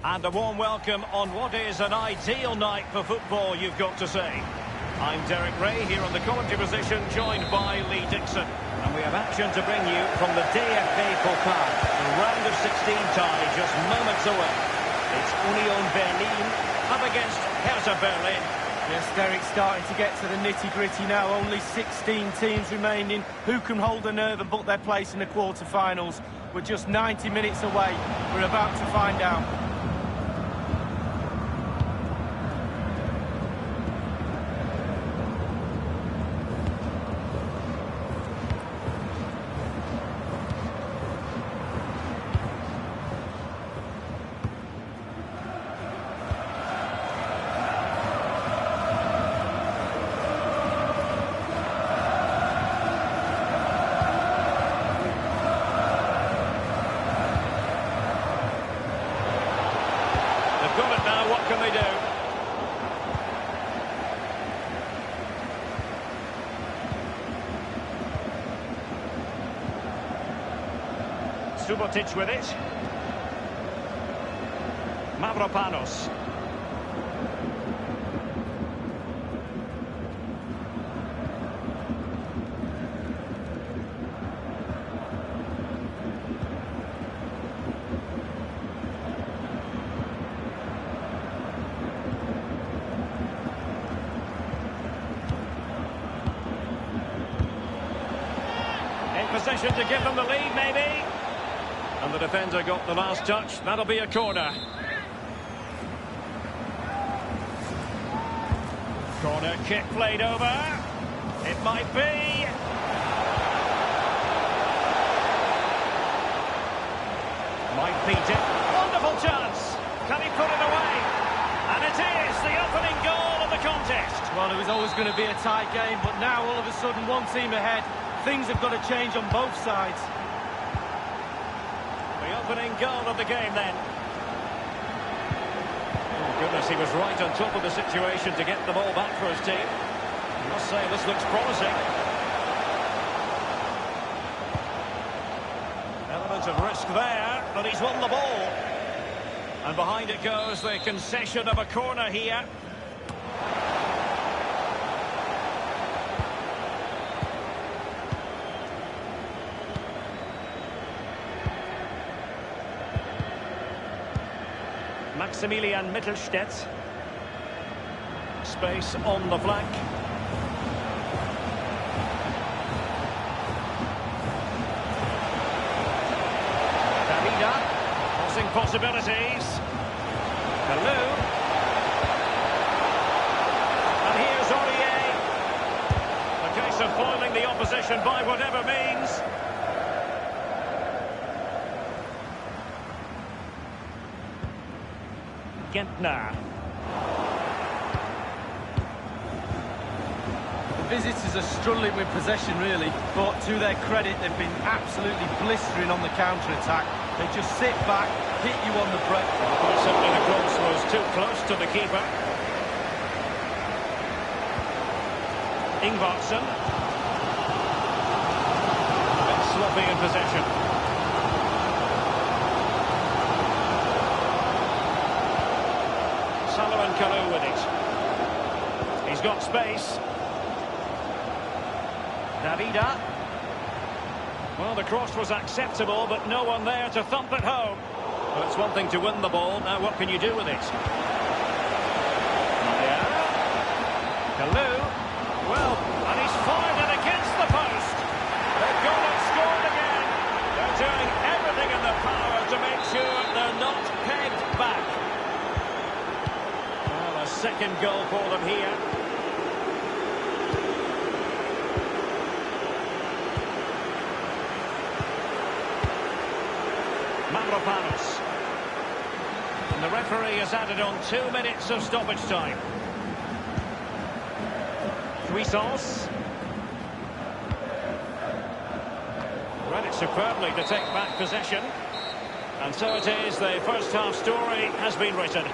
And a warm welcome on what is an ideal night for football, you've got to say. I'm Derek Ray here on the commentary position, joined by Lee Dixon. And we have action to bring you from the DFB Pokal. The round of 16 tie just moments away. It's Union Berlin up against Hertha Berlin. Yes, Derek, starting to get to the nitty-gritty now. Only 16 teams remaining. Who can hold the nerve and book their place in the quarter-finals? We're just 90 minutes away. We're about to find out. Subotic with it. Mavropanos. Possession to give them the lead, maybe. And the defender got the last touch. That'll be a corner. Corner kick played over. It might be. Might beat it. Wonderful chance. Can he put it away? And it is the opening goal of the contest. Well, it was always going to be a tight game, but now all of a sudden one team ahead. Things have got to change on both sides. The opening goal of the game then. Oh goodness, he was right on top of the situation to get the ball back for his team. I must say, this looks promising. Element of risk there, but he's won the ball. And behind it goes the concession of a corner here. Maximilian Mittelstädt. Space on the flank. Davida. Crossing possibilities. Kalou. And here's Aurier. A case of foiling the opposition by whatever means. Gentner. The visitors are struggling with possession, really, but to their credit, they've been absolutely blistering on the counter-attack. They just sit back, hit you on the break. Certainly the cross was too close to the keeper. Ingvartsen. A bit sloppy in possession. Kalou with it. He's got space. Davida. Well, the cross was acceptable, but no one there to thump it home. Well, it's one thing to win the ball. Now, what can you do with it? Yeah. Kalou. Well, and he's fired it against the post. They've gone and scored again. They're doing everything in their power to make sure they're not pegged back. Second goal for them here. Mavropanos. And the referee has added on 2 minutes of stoppage time. Cuisance. Read it superbly to take back possession. And so it is, the first half story has been written.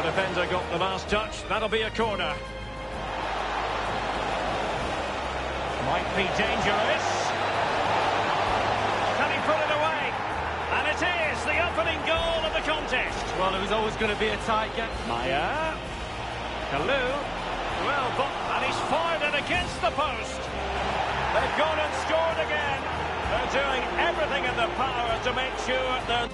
Defender got the last touch. That'll be a corner. Might be dangerous. Can he put it away? And it is the opening goal of the contest. Well, it was always going to be a tight game. Maya. Kalou. Well, and he's fired it against the post. They've gone and scored again. They're doing everything in their power to make sure they're...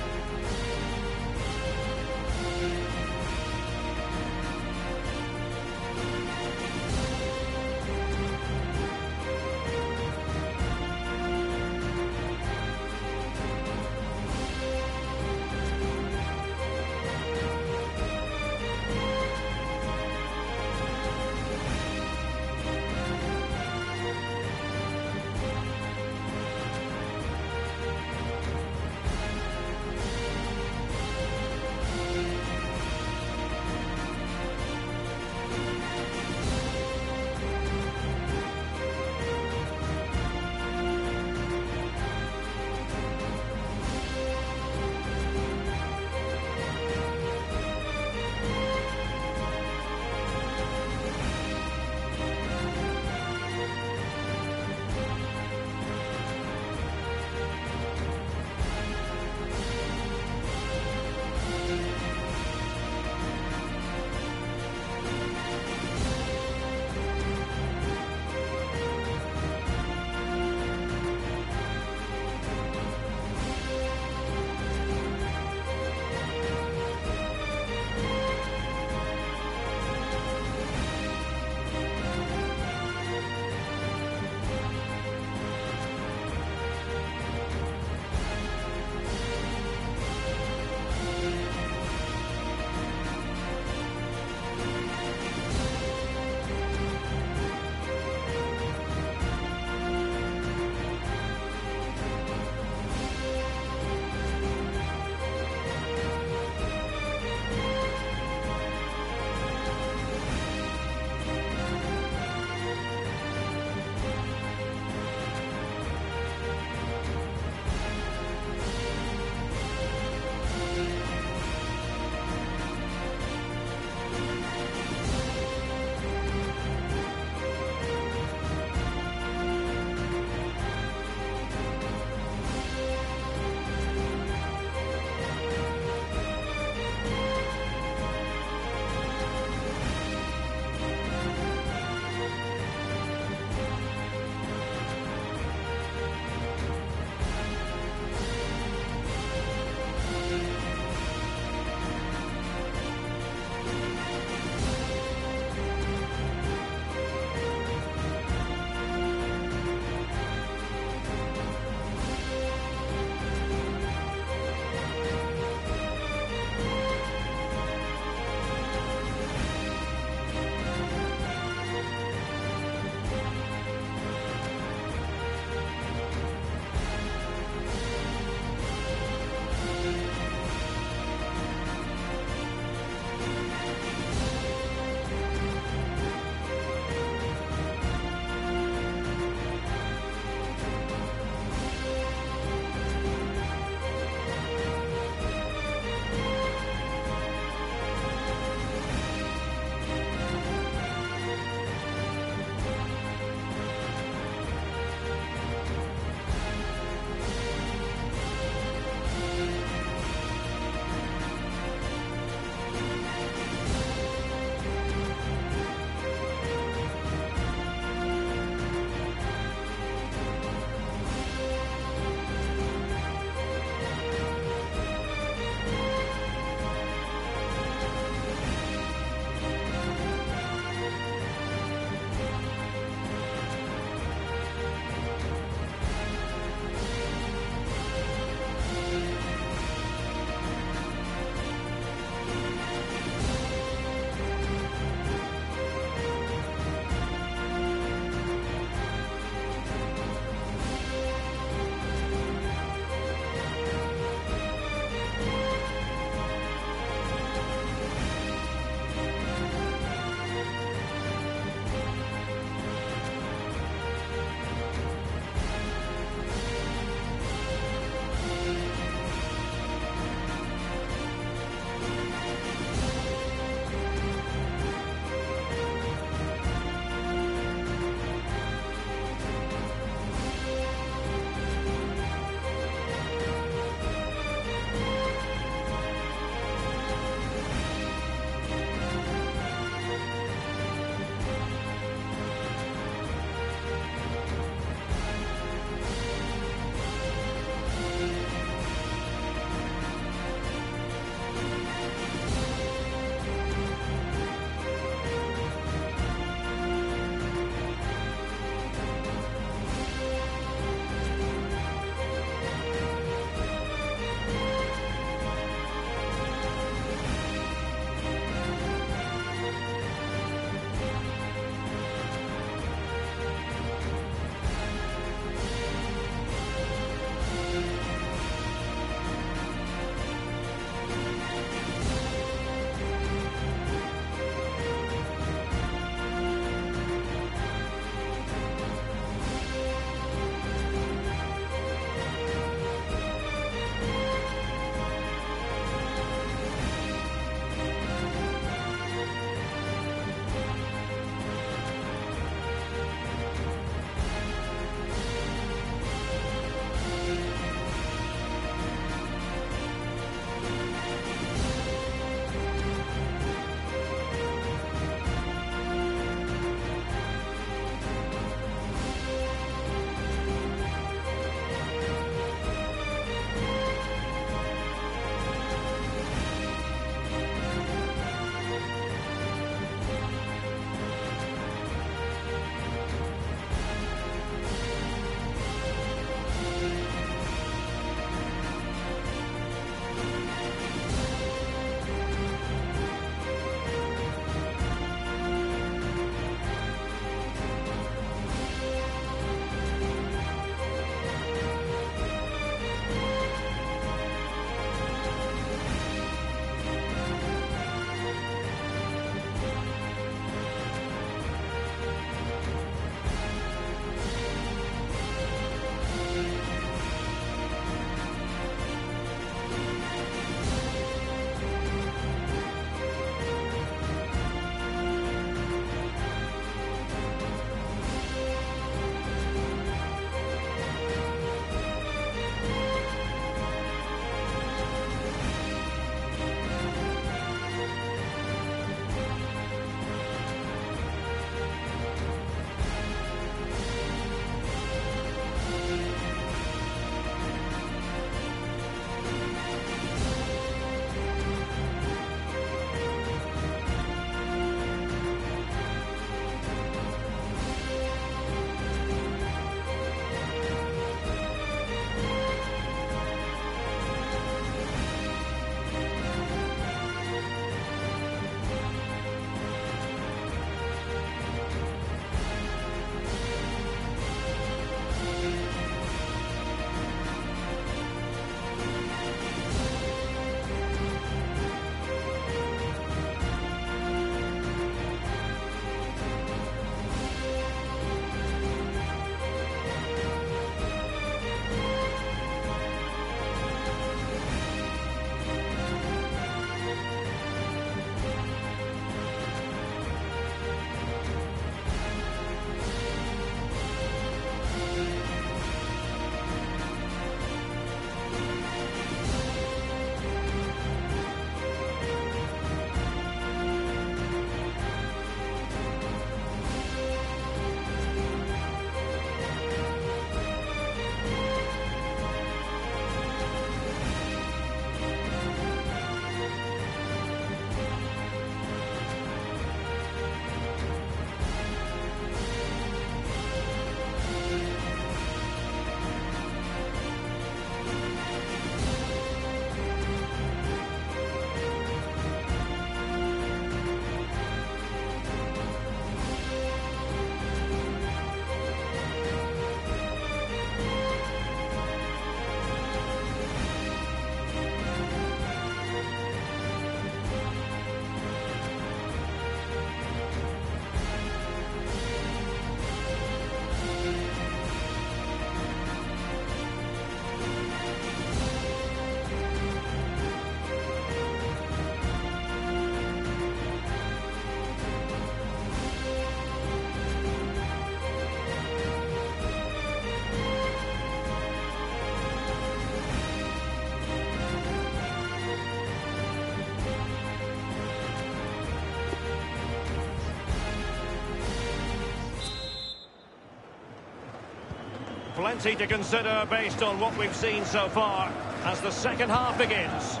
Plenty to consider based on what we've seen so far as the second half begins.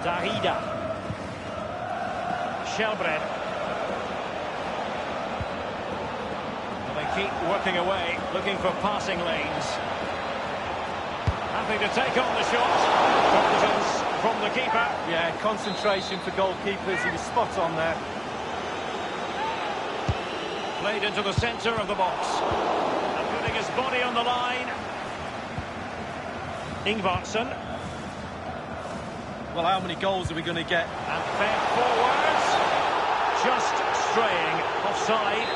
Darida. Shelbred. They keep working away, looking for passing lanes. Happy to take on the shot. Competence from the keeper. Yeah, concentration for goalkeepers. He was spot on there. Played into the centre of the box. And putting his body on the line. Ingvarsson. Well, how many goals are we going to get? And fed forwards. Just straying offside.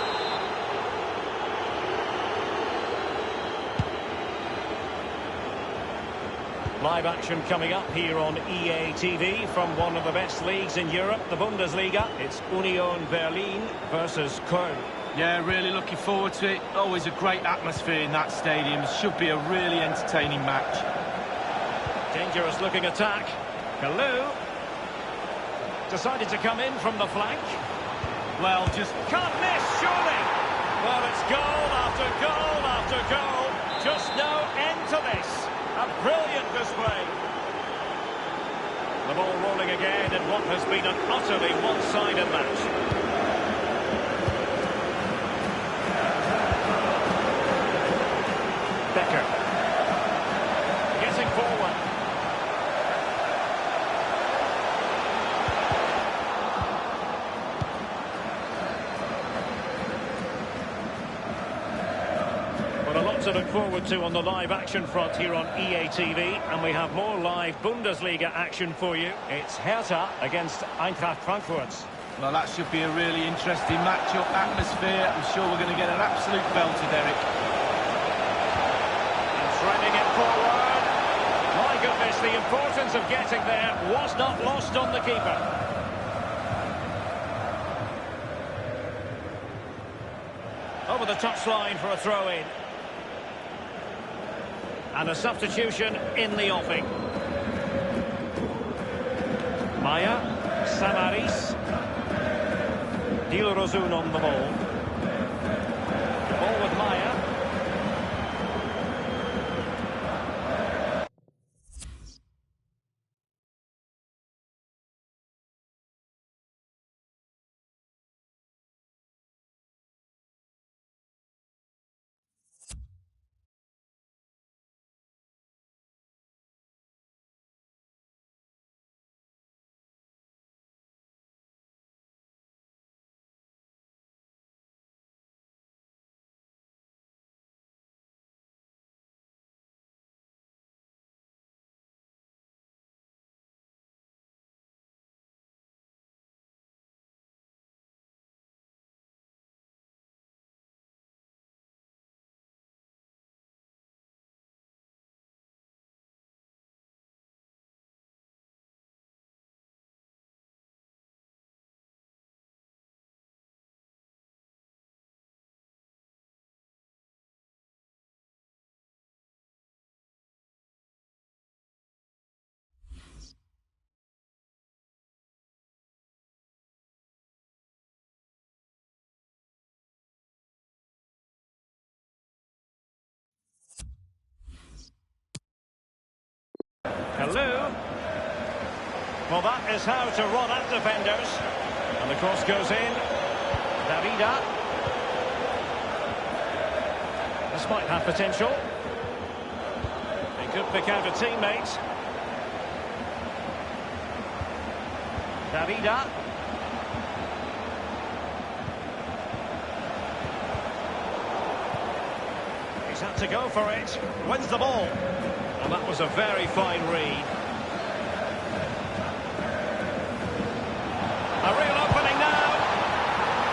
Live action coming up here on EA TV from one of the best leagues in Europe, the Bundesliga. It's Union Berlin versus Köln. Yeah, really looking forward to it. Always a great atmosphere in that stadium. Should be a really entertaining match. Dangerous looking attack. Kalou decided to come in from the flank. Well, just can't miss, surely. Well, it's goal after goal after goal. Just no end to this. A brilliant display. The ball rolling again in what has been an utterly one-sided match. Becker. Getting forward. Well, a lot to look forward to on the live action front here on EA TV, and we have more live Bundesliga action for you. It's Hertha against Eintracht Frankfurt. Well, that should be a really interesting match-up atmosphere. I'm sure we're going to get an absolute belter, Derek. And threading it forward. My goodness, the importance of getting there was not lost on the keeper. Over the touchline for a throw-in. And a substitution in the offing. Maya, Samaris. Dilrosun on the ball. Ball with Maya. Kalou. Well, that is how to run at defenders. And the cross goes in. Darida. This might have potential. He could pick out a teammate. Darida. He's had to go for it. Wins the ball. And that was a very fine read. A real opening now.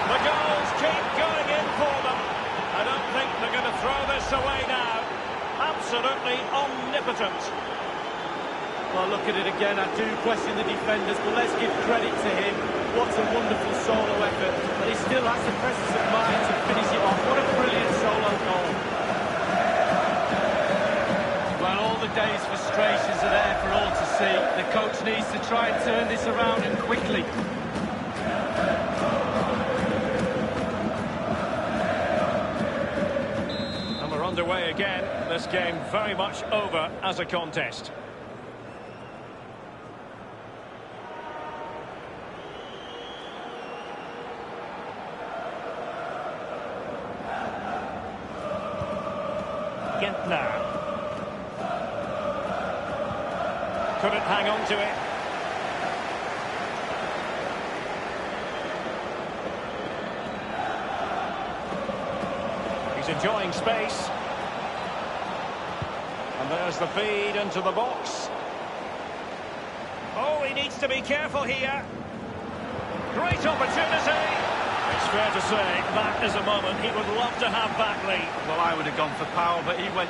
The goals keep going in for them. I don't think they're going to throw this away now. Absolutely omnipotent. Well, look at it again. I do question the defenders, but let's give credit to him. What a wonderful solo effort. But he still has the presence of mind to finish it off. What a brilliant solo goal. All the day's frustrations are there for all to see. The coach needs to try and turn this around and quickly. underway again. This game very much over as a contest. Gentner. Couldn't hang on to it. He's enjoying space. And there's the feed into the box. Oh, he needs to be careful here. Great opportunity. It's fair to say that is a moment he would love to have back, Lee. Well, I would have gone for power, but he went...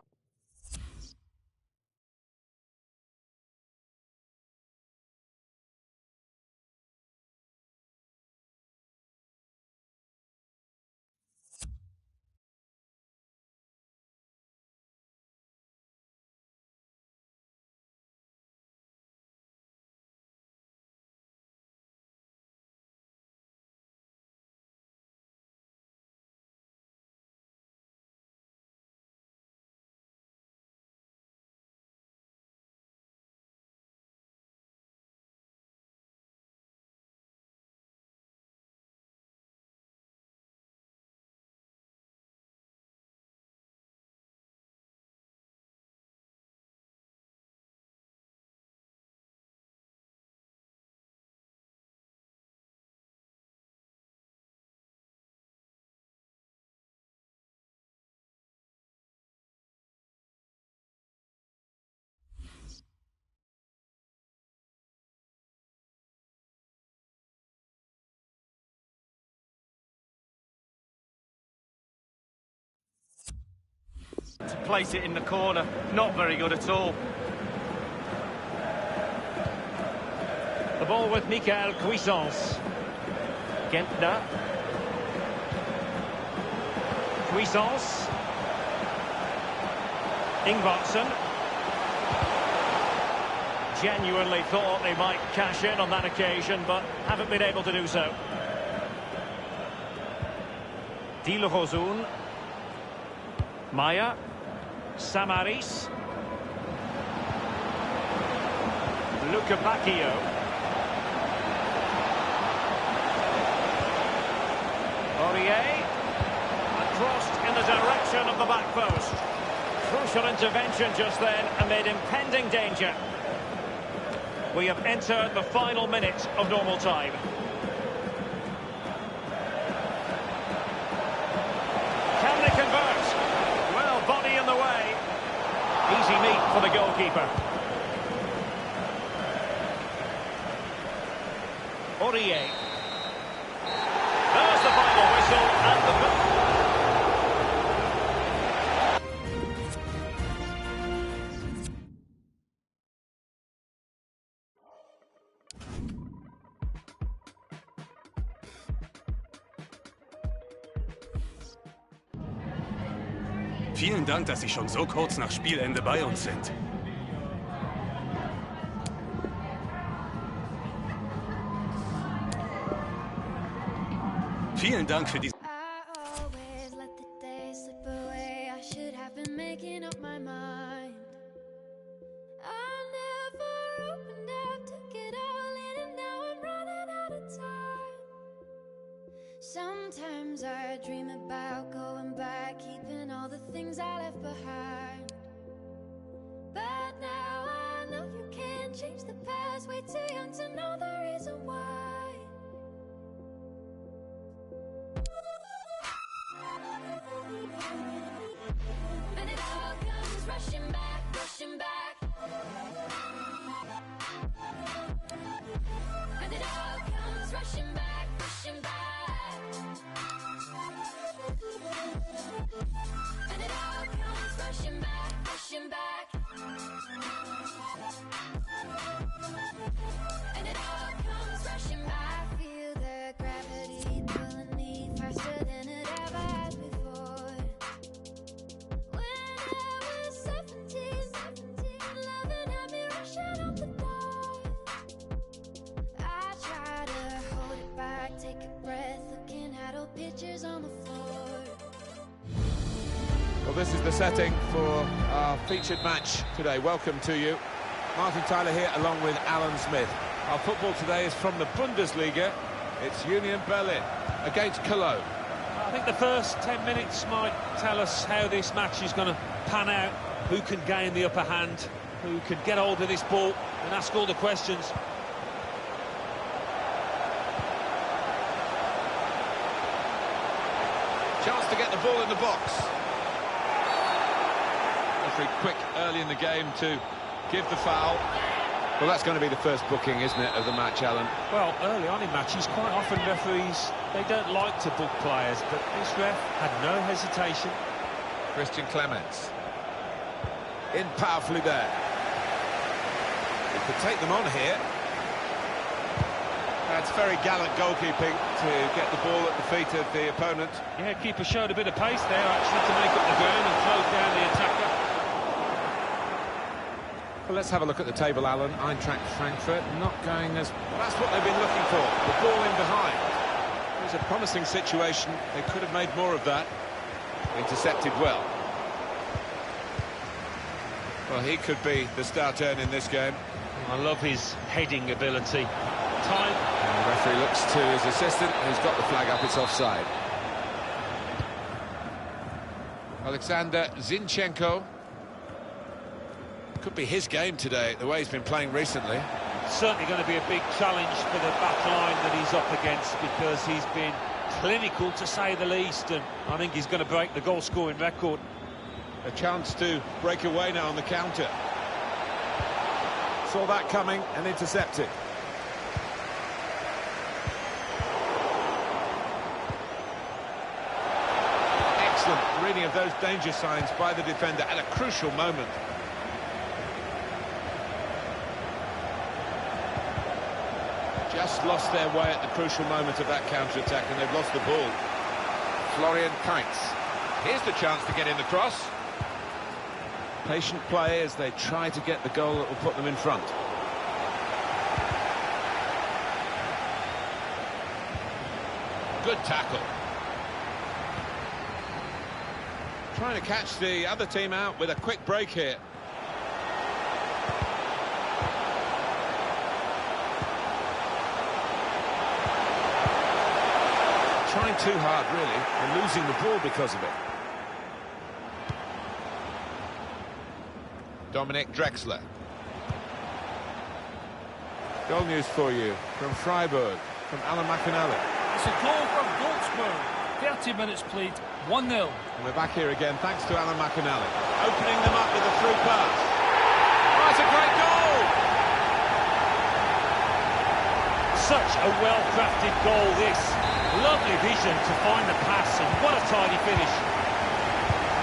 To place it in the corner, not very good at all. The ball with Michael Cuisance. Gentner. Cuisance. Ingvartsen. Genuinely thought they might cash in on that occasion, but haven't been able to do so. Dilrosun. Maya. Samaris. Luca Bacchio. Aurier. Crossed in the direction of the back post. Crucial intervention just then amid impending danger. We have entered the final minute of normal time. Can they convert? Well, body in the way. Easy meat for the goalkeeper. Aurier. There's the final whistle and the... Vielen Dank, dass Sie schon so kurz nach Spielende bei uns sind. Vielen Dank für diese... Sometimes I dream about going back, keeping all the things I left behind. But now I know you can't change the past, way too young to know the reason why. And it all comes rushing back, rushing back. And it all comes rushing back, rushing back. And it all comes rushing back, rushing back. And it all comes rushing back. I feel the gravity pulling me faster than it ever has before. When I was 17, loving had me rushing out the door. I try to hold it back, take a breath, looking at old pictures on the floor. Well, this is the setting for our featured match today. Welcome to you. Martin Tyler here along with Alan Smith. Our football today is from the Bundesliga. It's Union Berlin against Cologne. I think the first 10 minutes might tell us how this match is going to pan out, who can gain the upper hand, who can get hold of this ball and ask all the questions. Chance to get the ball in the box. Referee quick early in the game to give the foul. Well, that's going to be the first booking, isn't it, of the match, Alan? Well, early on in matches, quite often referees, they don't like to book players, but this ref had no hesitation. Christian Clements. In powerfully there. He could take them on here. That's very gallant goalkeeping to get the ball at the feet of the opponent. Yeah, keeper showed a bit of pace there, actually, to make up the ground and close down the attacker. Well, let's have a look at the table, Alan. Eintracht Frankfurt not going as... Well, that's what they've been looking for, the ball in behind. It was a promising situation. They could have made more of that. Intercepted well. Well, he could be the star turn in this game. I love his heading ability. Time. And the referee looks to his assistant, who's got the flag up. It's offside. Alexander Zinchenko. Could be his game today, the way he's been playing recently. Certainly going to be a big challenge for the back line that he's up against, because he's been clinical, to say the least, and I think he's going to break the goal-scoring record. A chance to break away now on the counter. Saw that coming and intercepted. Excellent reading of those danger signs by the defender at a crucial moment. Just lost their way at the crucial moment of that counter-attack, and they've lost the ball. Florian Kainz. Here's the chance to get in the cross. Patient play as they try to get the goal that will put them in front. Good tackle. Trying to catch the other team out with a quick break here. Trying too hard, really, and losing the ball because of it. Dominic Drexler. Goal news for you from Freiburg, from Alan McInally. It's a goal from Goldsboro. 30 minutes played, 1-0. And we're back here again, thanks to Alan McInally. Opening them up with a through pass. Oh, it's a great goal! Such a well-crafted goal, this. Lovely vision to find the pass, and what a tidy finish.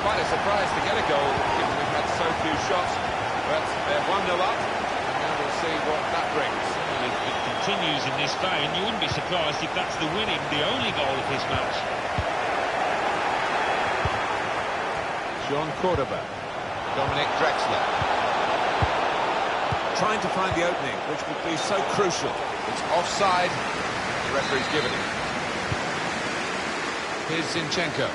Quite a surprise to get a goal, given we've had so few shots. But they're 1-0 up, and now we'll see what that brings. And it continues in this vein. You wouldn't be surprised if that's the only goal of this match. Jean Cordoba. Dominic Drexler. Trying to find the opening, which would be so crucial. It's offside. The referee's given it. Here's Zinchenko.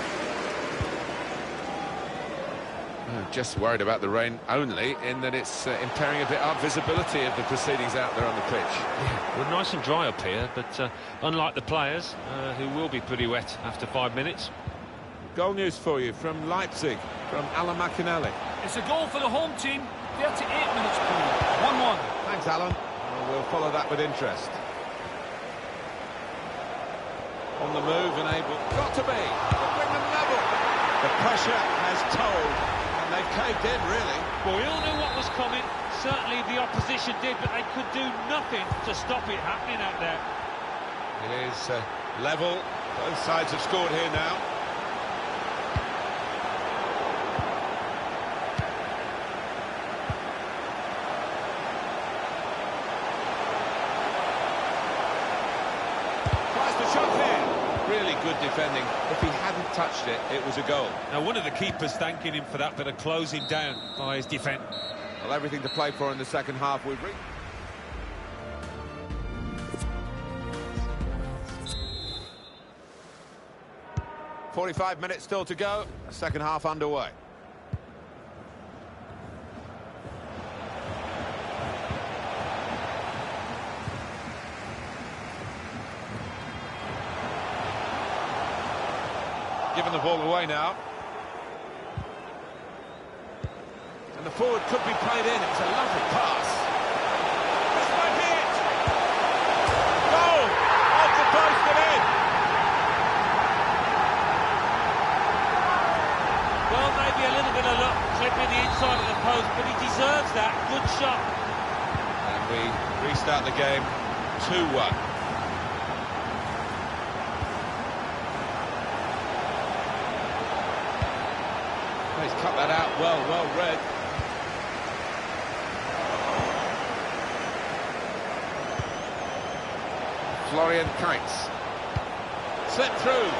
Just worried about the rain only, in that it's impairing a bit our visibility of the proceedings out there on the pitch. Yeah, we're nice and dry up here, but unlike the players, who will be pretty wet after 5 minutes. Goal news for you from Leipzig, from Alan McInally. It's a goal for the home team, 38 minutes played, 1-1. Thanks, Alan. We'll follow that with interest. On the move and able... Got to be! They'll bring them level! The pressure has told, and they've caved in, really. Well, we all knew what was coming. Certainly the opposition did, but they could do nothing to stop it happening out there. It is level. Both sides have scored here now. Really good defending. If he hadn't touched it, it was a goal. Now, one of the keepers thanking him for that bit of closing down by his defence. Well, everything to play for in the second half. We've 45 minutes still to go. Second half underway. given the ball away now. And the forward could be played in. It's a lovely pass. This might be it. Goal! Off the post and in. Well, maybe a little bit of luck clipping the inside of the post, but he deserves that. Good shot. And we restart the game 2-1. He's cut that out well read. Florian Kainz. Slipped through.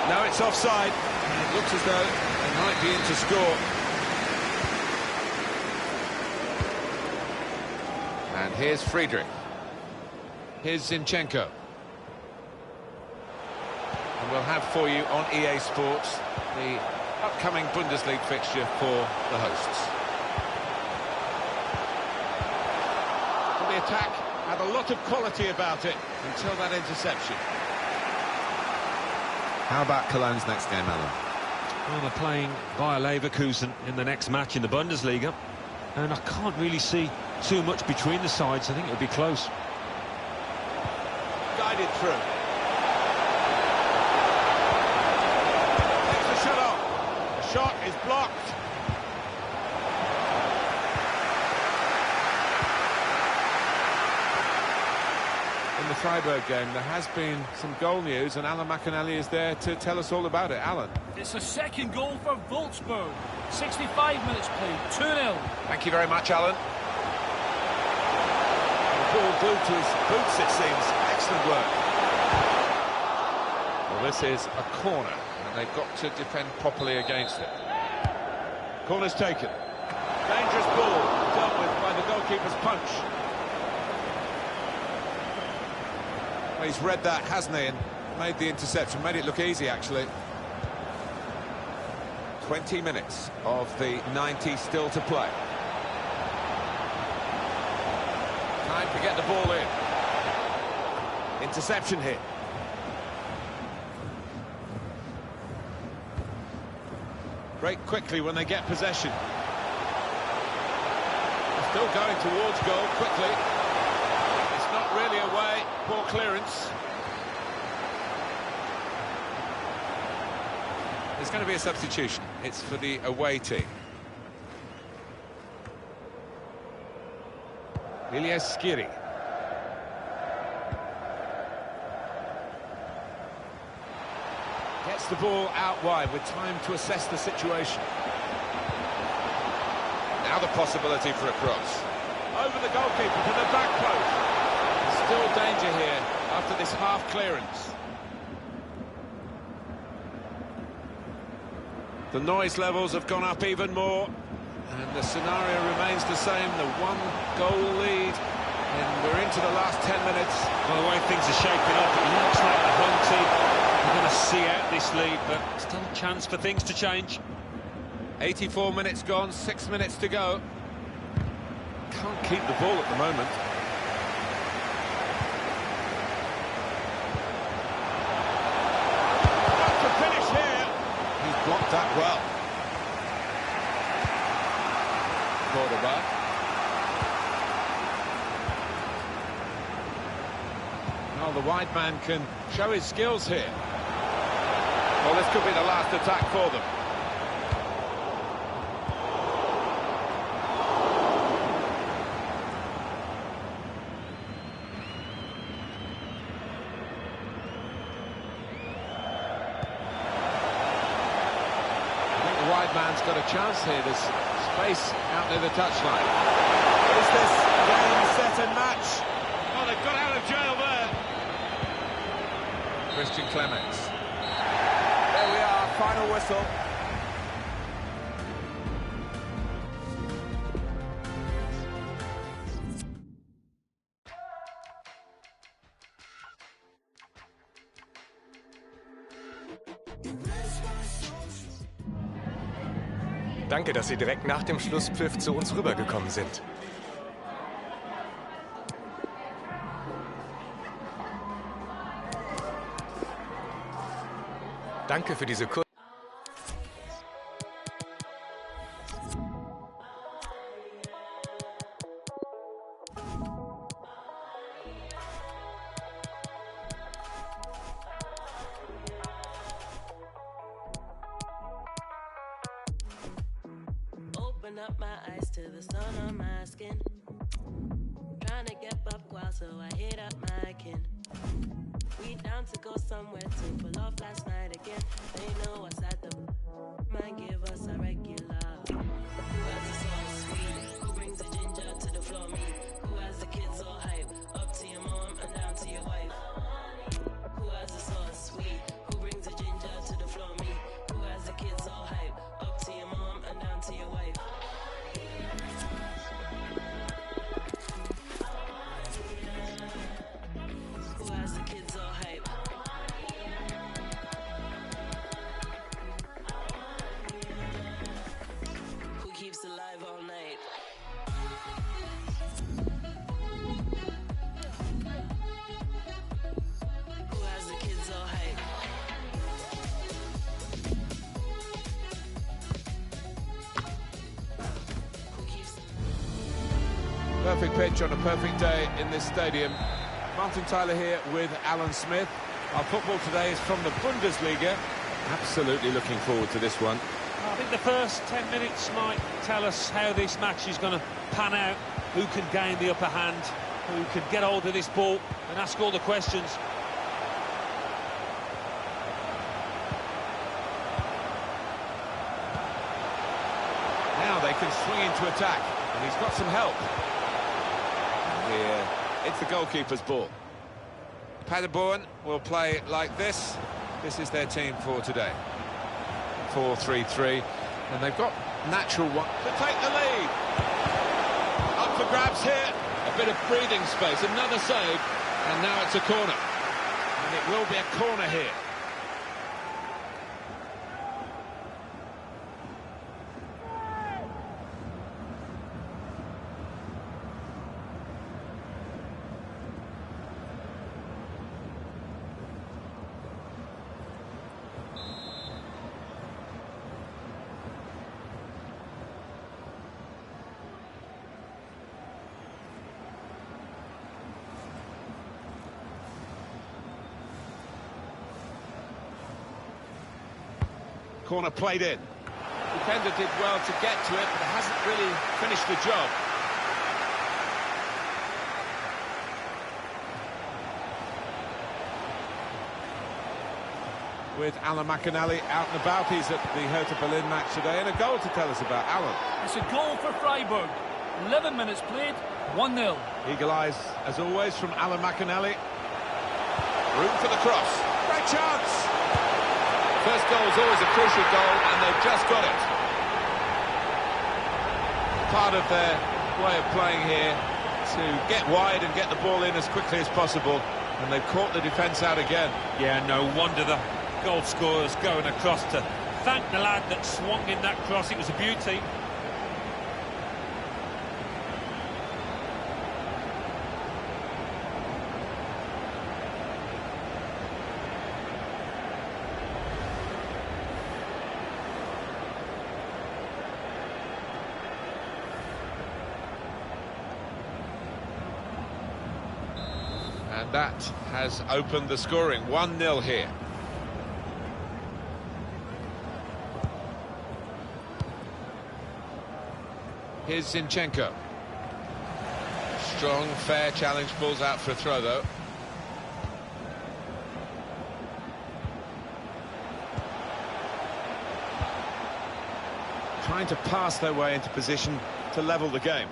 Now it's offside. It looks as though they might be in to score. And here's Friedrich. Here's Zinchenko. And we'll have for you on EA Sports the upcoming Bundesliga fixture for the hosts. And the attack had a lot of quality about it until that interception. How about Cologne's next game, Alan? Well, they're playing Bayer Leverkusen in the next match in the Bundesliga, and I can't really see too much between the sides. I think it'll be close. Guided through. Takes the shot off. The shot is blocked. In the Freiburg game, there has been some goal news, and Alan McAnally is there to tell us all about it. Alan. It's a second goal for Wolfsburg. 65 minutes played, 2-0. Thank you very much, Alan. The ball glued to his boots, it seems. Excellent work. Well, this is a corner, and they've got to defend properly against it. Corner's taken. Dangerous ball dealt with by the goalkeeper's punch. Well, he's read that, hasn't he, and made the interception. Made it look easy, actually. 20 minutes of the 90 still to play. Time to get the ball in. Interception here. Break quickly when they get possession. They're still going towards goal quickly. It's not really away. Poor clearance. There's going to be a substitution. It's for the away team. Ilyas Skiri. Gets the ball out wide with time to assess the situation. Now the possibility for a cross. Over the goalkeeper to the back post. Still danger here after this half clearance. The noise levels have gone up even more, and the scenario remains the same, the one-goal lead, and we're into the last 10 minutes. Well, the way things are shaping up, it looks like the home team are going to see out this lead, but still a chance for things to change. 84 minutes gone, 6 minutes to go. Can't keep the ball at the moment. Got to finish here. He's blocked that well. Cordoba. Well, the wide man can show his skills here. Well, this could be the last attack for them. Man's got a chance here. There's space out near the touchline. Is this game set and match? Oh, they've got out of jail there. Christian Clemens. There we are, final whistle. Danke, dass Sie direkt nach dem Schlusspfiff zu uns rübergekommen sind. Danke für diese Kur... Open up my eyes to the sun on my skin. Trying to get up while so I hit up my kin. We down to go somewhere to pull off last night again. They know us at the man, give us a regular. Who has the sauce sweet? Who brings the ginger to the floor? Me. Who has the kids all hype? Up to your mom and down to your wife. Who has the sauce sweet? Who brings the ginger to the floor? Me. Who has the kids all hype? Up to your mom and down to your wife. Who has the kids all hype? Who keeps alive all night? Who has the kids all hype? Perfect pitch on a perfect day in this stadium. Martin Tyler here with Alan Smith. Our football today is from the Bundesliga. Absolutely looking forward to this one. I think the first 10 minutes might tell us how this match is going to pan out, who can gain the upper hand, who can get hold of this ball and ask all the questions. Now they can swing into attack, and he's got some help. Here, it's the goalkeeper's ball. Paderborn will play like this. This is their team for today. 4-3-3, and they've got natural one to take the lead. Up for grabs here, a bit of breathing space, another save, and now it's a corner. And it will be a corner here. Corner played in. Defender did well to get to it, but hasn't really finished the job. With Alan McAnally out and about, he's at the Hertha Berlin match today, and a goal to tell us about. Alan. It's a goal for Freiburg. 11 minutes played, 1-0. Eagle eyes, as always, from Alan McAnally. Room for the cross. Great chance! First goal is always a crucial goal, and they've just got it. Part of their way of playing here to get wide and get the ball in as quickly as possible, and they've caught the defence out again. Yeah, no wonder the goal scorer's going across to thank the lad that swung in that cross. It was a beauty. And that has opened the scoring. 1-0 here. Here's Zinchenko. Strong, fair challenge, pulls out for a throw, though. Trying to pass their way into position to level the game.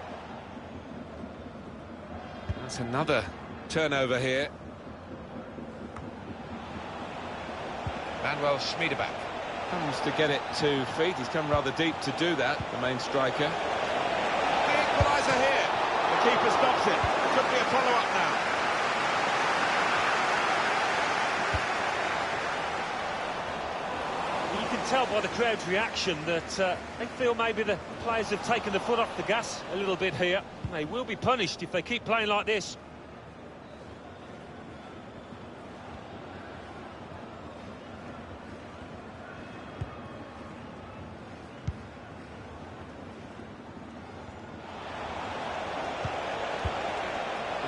That's another turnover here. Manuel Schmiedeback comes to get it to feet. He's come rather deep to do that, the main striker. The equaliser here. The keeper stops it. Could be a follow-up now. You can tell by the crowd's reaction that they feel maybe the players have taken the foot off the gas a little bit here. They will be punished if they keep playing like this.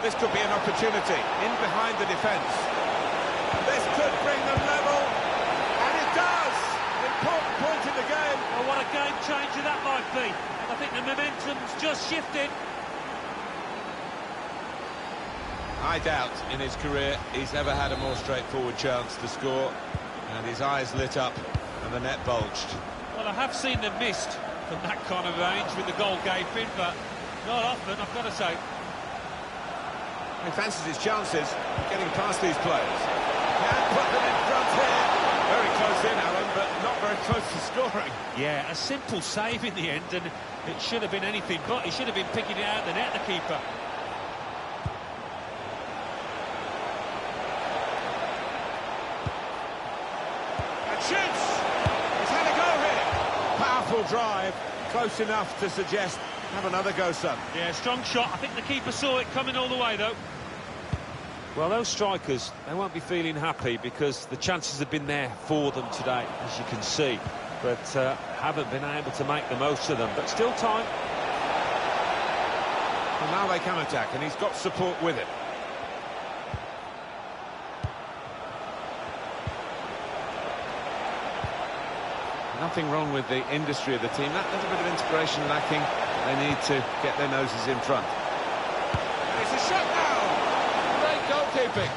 This could be an opportunity, in behind the defence. This could bring them level, and it does! Important point in the game. Well, what a game changer that might be. I think the momentum's just shifted. I doubt in his career he's ever had a more straightforward chance to score, and his eyes lit up and the net bulged. Well, I have seen them missed from that kind of range with the goal gaping, but not often, I've got to say. He fancies his chances of getting past these players. Can put them in front here. Very close in, Alan, but not very close to scoring. Yeah, a simple save in the end, and it should have been anything but. He should have been picking it out of the net, the keeper. And shoots! He's had a go here. Powerful drive, close enough to suggest, have another go, son. Yeah, strong shot. I think the keeper saw it coming all the way, though. Well, those strikers, they won't be feeling happy because the chances have been there for them today, as you can see, but haven't been able to make the most of them. But still time. Well, now they can attack, and he's got support with it. Nothing wrong with the industry of the team. That little bit of inspiration lacking. They need to get their noses in front. It's a shot now! Great goalkeeping.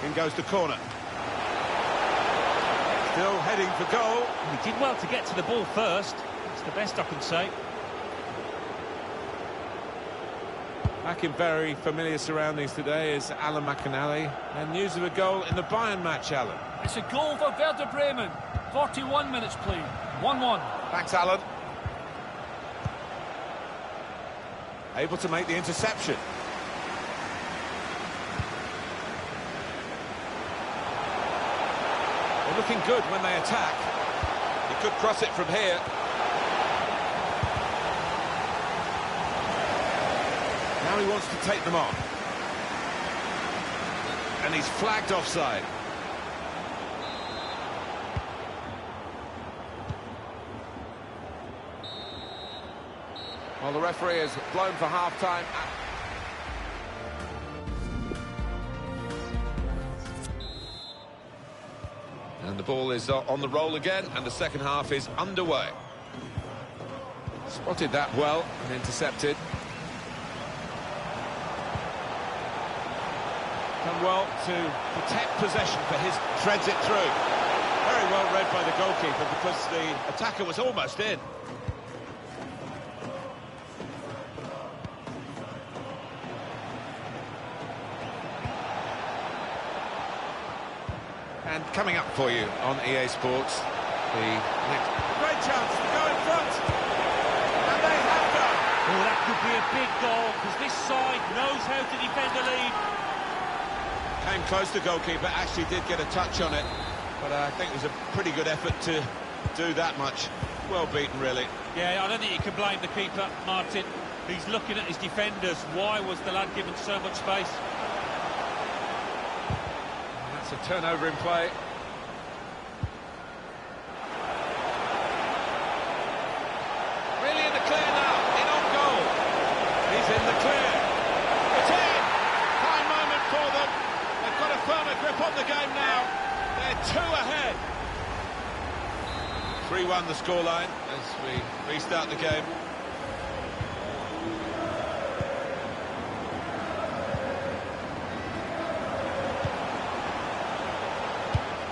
In goes the corner. Still heading for goal. He did well to get to the ball first. That's the best I can say. Back in very familiar surroundings today is Alan McInally. And news of a goal in the Bayern match, Alan. It's a goal for Werder Bremen. 41 minutes played. 1-1. Thanks, Alan. Able to make the interception. They're looking good when they attack. He could cross it from here. Now he wants to take them on. And he's flagged offside. Well, the referee has blown for half-time. And the ball is on the roll again, and the second half is underway. Spotted that well and intercepted. Done well to protect possession for his... Threads it through. Very well read by the goalkeeper because the attacker was almost in. And coming up for you on EA Sports, the next great chance to go in front, and they have done. Oh, that could be a big goal because this side knows how to defend the lead. Came close to goalkeeper, actually did get a touch on it, but I think it was a pretty good effort to do that much. Well beaten, really. Yeah, I don't think you can blame the keeper, Martin. He's looking at his defenders. Why was the lad given so much space? A turnover in play. Really in the clear now, in on goal. He's in the clear. It's in! Fine moment for them. They've got a firmer grip on the game now. They're 2 ahead. 3-1 the scoreline as we restart the game.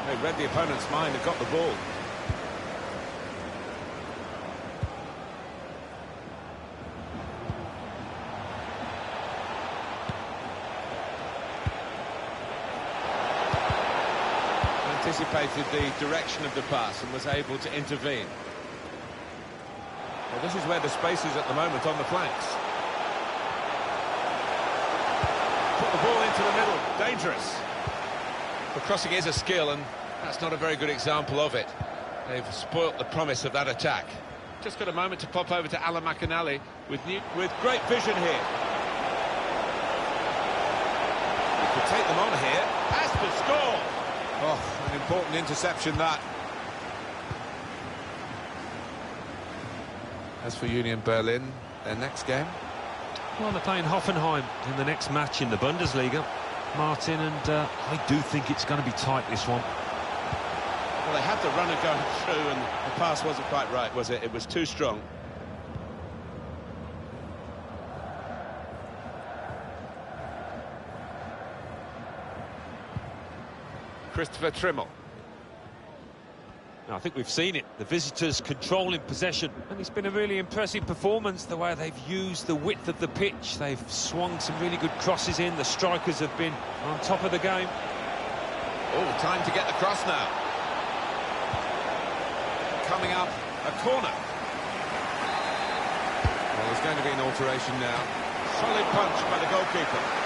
They read the opponent's mind and got the ball. Anticipated the direction of the pass and was able to intervene. Well, this is where the space is at the moment on the flanks. Put the ball into the middle. Dangerous. The crossing is a skill, and that's not a very good example of it. They've spoilt the promise of that attack. Just got a moment to pop over to Alan McInally with great vision here. He could take them on here. Has to score. Oh, an important interception that. As for Union Berlin, their next game, Well, they're playing Hoffenheim in the next match in the Bundesliga, Martin, and I do think it's going to be tight, this one. Well, they had the runner going through and the pass wasn't quite right, was it? It was too strong. Christopher Trimmel. I think we've seen it, the visitors controlling possession, and it's been a really impressive performance, the way they've used the width of the pitch. They've swung some really good crosses in, the strikers have been on top of the game. Oh, time to get the cross now. Coming up, a corner. Well, there's going to be an alteration now. Solid punch by the goalkeeper.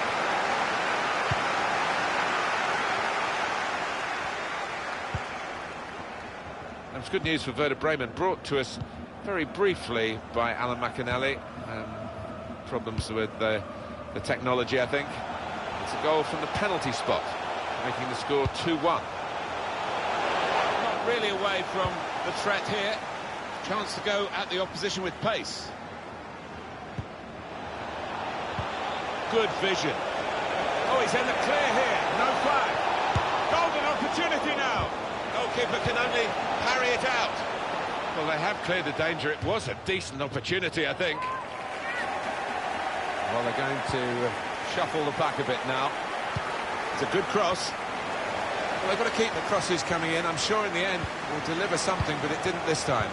That's good news for Werder Bremen, brought to us very briefly by Alan McAnally. Problems with the technology, I think. It's a goal from the penalty spot, making the score 2-1. Not really away from the threat here. Chance to go at the opposition with pace. Good vision. Oh, he's in the clear here. No flag. Golden opportunity now. Goalkeeper can only parry it out. Well, they have cleared the danger. It was a decent opportunity, I think. Well, they're going to shuffle the back a bit now. It's a good cross. Well, they've got to keep the crosses coming in. I'm sure in the end will deliver something, but it didn't this time.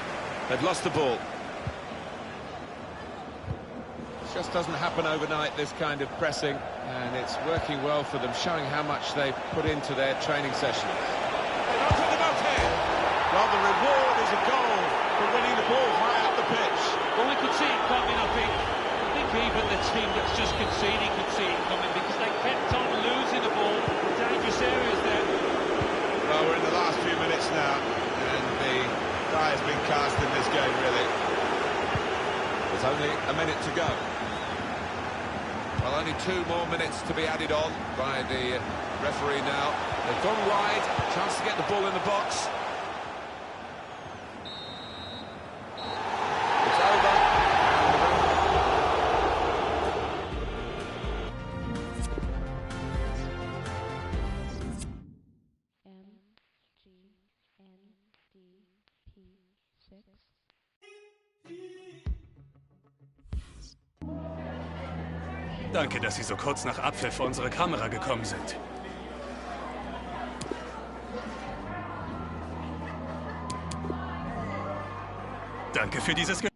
They've lost the ball. It just doesn't happen overnight, this kind of pressing, and it's working well for them, showing how much they've put into their training sessions. Well, the reward is a goal for winning the ball high up the pitch. Well, we could see it coming, I think. I think even the team that's just conceding could see it coming, because they kept on losing the ball in dangerous areas there. Well, we're in the last few minutes now, and the die has been cast in this game, really. There's only a minute to go. Well, only 2 more minutes to be added on by the referee now. They've gone wide, chance to get the ball in the box. It's over. Danke, dass Sie so kurz nach Abpfiff vor unsere Kamera gekommen sind. Danke für dieses Gespräch.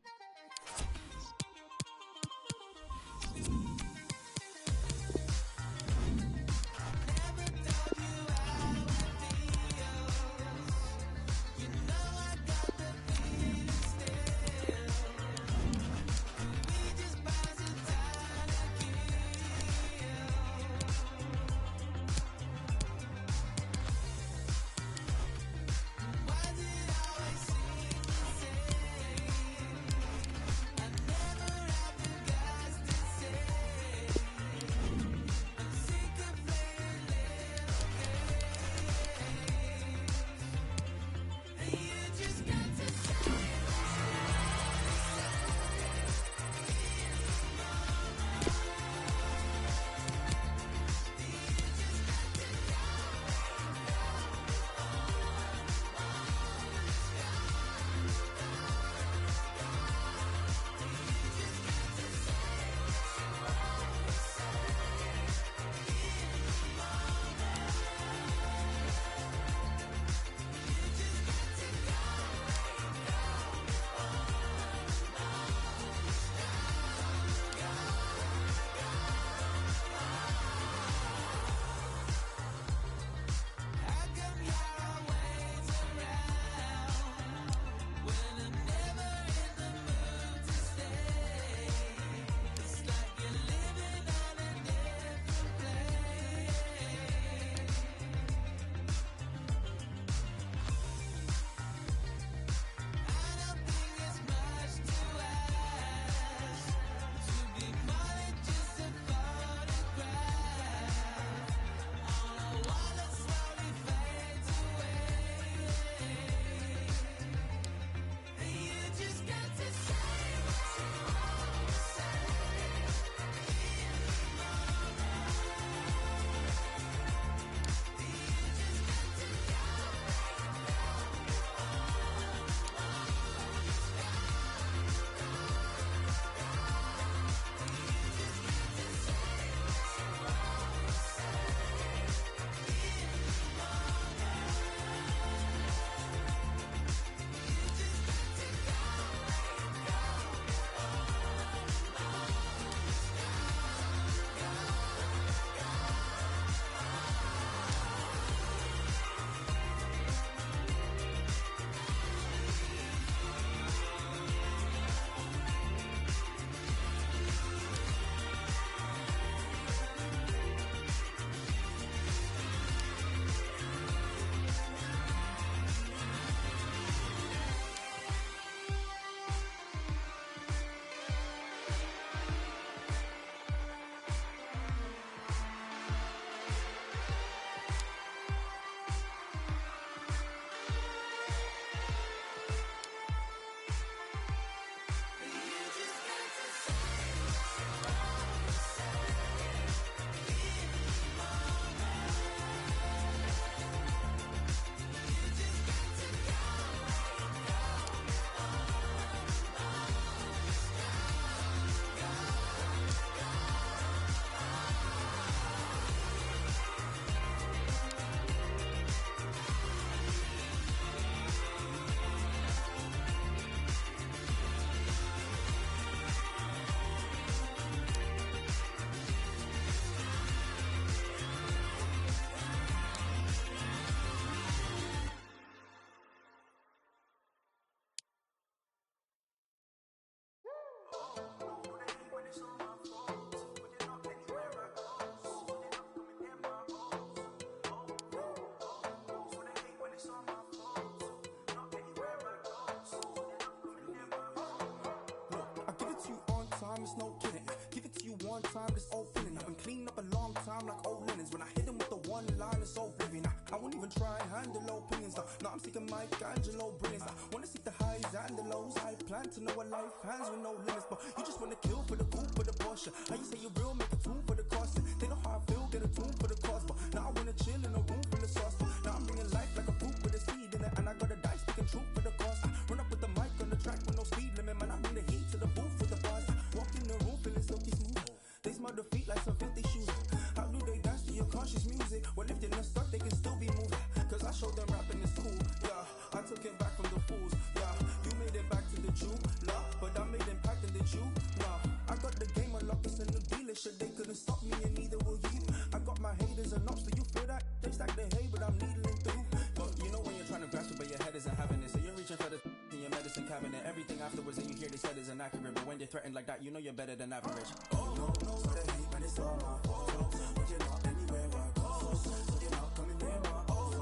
Now I'm seeking Michelangelo brilliance. I wanna see the highs and the lows. I plan to know a life hands with no limits. But you just wanna kill for the coup, for the Porsche. How you say you real, make a tune for the cost. They know how I feel, get a tune for the cost. But now I wanna chill in a room full of sauce. Now I'm bringing life like a fruit with a seed in it. And I got a dice, speaking truth for the cost. I run up with the mic on the track with no speed limit. Man, I'm in the heat to the booth with the bars. Walk in the room feeling silky smooth. They smell the feet like some filthy shoes. How do they dance to your conscious music? Well, if they're not stuck, they can still be moved. Cause I showed them rapping is cool, yeah. I took it back from the fools, yeah. You made it back to the Jew, nah. But I made impact in the Jew, nah. I got the game unlocked, it's a new dealership. They couldn't stop me and neither will you. I got my haters and ups, do you feel that? They stack the hay, but I'm needling through. But you know when you're trying to grasp it, but your head isn't having it. So you're reaching for the in your medicine cabinet. Everything afterwards that you hear they said is inaccurate. But when they're threatened like that, you know you're better than average. Oh, no, so they hate, man, it's all my fault. But you're not anywhere I go. So you're not coming near my own.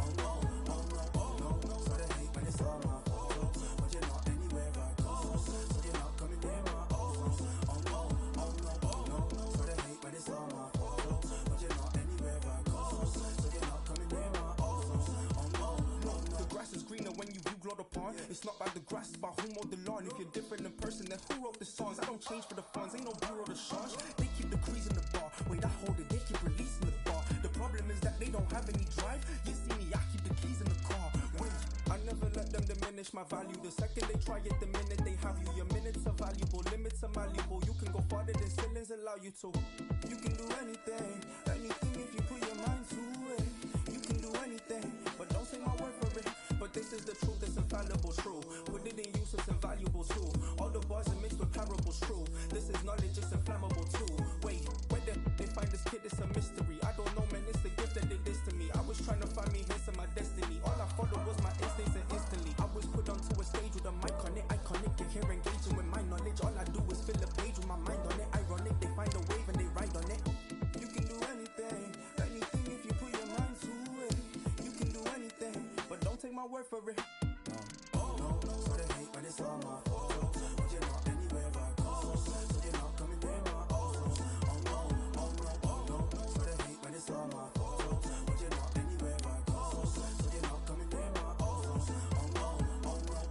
Oh, no, so they hate, man, it's all my fault. But you're not anywhere I go. So you're not coming near my own. Oh, no, so they hate, man, it's all my fault. But you're not anywhere I go. So you're not coming near my own. Oh, no, the grass is greener when you view glowed upon. It's not by the grass, it's by who mowed the lawn. If you're different in person, then who wrote the songs? I don't change for the funds, ain't no bureau to charge. They keep the crease in the bar. Wait, I hold it, they keep releasing the bar. The problem is that they don't have any drive. You see me, I keep the keys in the car. Wait, I never let them diminish my value. The second they try it, the minute they have you. Your minutes are valuable, limits are malleable. You can go farther than ceilings allow you to. You can do anything, anything if you put your mind to it. You can do anything, but don't take my word for it. But this is the truth, it's infallible, true. Put it in use, it's invaluable too. All the bars are mixed with parables, true. This is knowledge, it's inflammable too. Wait, where they find this kid, it's a mystery. I don't know, man, it's the gift that did this to me. I was trying to find me hits in my destiny. All I followed was my instincts and instantly I was put onto a stage with a mic on it. Iconic, you're here engaging with my knowledge. All I do is fill a page with my mind on it. Ironic, they find a wave and they ride on it. You can do anything, anything if you put your mind to it. You can do anything, but don't take my word for it. No, so they hate, man, it's all my fault. But you're not anywhere I go. So you're not coming near my own. Oh no, so they hate, man, it's all my fault. But you're not anywhere I go. So you're not coming near my own.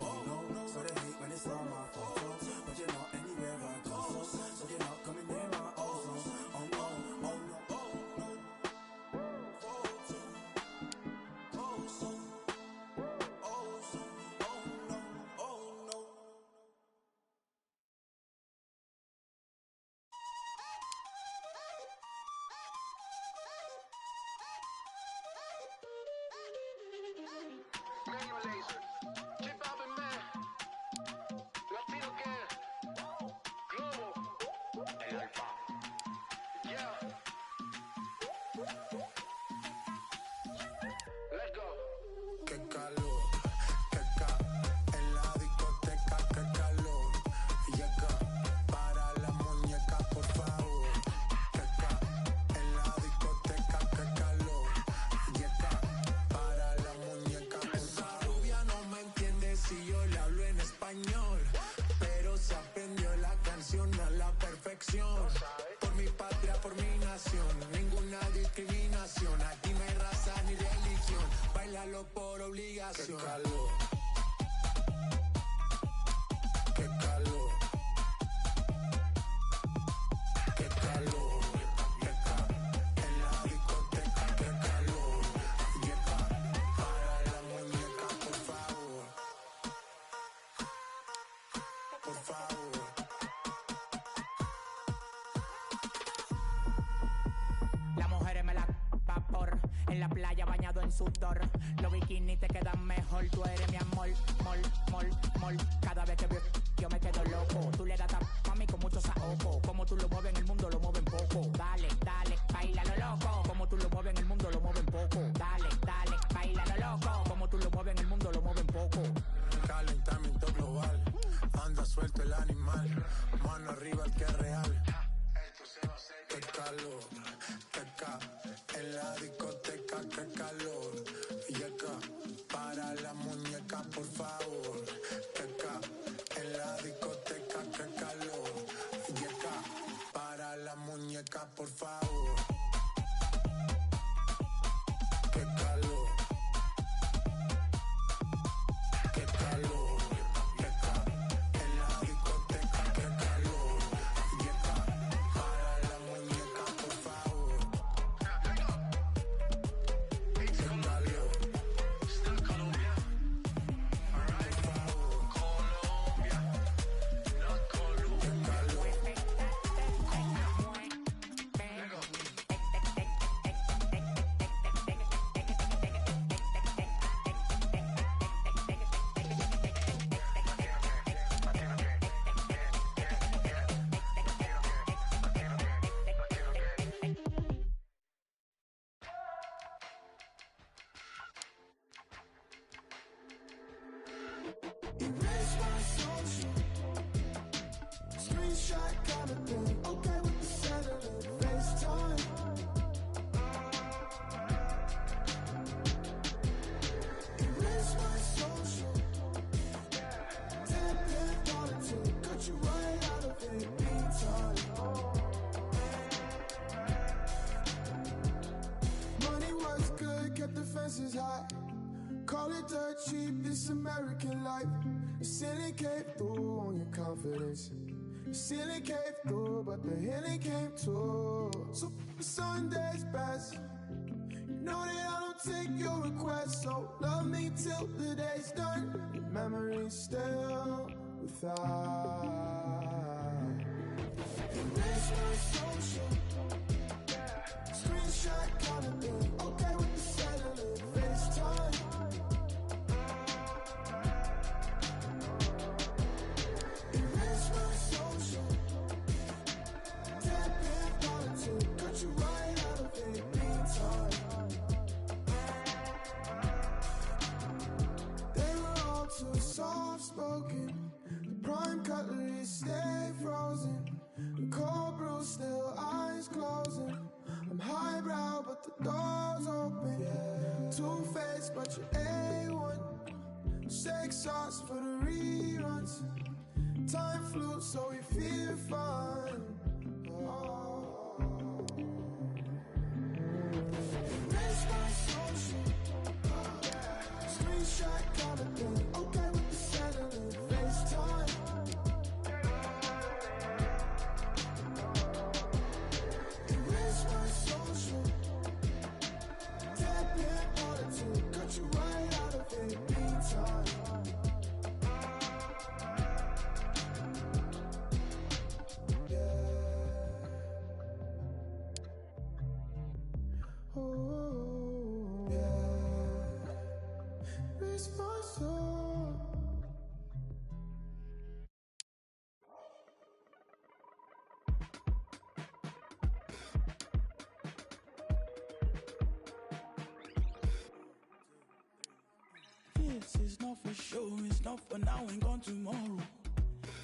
Oh no, so they hate, man, it's all my fault. But you're not anywhere I go. So you're not coming near my own. Oh no. Por mi patria, por mi nación, ninguna discriminación. Aquí no hay raza ni religión, bailalo por obligación. Qué calor, qué calor, qué calor, en la discoteca, qué calor. Llega para la muñeca, por favor, por favor. En la playa bañado en sudor, los bikinis te quedan mejor. Tú eres mi amor, mol. Cada vez que veo yo me quedo loco. Tú le das a mí con mucho saoco. Como tú lo mueves en el mundo, lo mueven poco. Dale, baila lo loco. Como tú lo mueves en el mundo, lo mueven poco. Dale, baila lo loco. Como tú lo mueves en el mundo, lo mueven poco. Calentamiento global, anda suelto el animal. Mano arriba el que es real. Qué calor, en la discoteca, qué calor. Y acá, para la muñeca, por favor. Acá, en la discoteca, qué calor. Y acá, para la muñeca, por favor. Qué calor, Screenshot kind of thing. Okay with the cellular, FaceTime. Erase my social. Tap politics. Cut you right out of it. Meantime. Money was good, kept the fences high. Call it dirt cheap, this American life. The ceiling came through on your confidence. The ceiling came through, but the healing came too. So Sunday's best. You know that I don't take your requests, so love me till the day's done. Your memory's still without. Erase my social. Screenshot kind of thing. Okay with the cellular, FaceTime. Erase my social. Tap politics. Cut you right out of it. Meantime. They were all too soft-spoken. The prime cutlery stay frozen. The cold brew still eyes closing. I'm highbrow, but the door's open. Two-faced, but you're A1. Shake sauce for the reruns. Time flew, so we feel fun. Erase my social. Screenshot kind of thing. Okay with the cellular, FaceTime. Erase my social. Tap politics. Cut you right out of it. Meantime. Oh, yeah. Erase my soul. This is not for show, it's not for now and gone tomorrow.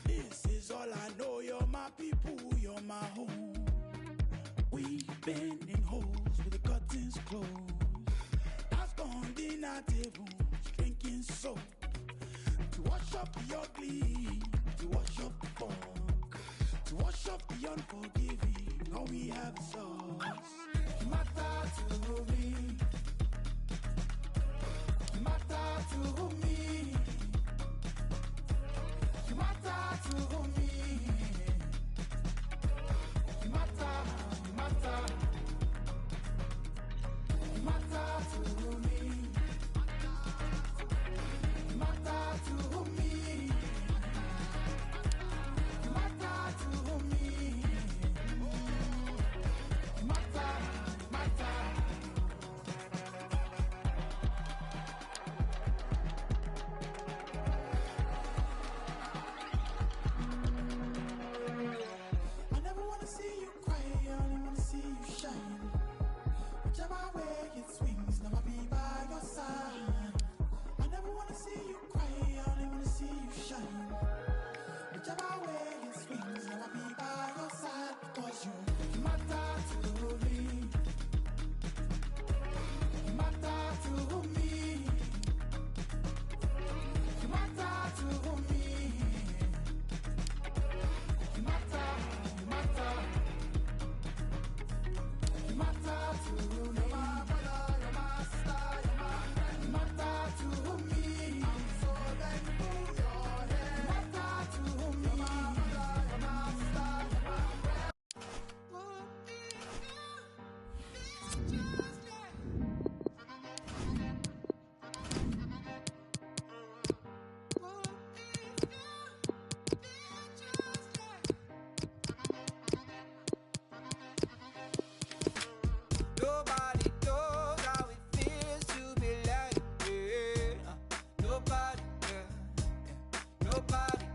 This is all I know, you're my people, you're my home. We've been in holes with the curtains closed. I've gone dinner tables, drinking soap. To wash up the ugly, to wash up the funk, to wash up the unforgiving, all we have is us. You matter to me. You matter to me. You matter to me. You matter, you matter. You matter to me. You matter to me. You matter to me. You matter, matter. I never wanna see you cry, I only wanna see you shine. Whichever way it swings, now I'll be by your side. I never wanna see you cry, I only wanna see you shine. Whichever way it swings, now I'll be by your side. Because you matter to me. You matter to me. You matter to me. You matter, you matter. You matter to me. You're my brother, you're my star, you're my friend. You matter to me. I'm so thankful you're here. You matter to me. You're my brother, you're my star, you're my friend. Nobody knows how it feels to be like nobody, nobody,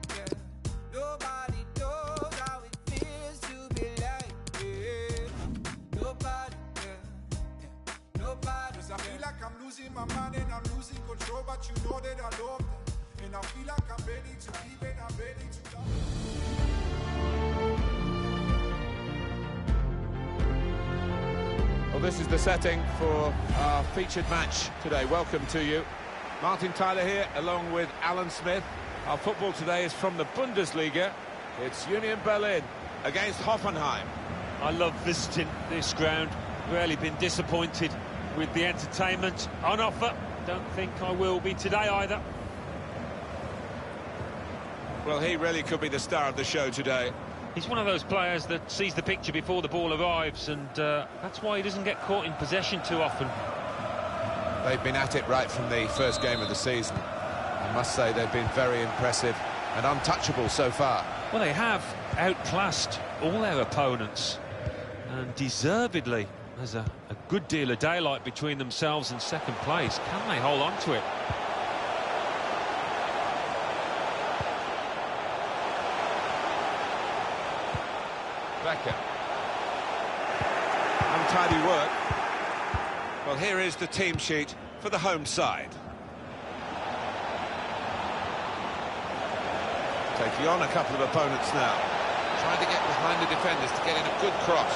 nobody knows how it feels to be like nobody, nobody. Cause I feel like I'm losing my mind and I'm losing control, but you know that I love them. And I feel like I'm ready to leave and I'm ready to die. Well, this is the setting for our featured match today. Welcome to you. Martin Tyler here, along with Alan Smith. Our football today is from the Bundesliga. It's Union Berlin against Hoffenheim. I love visiting this ground. Rarely been disappointed with the entertainment on offer. Don't think I will be today either. Well, he really could be the star of the show today. He's one of those players that sees the picture before the ball arrives, and that's why he doesn't get caught in possession too often. They've been at it right from the first game of the season. I must say they've been very impressive and untouchable so far. Well, they have outclassed all their opponents, and deservedly. There's a good deal of daylight between themselves and second place. Can they hold on to it? Becker. Untidy work. Well, here is the team sheet for the home side. Taking on a couple of opponents now. Trying to get behind the defenders to get in a good cross.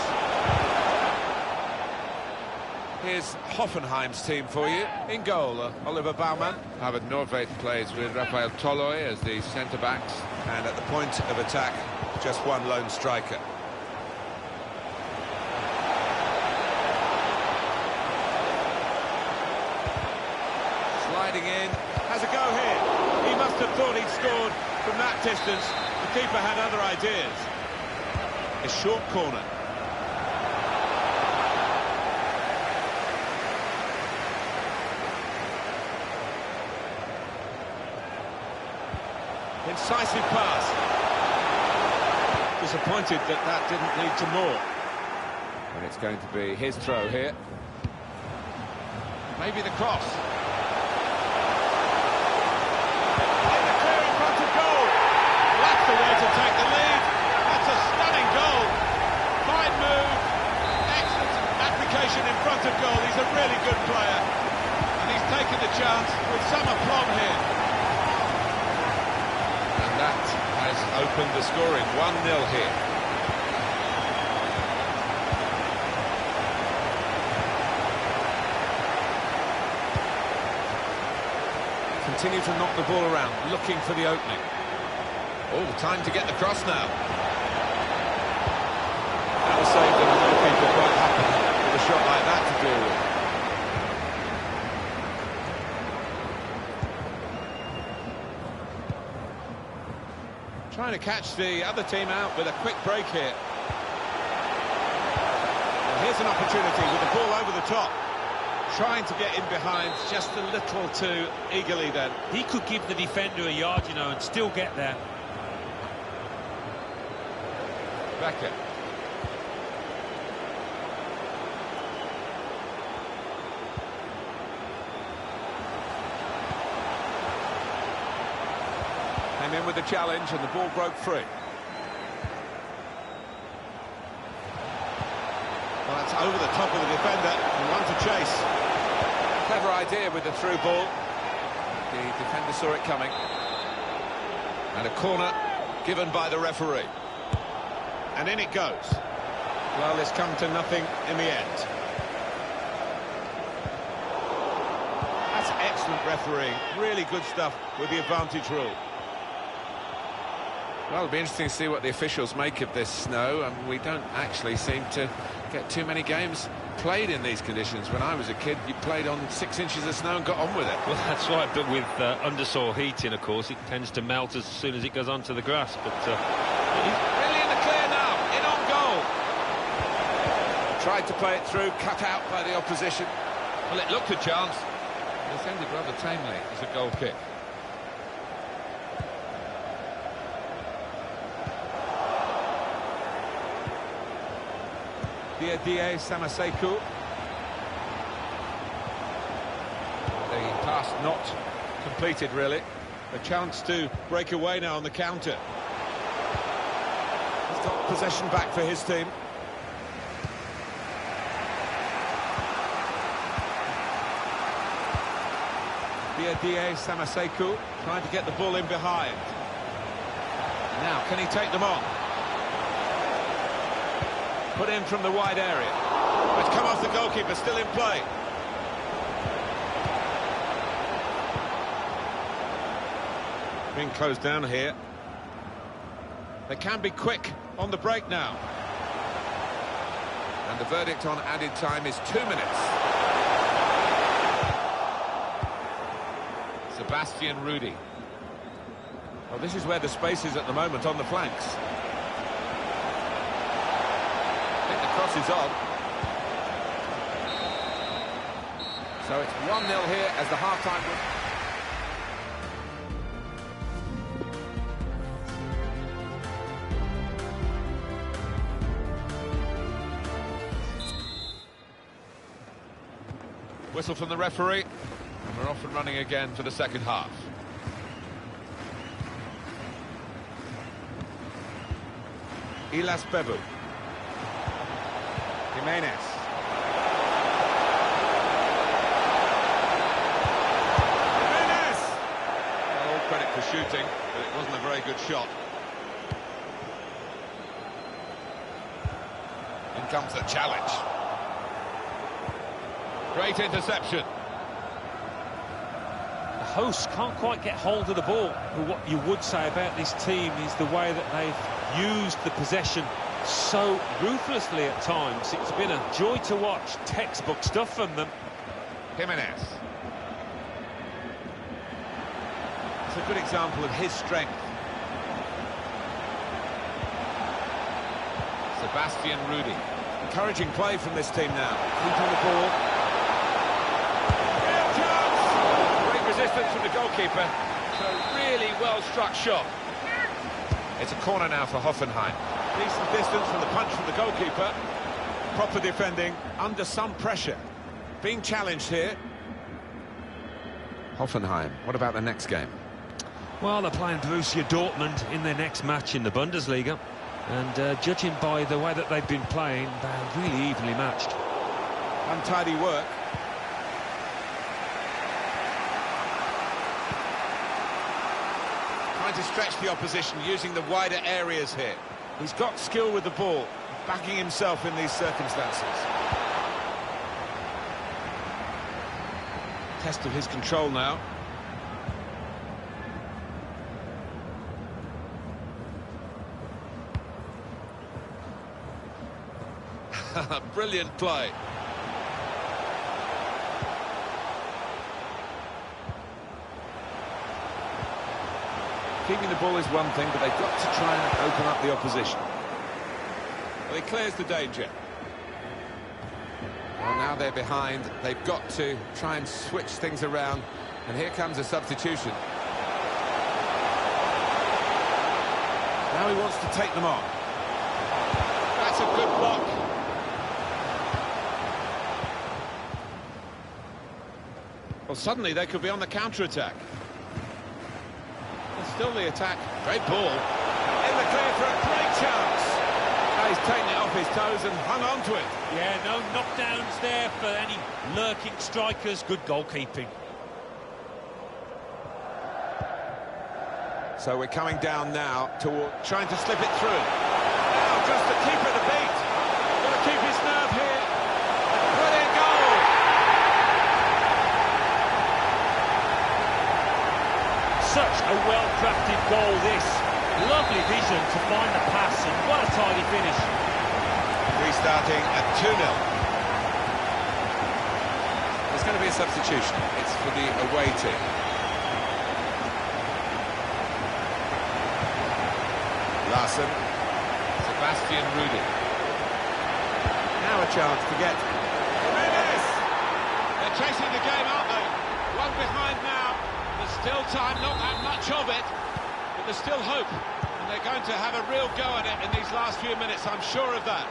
Here's Hoffenheim's team for you. In goal, Oliver Baumann. Harvard Norveit plays with Rafael Toloi as the centre-backs. And at the point of attack, just one lone striker. Sliding in, has a go here. He must have thought he'd scored from that distance. The keeper had other ideas. A short corner. Incisive pass. Disappointed that didn't lead to more. And it's going to be his throw here. Maybe the cross. In the clear in front of goal. That's the way to take the lead. That's a stunning goal. Fine move. Excellent application in front of goal. He's a really good player. And he's taken the chance with some aplomb here. That has opened the scoring. 1-0 here. Continue to knock the ball around, looking for the opening. All the time to get the cross now. That was saved, and the goalkeeper quite happy with a shot like that to deal with. Trying to catch the other team out with a quick break here. Well, here's an opportunity with the ball over the top. Trying to get in behind just a little too eagerly then. He could give the defender a yard, you know, and still get there. Becker. Came in with the challenge and the ball broke free. Well, that's over the top of the defender and one to chase. Clever idea with the through ball. The defender saw it coming. And a corner given by the referee. And in it goes. Well, it's come to nothing in the end. That's excellent refereeing. Really good stuff with the advantage rule. Well, it'll be interesting to see what the officials make of this snow, and we don't actually seem to get too many games played in these conditions. When I was a kid, you played on 6 inches of snow and got on with it. Well, that's right, but with undersoil heating, of course, it tends to melt as soon as it goes onto the grass. But he's really in the clear now, in on goal. Tried to play it through, cut out by the opposition. Well, it looked a chance. It's ended rather tamely as a goal kick. Die Samaseku. The pass not completed, really. A chance to break away now on the counter. He's got possession back for his team. Die Samaseku trying to get the ball in behind. Now, can he take them on? Put in from the wide area. It's come off the goalkeeper, still in play. Being closed down here. They can be quick on the break now. And the verdict on added time is 2 minutes. Sebastian Rudy. Well, this is where the space is at the moment on the flanks. I think the cross is on. So it's 1-0 here as the half-time... Whistle from the referee, and we're off and running again for the second half. Ilas Bebu. Jimenez. Jimenez! Well, all credit for shooting, but it wasn't a very good shot. In comes the challenge. Great interception. The hosts can't quite get hold of the ball. But what you would say about this team is the way that they've used the possession so ruthlessly at times. It's been a joy to watch. Textbook stuff from them. Jimenez. It's a good example of his strength. Sebastian Rudy. Encouraging play from this team now. Keep on the ball. Resistance from the goalkeeper, so really well-struck shot. It's a corner now for Hoffenheim. Decent distance from the punch from the goalkeeper. Proper defending, under some pressure. Being challenged here. Hoffenheim, what about the next game? Well, they're playing Borussia Dortmund in their next match in the Bundesliga. And judging by the way that they've been playing, they're really evenly matched. Untidy work. Trying to stretch the opposition using the wider areas here. He's got skill with the ball, backing himself in these circumstances. Test of his control now. Brilliant play. Keeping the ball is one thing, but they've got to try and open up the opposition. Well, he clears the danger. Well, now they're behind. They've got to try and switch things around. And here comes a substitution. Now he wants to take them on. That's a good block. Well, suddenly they could be on the counter-attack. Still the attack. Great ball. In the clear for a great chance. Now he's taken it off his toes and hung on to it. Yeah, no knockdowns there for any lurking strikers. Good goalkeeping. So we're coming down now toward trying to slip it through. Now just the keeper to beat. Got to keep his nerve here. Brilliant goal. Such a well-crafted goal, this. Lovely vision to find the pass, and what a tidy finish. Restarting at 2-0. There's going to be a substitution. It's for the away team. Larson. Sebastian Rudy. Now a chance to get... Jimenez! They're chasing the game, aren't they? One behind now. There's still time, not that much of it, but there's still hope. And they're going to have a real go at it in these last few minutes, I'm sure of that.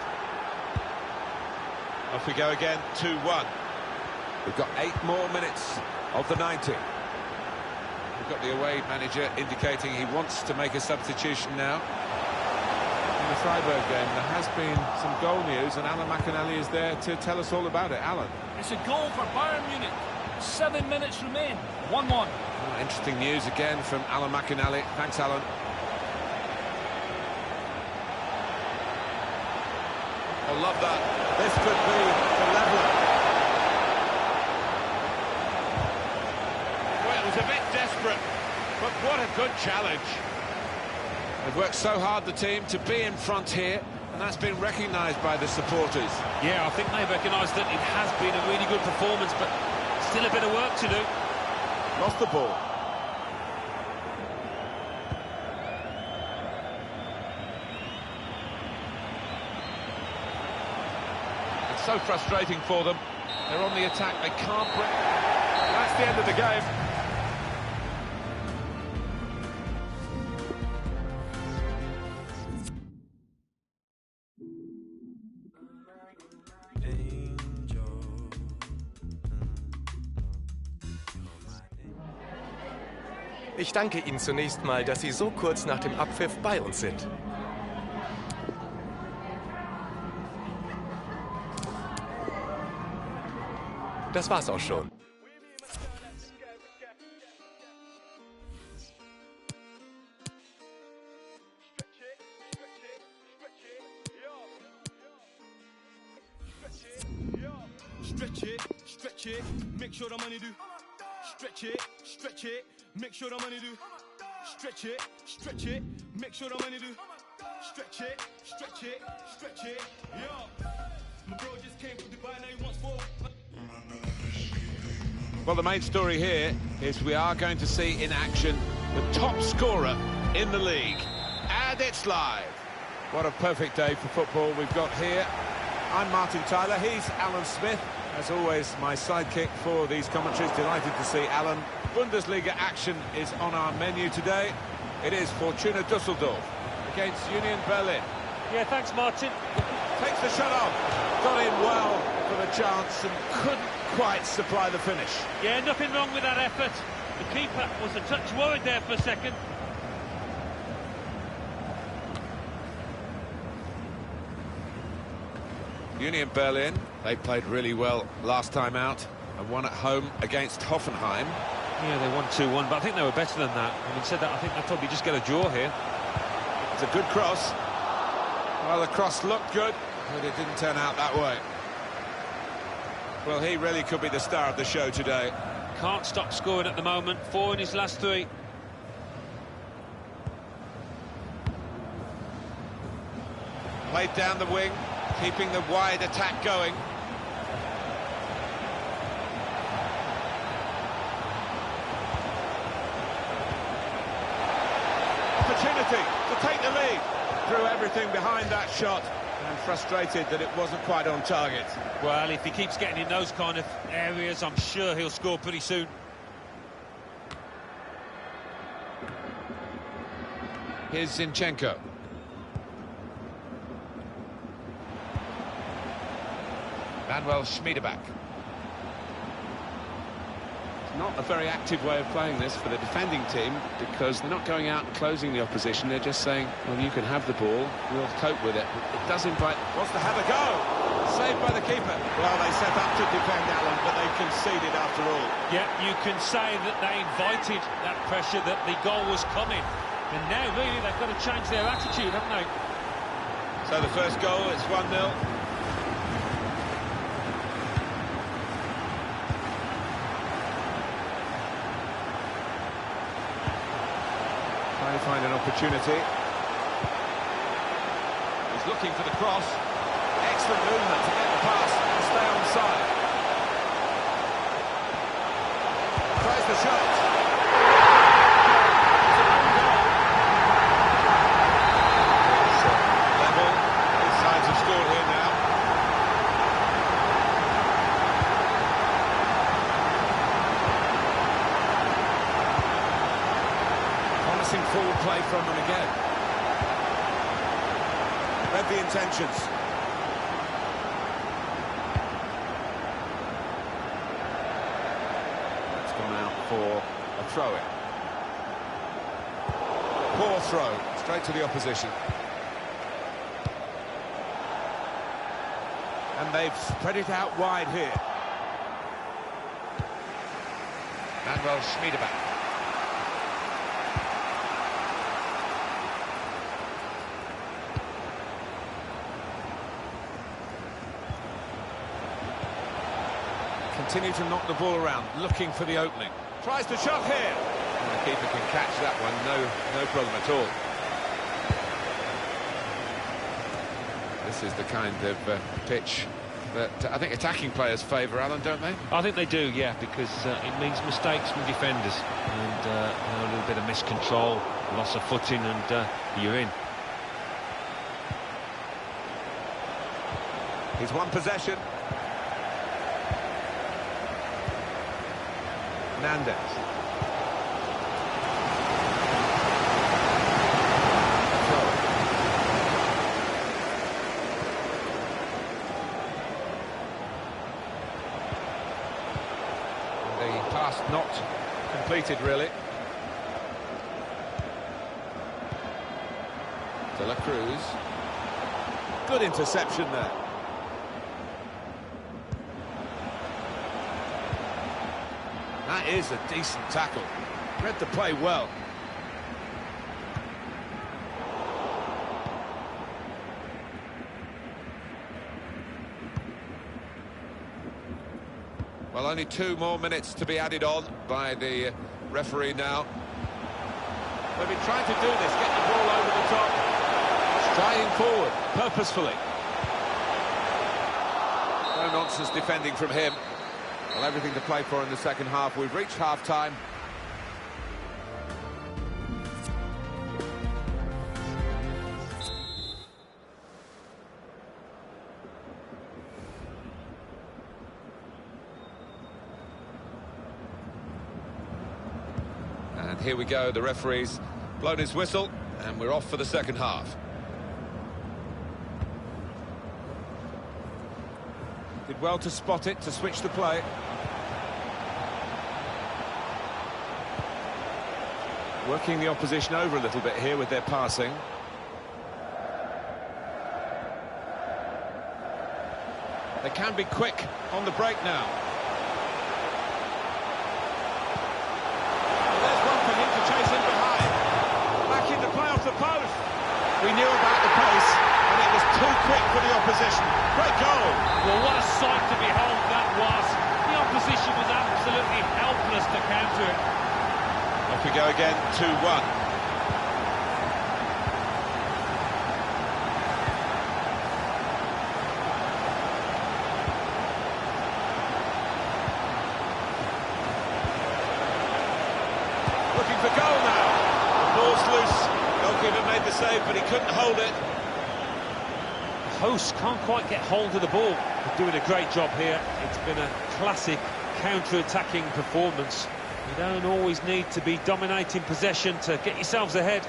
Off we go again, 2-1. We've got 8 more minutes of the 90. We've got the away manager indicating he wants to make a substitution now. In the Freiburg game, there has been some goal news, and Alan McInally is there to tell us all about it. Alan. It's a goal for Bayern Munich. 7 minutes remain. 1-1. Interesting news again from Alan McInally. Thanks, Alan. I love that. This could be desperate, but what a good challenge. They've worked so hard, the team, to be in front here, and that's been recognised by the supporters. Yeah, I think they recognise that it has been a really good performance, but still a bit of work to do. Lost the ball. It's so frustrating for them. They're on the attack, they can't break. That's the end of the game. Ich danke Ihnen zunächst mal, dass Sie so kurz nach dem Abpfiff bei uns sind. Das war's auch schon. Stretch it, make sure the money do. Stretch it, make sure the money do. Stretch it, make sure the money do. Stretch it, yeah. My bro just came from Dubai, now he wants four. Well, the main story here is we are going to see in action the top scorer in the league. And it's live. What a perfect day for football we've got here. I'm Martin Tyler, he's Alan Smith. As always, my sidekick for these commentaries. Delighted to see Alan. Bundesliga action is on our menu today. It is Fortuna Düsseldorf against Union Berlin. Yeah, thanks, Martin. Takes the shot off. Got in well for the chance and couldn't quite supply the finish. Yeah, nothing wrong with that effort. The keeper was a touch worried there for a second. Union Berlin, they played really well last time out and won at home against Hoffenheim. Yeah, they won 2-1, but I think they were better than that. Having said that, I think they'll probably just get a draw here. It's a good cross. Well, the cross looked good, but it didn't turn out that way. Well, he really could be the star of the show today. Can't stop scoring at the moment, 4 in his last 3. Played down the wing, keeping the wide attack going. Opportunity to take the lead. Threw everything behind that shot and frustrated that it wasn't quite on target. Well, if he keeps getting in those kind of areas, I'm sure he'll score pretty soon. Here's Zinchenko. Manuel Schmiedeback. It's not a very active way of playing this for the defending team because they're not going out and closing the opposition. They're just saying, well, you can have the ball, we'll cope with it. It does invite... Wants to have a go! Saved by the keeper. Well, they set up to defend Allen, but they conceded after all. Yeah, you can say that they invited that pressure, that the goal was coming. And now, really, they've got to change their attitude, haven't they? So the first goal, it's 1-0. Trying to find an opportunity. He's looking for the cross. Excellent movement to get the pass and stay on side. Tries the shot. Level. Both sides have scored here now. Promising forward play from them again. Read the intentions. That's gone out for a throw-in. Poor throw, straight to the opposition. And they've spread it out wide here. Manuel Schmiedeback. Continue to knock the ball around, looking for the opening. Tries the shot here. And the keeper can catch that one, no problem at all. This is the kind of pitch that I think attacking players favour, Alan, don't they? I think they do, yeah, because it means mistakes from defenders and a little bit of miscontrol, loss of footing, and you're in. He's one possession. Hernandez. The pass not completed, really. De La Cruz. Good interception there. That is a decent tackle. Read the play well. Well, only 2 more minutes to be added on by the referee now. They've been trying to do this, get the ball over the top. Striding forward, purposefully. No nonsense defending from him. Well, everything to play for in the second half. We've reached half-time. And here we go, the referee's blown his whistle, and we're off for the second half. Did well to spot it, to switch the play. Working the opposition over a little bit here with their passing. They can be quick on the break now. There's one for him to chase in behind. Back into play off the post. We knew about the pace, and it was too quick for the opposition. Great goal. Well, what a sight to behold that was. The opposition was absolutely helpless to counter it. Off we go again, 2-1. Looking for goal now. The ball's loose. Goalkeeper made the save, but he couldn't hold it. The hosts can't quite get hold of the ball. They're doing a great job here. It's been a classic counter-attacking performance. You don't always need to be dominating possession to get yourselves ahead.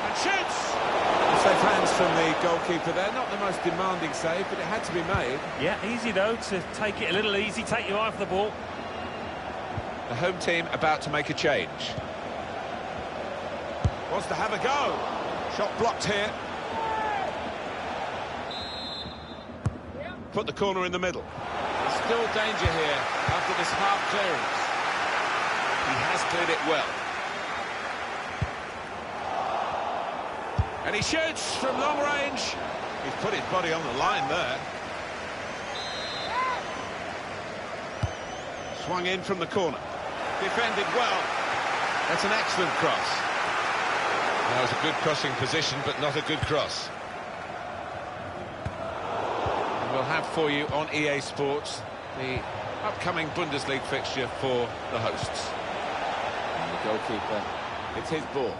And shoots! Safe hands from the goalkeeper there. Not the most demanding save, but it had to be made. Yeah, easy though, to take it a little easy, take your eye off the ball. The home team about to make a change. Wants to have a go. Shot blocked here. Put the corner in the middle. There's still danger here after this half clearance. He has cleared it well. And he shoots from long range. He's put his body on the line there. Swung in from the corner. Defended well. That's an excellent cross. That was a good crossing position, but not a good cross. We'll have for you on EA Sports the upcoming Bundesliga fixture for the hosts. And the goalkeeper, it's his ball.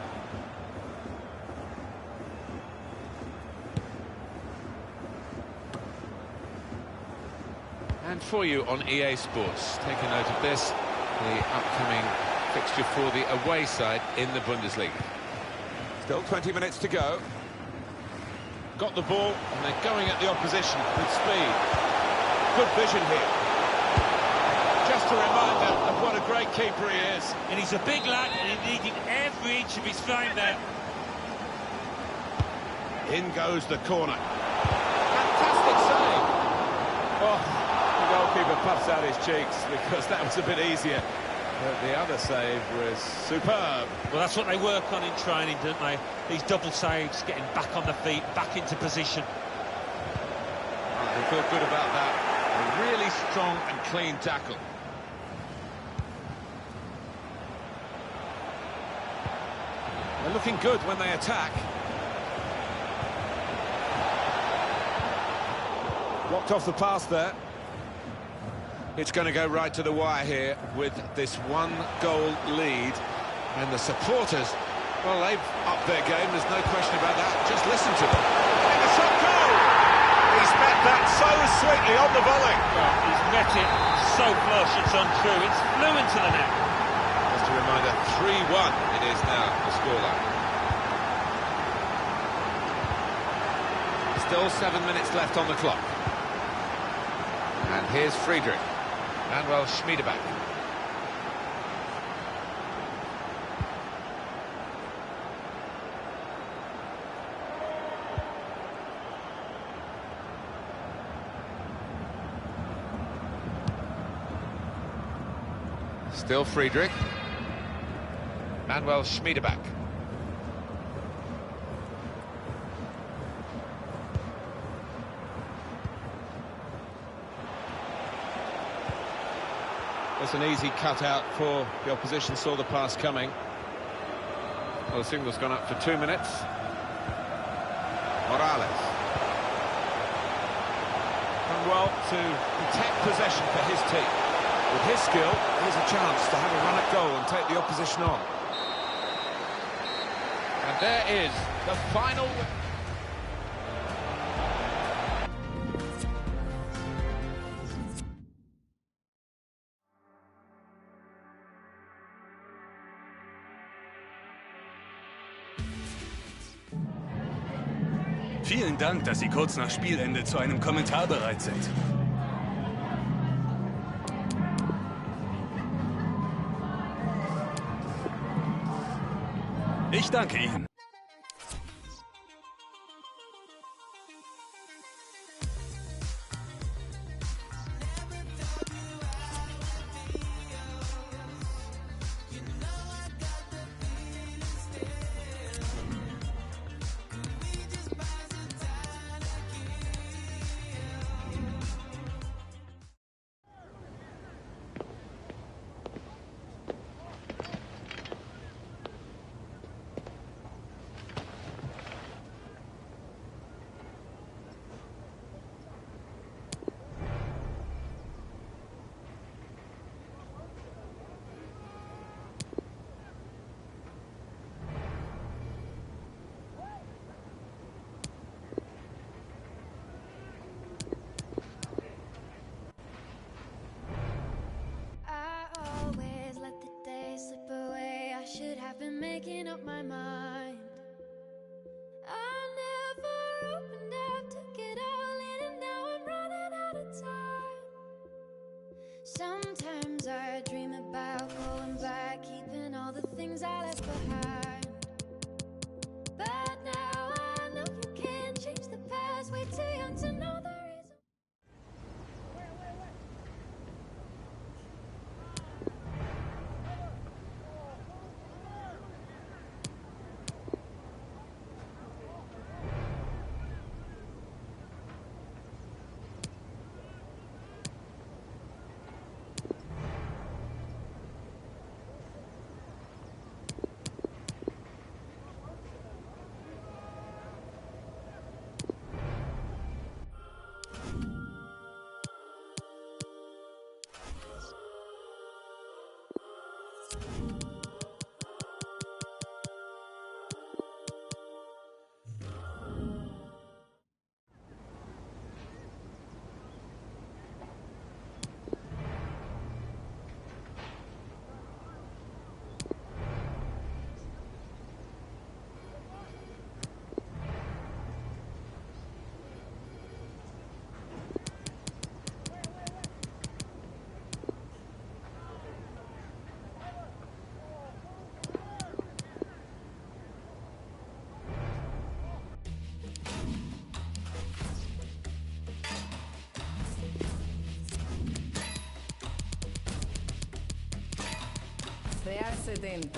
And for you on EA Sports, take a note of this, the upcoming fixture for the away side in the Bundesliga. Still 20 minutes to go. Got the ball, and they're going at the opposition with speed. Good vision here. Just a reminder of what a great keeper he is. And he's a big lad, and he needed every inch of his frame there. In goes the corner. Fantastic save. Oh, the goalkeeper puffs out his cheeks because that was a bit easier. But the other save was superb. Well, that's what they work on in training, don't they? These double saves, getting back on the feet, back into position. Oh, he feel good about that. A really strong and clean tackle. They're looking good when they attack. Blocked off the pass there. It's going to go right to the wire here with this one-goal lead. And the supporters, well, they've upped their game, there's no question about that. Just listen to them. And it's a goal! He's met that so sweetly on the volley. Well, he's met it so flush, it's untrue. It's flew into the net. Just a reminder, 3-1 it is now, the scoreline. Still 7 minutes left on the clock. And here's Friedrich. Manuel Schmiedeback. Still Friedrich. Manuel Schmiedeback. It's an easy cutout for the opposition, saw the pass coming. Well, the signal's gone up for 2 minutes. Morales. Done well to protect possession for his team. With his skill, here's a chance to have a run at goal and take the opposition on. And there is the final... Vielen Dank, dass Sie kurz nach Spielende zu einem Kommentar bereit sind. Ich danke Ihnen. I've been making up my mind. I never opened up, took it all in, and now I'm running out of time. Sometimes I dream about going back, keeping all the things I left behind. But now I know you can't change the past, way too young to know the reason. Real 70.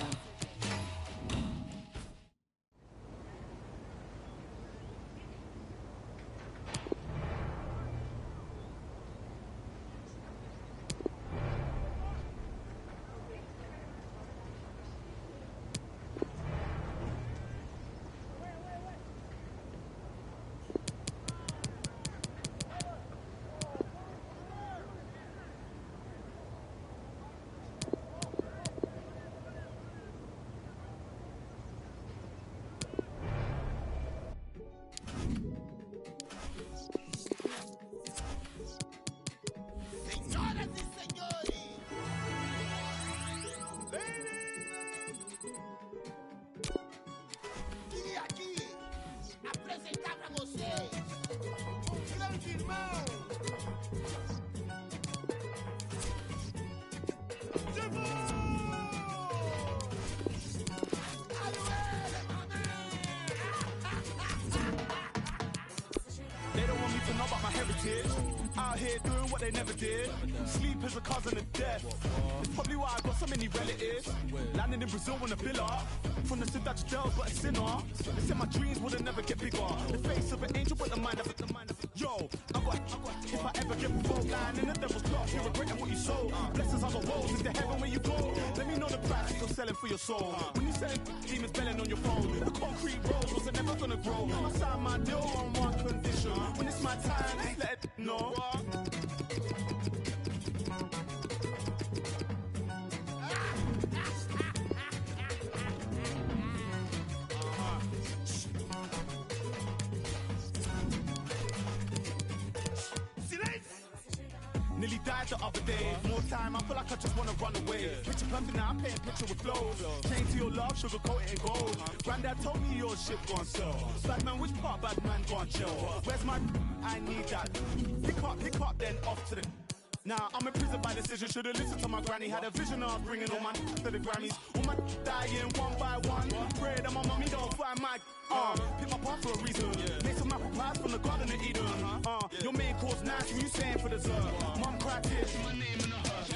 kids. Out here doing what they never did. Sleep is a cousin of death. It's probably why I got so many relatives. Landing in Brazil on a villa. From the Dutch Dells, but a sinner. They said my dreams would never get bigger. The face of an angel, but the mind of it. Yo, I got. If I ever get broke, lying in the devil's clock, you're regretting what you sold. Blessings are the walls, is the heaven where you go. Let me know the price you're selling for your soul. When you selling demons belling on your phone, the concrete roads was never gonna grow. I signed my deal on one condition. When it's my time, let it know. Nearly died the other day. More time, I feel like I just wanna run away. Picture plumbing now, I'm painting picture with flows. Chain to your love, sugar coat it in gold. Granddad told me your shit gon' sell. Bad man, which part bad man gon' chill? Where's my? I need that. Pick up, then off to the. Now I'm in prison by decision. Should've listened to my granny. Had a vision of bringing all my to the Grammys. All my dying one by one. Pray that my mommy don't find my. Pick my path for a reason. Make some apple pies from the Garden of Eden. Your main course nice, and you saying for dessert. Mom cried tears, my name in the hearse.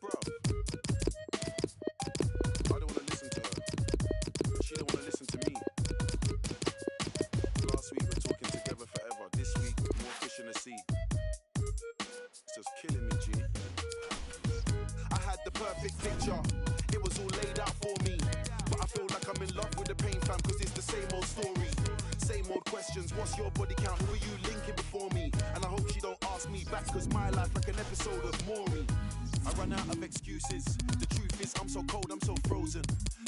Bro, I don't wanna listen to her. She don't wanna listen to me. Last week we're talking together forever. This week, more fish in the sea. It's just killing me, G. I had the perfect picture. It was all laid out for me. But I feel like I'm in love with the pain, fam, cause it's the same old story. Same old questions. What's your body count? Who are you linking before me? And I hope she don't ask me back, cause my life like an episode of Maury. I run out of excuses. The truth is I'm so cold, I'm so frozen.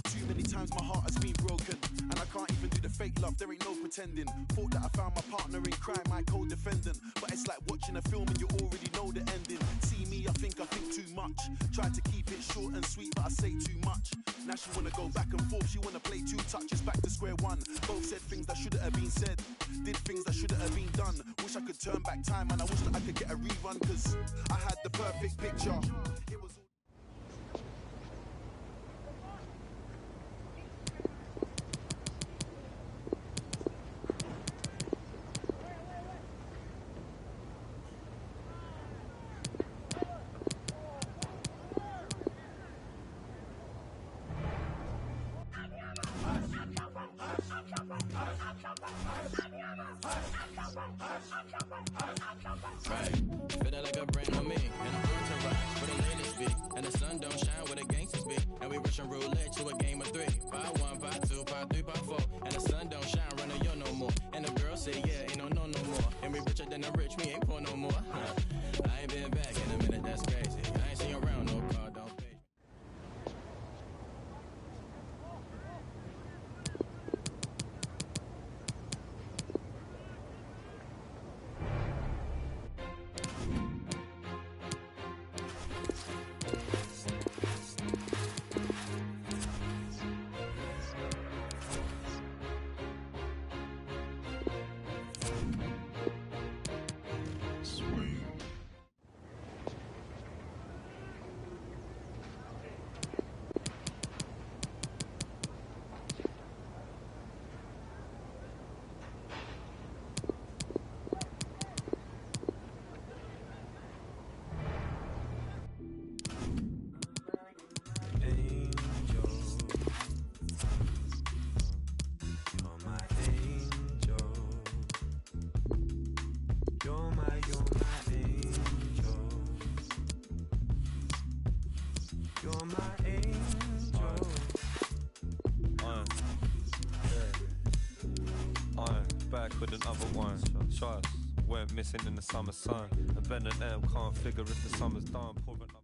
Too many times my heart has been broken, and I can't even do the fake love, there ain't no pretending. Thought that I found my partner in crime, my co-defendant. But it's like watching a film and you already know the ending. See me, I think too much. Tried to keep it short and sweet, but I say too much. Now she wanna go back and forth, she wanna play two touches, back to square one. Both said things that shouldn't have been said, did things that shouldn't have been done. Wish I could turn back time, and I wish that I could get a rerun, cause I had the perfect picture. It was Right, feeling like a brand new me, and I'm entourage for the latest beat. And the sun don't shine where the gangsters be. And we rushing roulette to a game of 3. Part 1, part 2, part 3, part 4. And the sun don't shine, running yo no more. And the girl say, yeah, ain't no more. And we richer than the rich, we ain't poor no more. I ain't been back in a minute, that's crazy. I ain't seen you around, no car, don't pay. You're my angel. I'm back with another one. Trust, went missing in the summer sun. A Ben and M can't figure if the summer's done. Pouring up.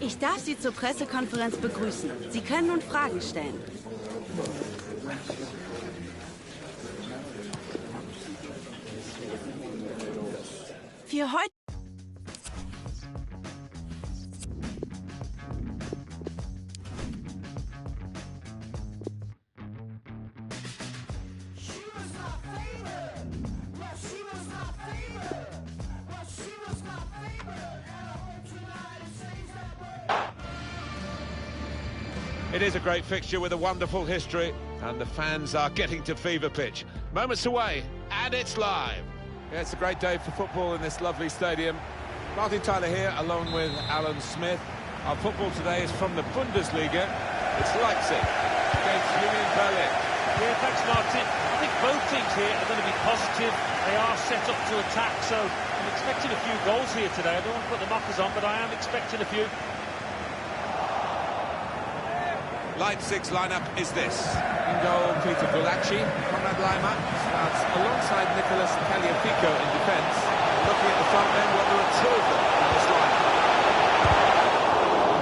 Ich darf Sie zur Pressekonferenz begrüßen. Sie können nun Fragen stellen. Für heute... It is a great fixture with a wonderful history, and the fans are getting to fever pitch. Moments away, and it's live. Yeah, it's a great day for football in this lovely stadium. Martin Tyler here, along with Alan Smith. Our football today is from the Bundesliga. It's Leipzig against Union Berlin. Yeah, thanks, Martin. I think both teams here are going to be positive. They are set up to attack, so I'm expecting a few goals here today. I don't want to put the knockers on, but I am expecting a few. Leipzig's lineup is this. In goal, Peter Gulacsi. Konrad Laimer starts alongside Nicolas Tagliafico in defence. Looking at the front men, well, there are two of them in this lineup.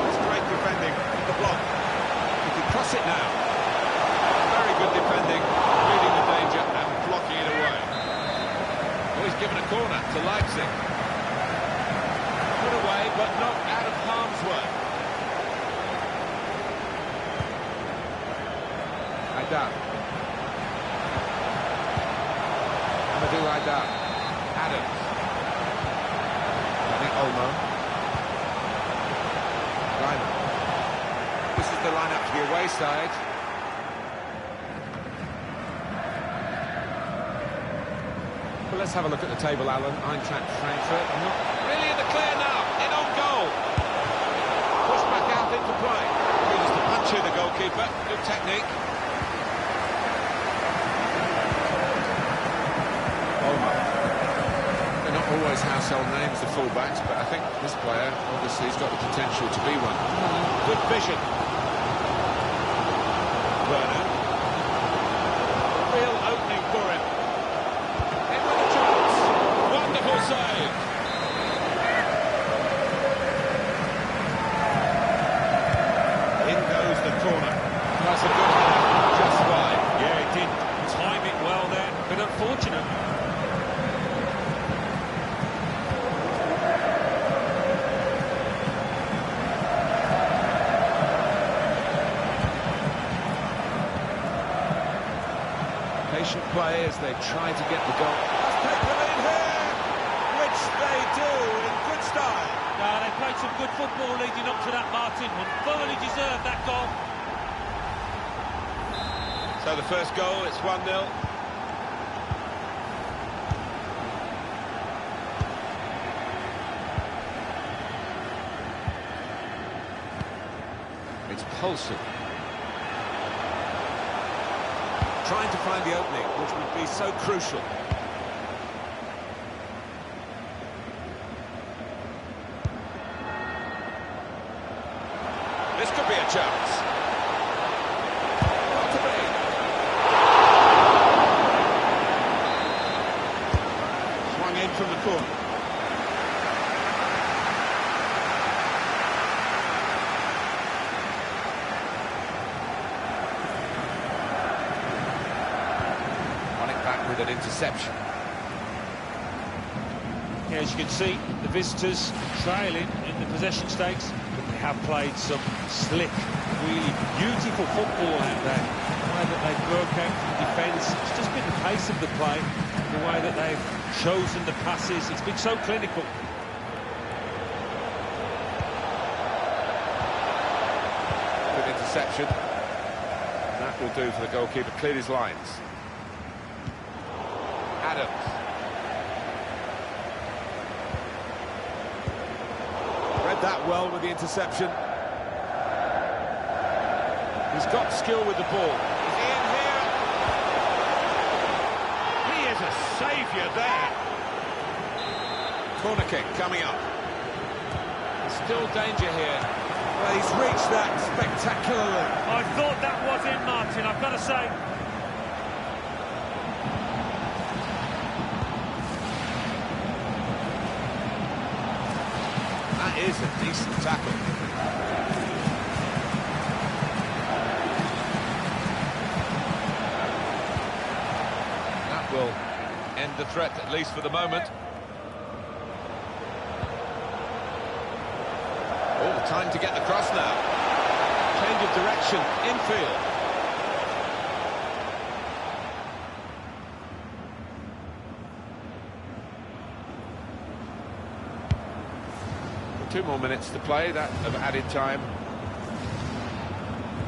It's great defending in the block. He can cross it now. convincing. Put away, but not out of harm's way. Aidar. Amadou Aidar. Adams. Dani Olmo. Liner. This is the lineup to the away side. Well, let's have a look at the table, Alan. Eintracht Frankfurt not really in the clear now. In on goal. Pushed back out into play. Uses the punch here, the goalkeeper. Good technique. Olmo. They're not always household names, the fullbacks, but I think this player, obviously, has got the potential to be one. Good vision. Werner. Real opening for him. In with a chance. Wonderful save. In goes the corner. That's a good header. Just wide. Yeah, he did time it well there, but unfortunate. Patient play as they try to get the goal. Let's take the lead here, which they do in good style. No, they played some good football leading up to that, Martin, and thoroughly deserved that goal. So the first goal, it's 1-0. It's pulsing. Trying to find the opening, which would be so crucial. This could be a chance. Not to be. Swung in from the corner. With an interception. Yeah, as you can see, the visitors trailing in the possession stakes, but they have played some slick, really beautiful football out there. The way that they've broke out from defence, it's just been the pace of the play, the way that they've chosen the passes, it's been so clinical. Good interception. That will do for the goalkeeper, cleared his lines. Adams. Read that well with the interception. He's got skill with the ball. Is he in here? He is a saviour there. Corner kick coming up. There's still danger here. Well, he's reached that spectacularly. I thought that was in, Martin, I've got to say. That is a decent tackle. That will end the threat, at least for the moment. All the time to get the cross now. Change of direction, infield. Two more minutes to play, that of added time.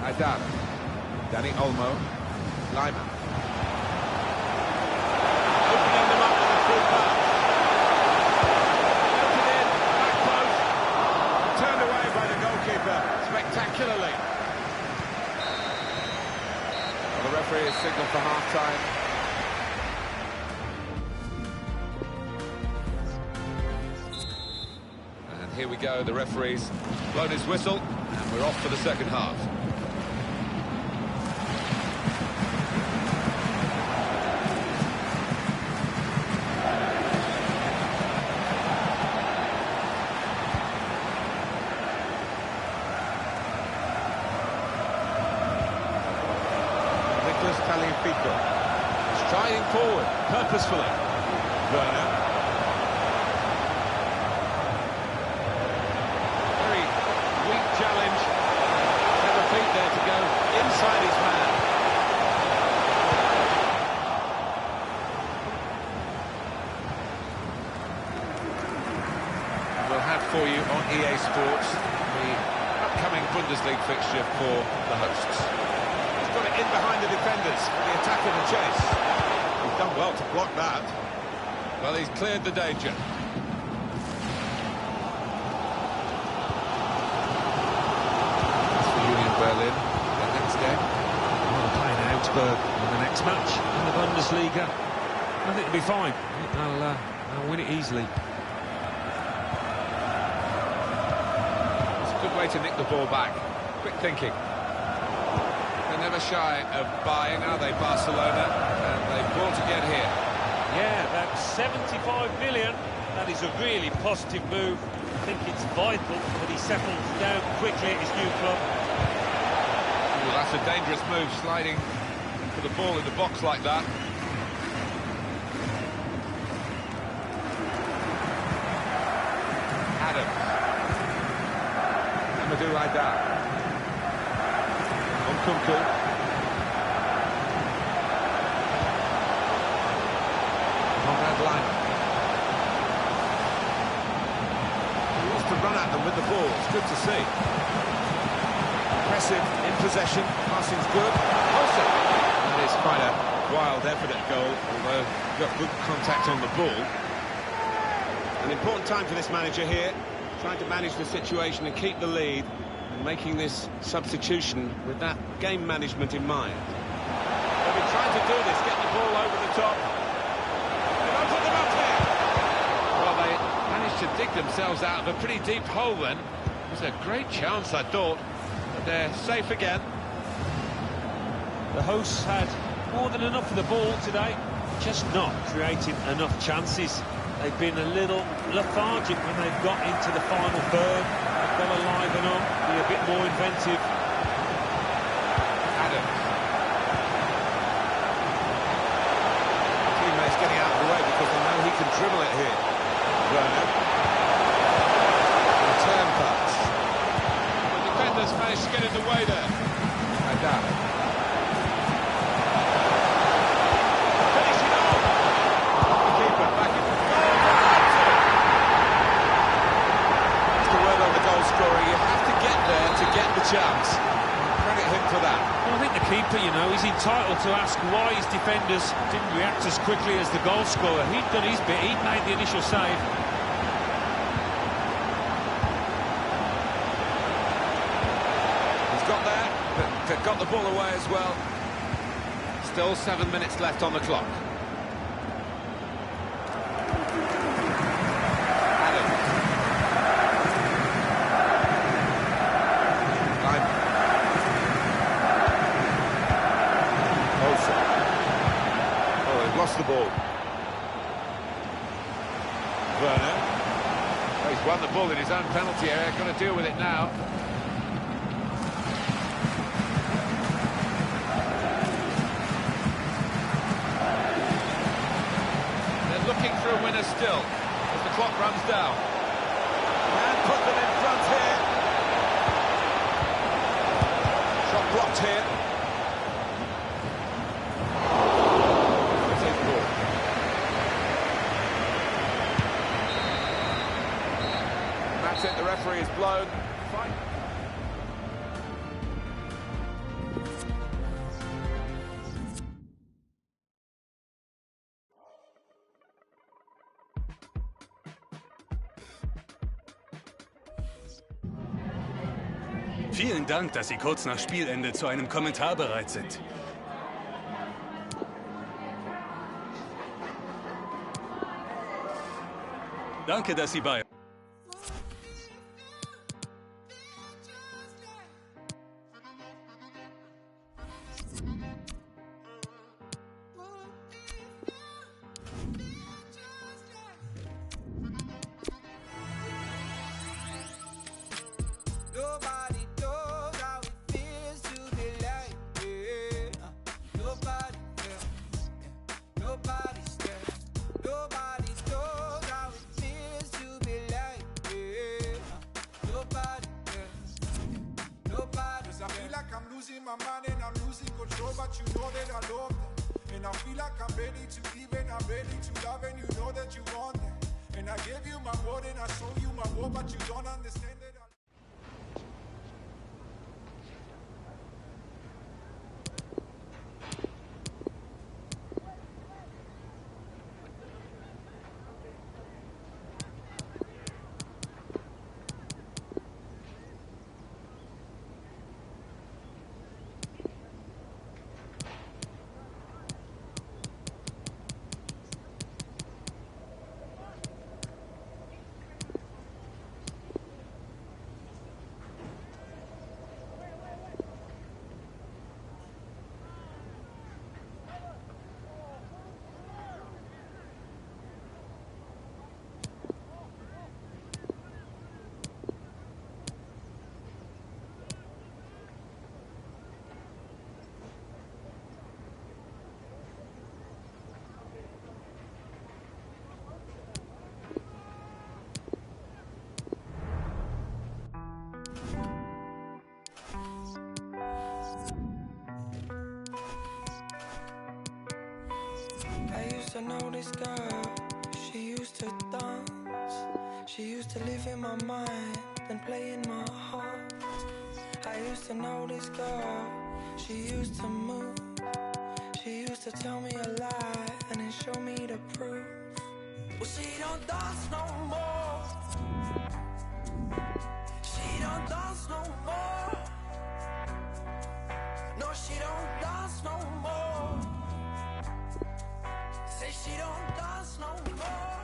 Aidar. Dani Olmo. Lima. Opening them up with a full pass. Looking in, back post. Turned away by the goalkeeper, spectacularly. Well, the referee has signalled for half-time. Here we go, the referee's blown his whistle, and we're off for the second half. Nicolas Tagliafico. Striding forward, purposefully. Werner. Bundesliga fixture for the hosts. He's got it in behind the defenders for the attack and the chase. He's done well to block that. Well, he's cleared the danger. That's for Union Berlin, their next game. Well, playing Augsburg in the next match in the Bundesliga. I think it'll be fine. I think they'll win it easily. It's a good way to nick the ball back. Quick thinking. They're never shy of buying, are they, Barcelona? And they bought to get here. Yeah, that's 75 million. That is a really positive move. I think it's vital that he settles down quickly at his new club. Ooh, that's a dangerous move, sliding for the ball in the box like that. Adams. Amadou Haidar. Nkunku. He wants to run at them with the ball. It's good to see. Impressive in possession. Passing's good. Also, that is quite a wild effort at goal, although got good contact on the ball. An important time for this manager here, trying to manage the situation and keep the lead, and making this substitution with that game management in mind. They've been trying to do this, get the ball over the top. To dig themselves out of a pretty deep hole then. It was a great chance, I thought, but they're safe again. The hosts had more than enough of the ball today, just not creating enough chances. They've been a little lethargic when they've got into the final third. They've got to liven up, be a bit more inventive. Adams. Teammates getting out of the way because they know he can dribble it here. Werner. Return pass. The defenders managed to get in the way there. Haidar. Finishing off. The keeper back in. That's the word on the goal scorer. You have to get there to get the chance. Credit him for that. Well, I think the keeper, you know, he's entitled to ask why his defenders didn't react as quickly as the goal scorer. He'd done his bit. He'd made the initial save. Got the ball away as well. Still 7 minutes left on the clock. Adams. Olsen. Oh, they've lost the ball. Werner. Oh, he's won the ball in his own penalty area. Got to deal with it now. For a winner still, as the clock runs down. And put them in front here. Shot blocked here. Take ball. And that's it, the referee is blown. Fine. Vielen Dank, dass Sie kurz nach Spielende zu einem Kommentar bereit sind. Danke, dass Sie bei... My mind and I'm losing control, but you know that I love them. And I feel like I'm ready to give and I'm ready to love, and you know that you want them. And I gave you my word and I show you my word, but you don't understand that used to know this girl. She used to dance. She used to live in my mind and play in my heart. I used to know this girl. She used to move. She used to tell me a lie and then show me the proof. Well, she don't dance no more. She don't dance no more. No, she don't dance no more. Say she don't dance no more.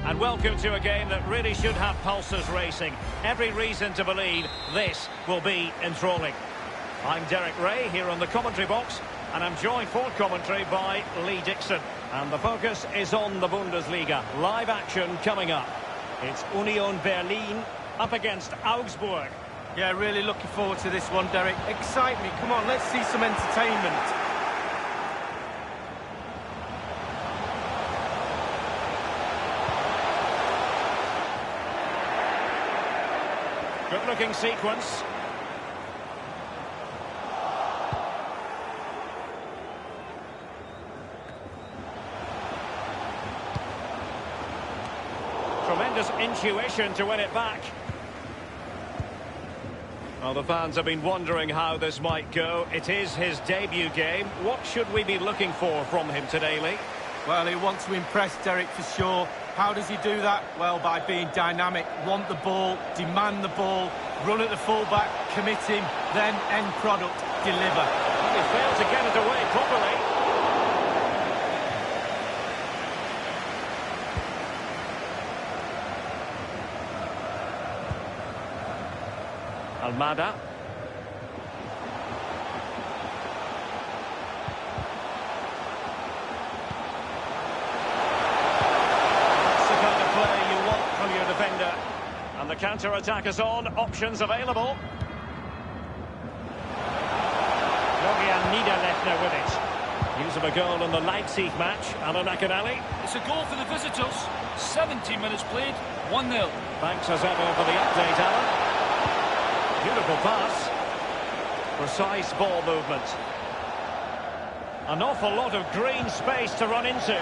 And welcome to a game that really should have pulses racing. Every reason to believe this will be enthralling. I'm Derek Ray here on the commentary box, and I'm joined for commentary by Lee Dixon. And the focus is on the Bundesliga. Live action coming up. It's Union Berlin up against Augsburg. Yeah, really looking forward to this one, Derek. Excite me. Come on, let's see some entertainment. Good-looking sequence. Tremendous intuition to win it back. Well, the fans have been wondering how this might go. It is his debut game. What should we be looking for from him today, Lee? Well, he wants to impress, Derek, for sure. How does he do that? Well, by being dynamic, want the ball, demand the ball, run at the fullback, commit him, then end product, deliver. He failed to get it away properly. Almada. That's the kind of play you want from your defender. And the counter-attack is on. Options available. Florian Niederlechner with it. News of a goal in the Leipzig match. Alan McAnally. It's a goal for the visitors. 70 minutes played, 1-0. Thanks as ever for the update, Alan. Beautiful pass. Precise ball movement. An awful lot of green space to run into.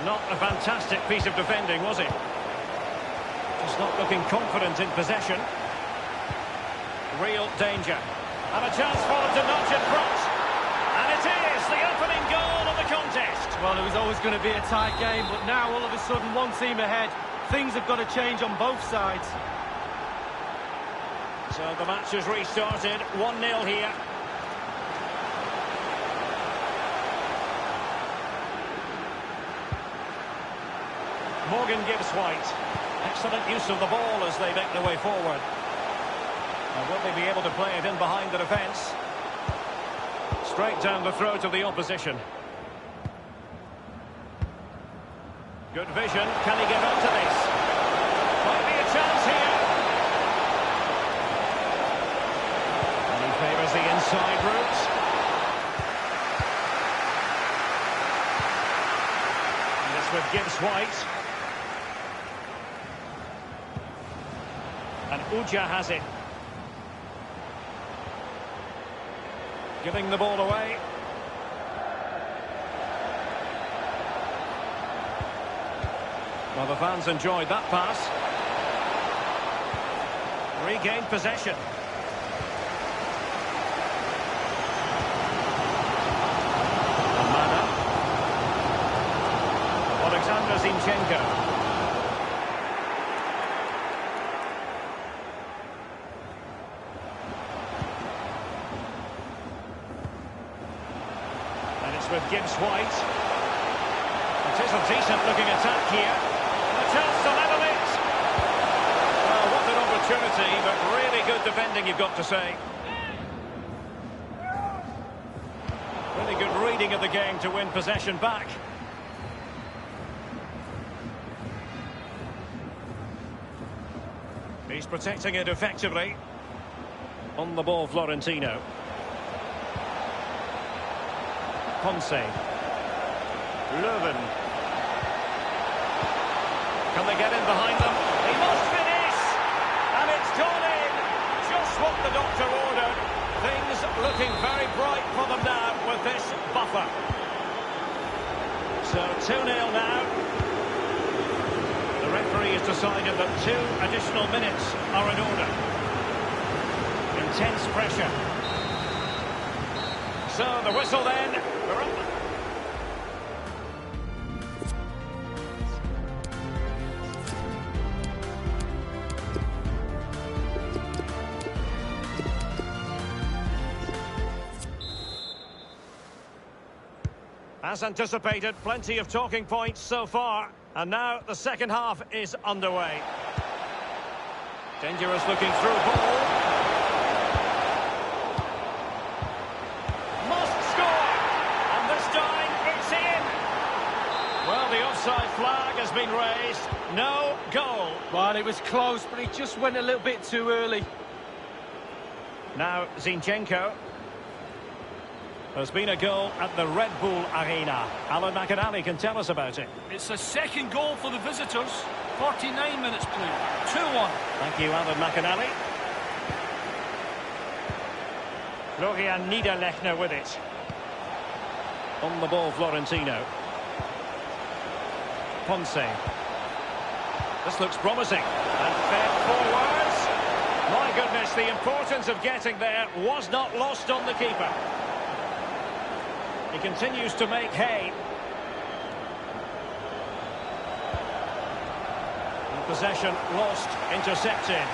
Not a fantastic piece of defending, was it? Just not looking confident in possession. Real danger. And a chance for them to notch in front. And it is the opening goal of the contest. Well, it was always going to be a tight game, but now all of a sudden one team ahead. Things have got to change on both sides. So the match has restarted. 1-0 here. Morgan gives White. Excellent use of the ball as they make their way forward. And will they be able to play it in behind the defence? Straight down the throat of the opposition. Good vision. Can he get up to this? Might be a chance here. And he favours the inside route. And it's with Gibbs White. And Uja has it. Giving the ball away. Well, the fans enjoyed that pass. Regained possession. Almada. Alexander Zinchenko. And it's with Gibbs White. It is a decent-looking attack here. A chance to level it. Well, what an opportunity, but really good defending, you've got to say. Really good reading of the game to win possession back. He's protecting it effectively. On the ball, Florentino. Ponce. Leuven. Can they get in behind them? He must finish! And it's looking very bright for them now with this buffer. So 2-0 now. The referee has decided that 2 additional minutes are in order. Intense pressure. So the whistle then. We're up. As anticipated, plenty of talking points so far. And now the second half is underway. Dangerous looking through ball. Must score! And this time it's in! Well, the offside flag has been raised. No goal. Well, it was close, but he just went a little bit too early. Now Zinchenko. There's been a goal at the Red Bull Arena. Alan McInally can tell us about it. It's the second goal for the visitors. 49 minutes played. 2-1. Thank you, Alan McInally. Florian Niederlechner with it. On the ball, Florentino. Ponce. This looks promising. And fed forwards. My goodness, the importance of getting there was not lost on the keeper. He continues to make hay. And possession lost, intercepted.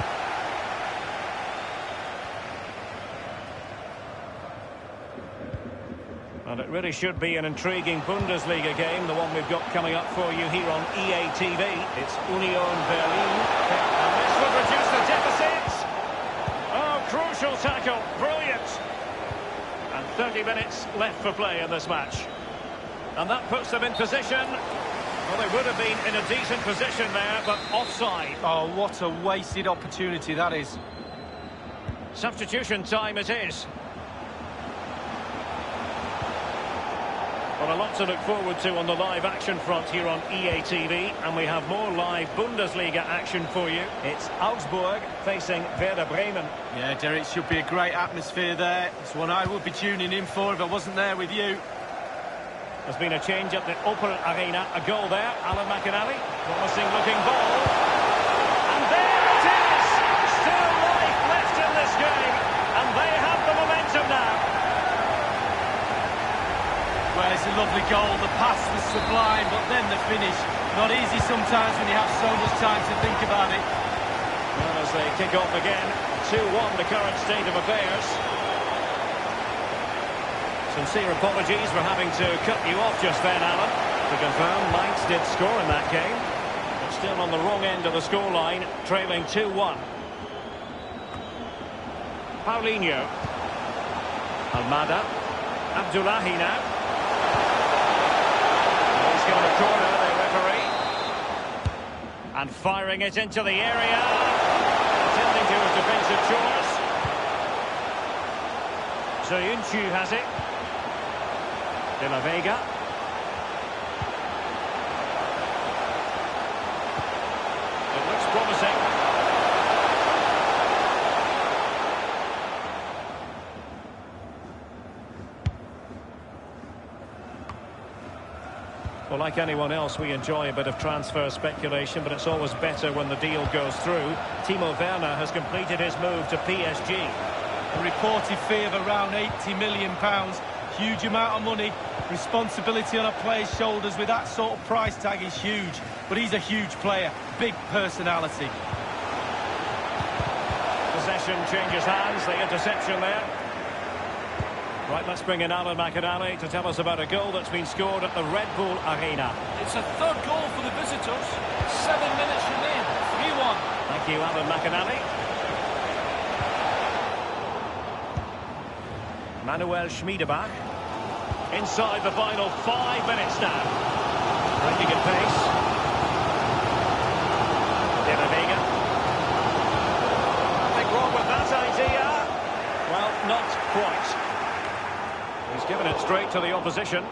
And it really should be an intriguing Bundesliga game, the one we've got coming up for you here on EA TV. It's Union Berlin. And this will reduce the deficit. Oh, crucial tackle. Brilliant. And 30 minutes left for play in this match. And that puts them in position. Well, they would have been in a decent position there, but offside. Oh, what a wasted opportunity that is. Substitution time it is. Well, a lot to look forward to on the live action front here on EA TV, and we have more live Bundesliga action for you. It's Augsburg facing Werder Bremen. Yeah, Derek, should be a great atmosphere there. It's one I would be tuning in for if I wasn't there with you. There's been a change at the Opel Arena. A goal there, Alan McInally. Promising looking ball. And there it is! Still life left in this game, and they have the momentum now. Well, it's a lovely goal. The pass was sublime, but then the finish. Not easy sometimes when you have so much time to think about it. Well, as they kick off again, 2-1 the current state of affairs. Sincere apologies for having to cut you off just then, Alan. To confirm, Mainz did score in that game, but still on the wrong end of the scoreline, trailing 2-1. Paulinho. Almada. Abdullahi now. He's got a corner, the referee. And firing it into the area. Attending to his defensive chores. Soyuncu has it. De La Vega. It looks promising. Well, like anyone else, we enjoy a bit of transfer speculation, but it's always better when the deal goes through. Timo Werner has completed his move to PSG. A reported fee of around £80 million. Huge amount of money. Responsibility on a player's shoulders with that sort of price tag is huge. But he's a huge player. Big personality. Possession changes hands. The interception there. Right, let's bring in Alan McInally to tell us about a goal that's been scored at the Red Bull Arena. It's a third goal for the visitors. 7 minutes remain. 3-1. Thank you, Alan McInally. Manuel Schmiedebach. Inside the final 5 minutes now. Breaking at pace. De La Vega. Nothing wrong with that idea. Well, not quite. He's given it straight to the opposition.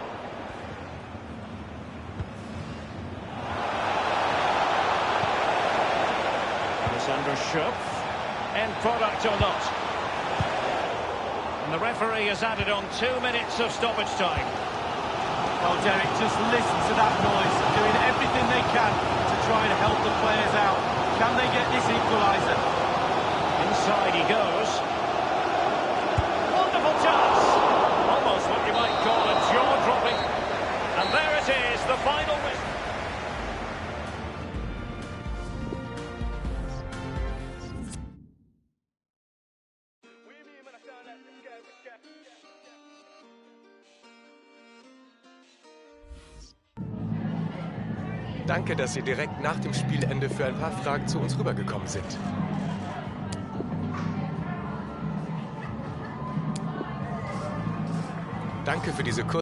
Alessandro Schöpf. End product or not? And the referee has added on 2 minutes of stoppage time. Well, Derek, just listen to that noise. Doing everything they can to try and help the players out. Can they get this equaliser? Inside he goes. Wonderful chance. Almost what you might call a jaw-dropping. And there it is, the final whistle. Danke, dass Sie direkt nach dem Spielende für ein paar Fragen zu uns rübergekommen sind. Danke für diese kurze...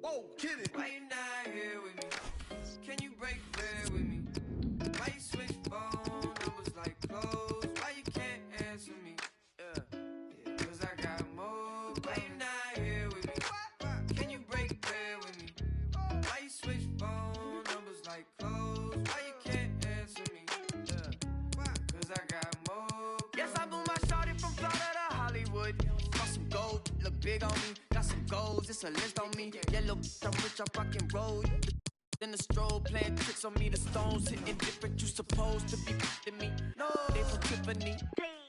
Whoa, get it. Why you not here with me? Can you break bread with me? Why you switch phone numbers like clothes? Why you can't answer me? Yeah. Cause I got more. Why you not here with me? Can you break bread with me? Why you switch phone numbers like clothes? Why you can't answer me? Yeah. Cause I got more. Yes, I moved my shawty from Florida to Hollywood. Got some gold, look big on me. Got some goals, it's a list on me. Yellow, I'm rich, I'm rockin' roll. Then the strobe playing tricks on me. The stones hitting different, you supposed to be f***ing me. No, they from Tiffany.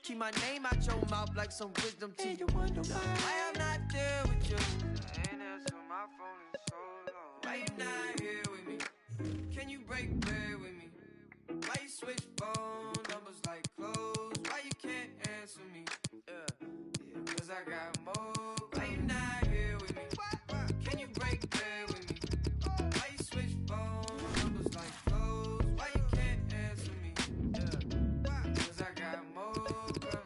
Keep my name out your mouth like some wisdom teeth. You wonder why I'm not there with you. I ain't answer my phone in so long. Why you not here with me? Can you break bread with me? Why you switch phone numbers like clothes? Why you can't answer me? Yeah, cause I got more. Why you not here with me? Can you break bread with me? Why you switch phone numbers like clothes? Why you can't answer me? Yeah, cause I got more coming.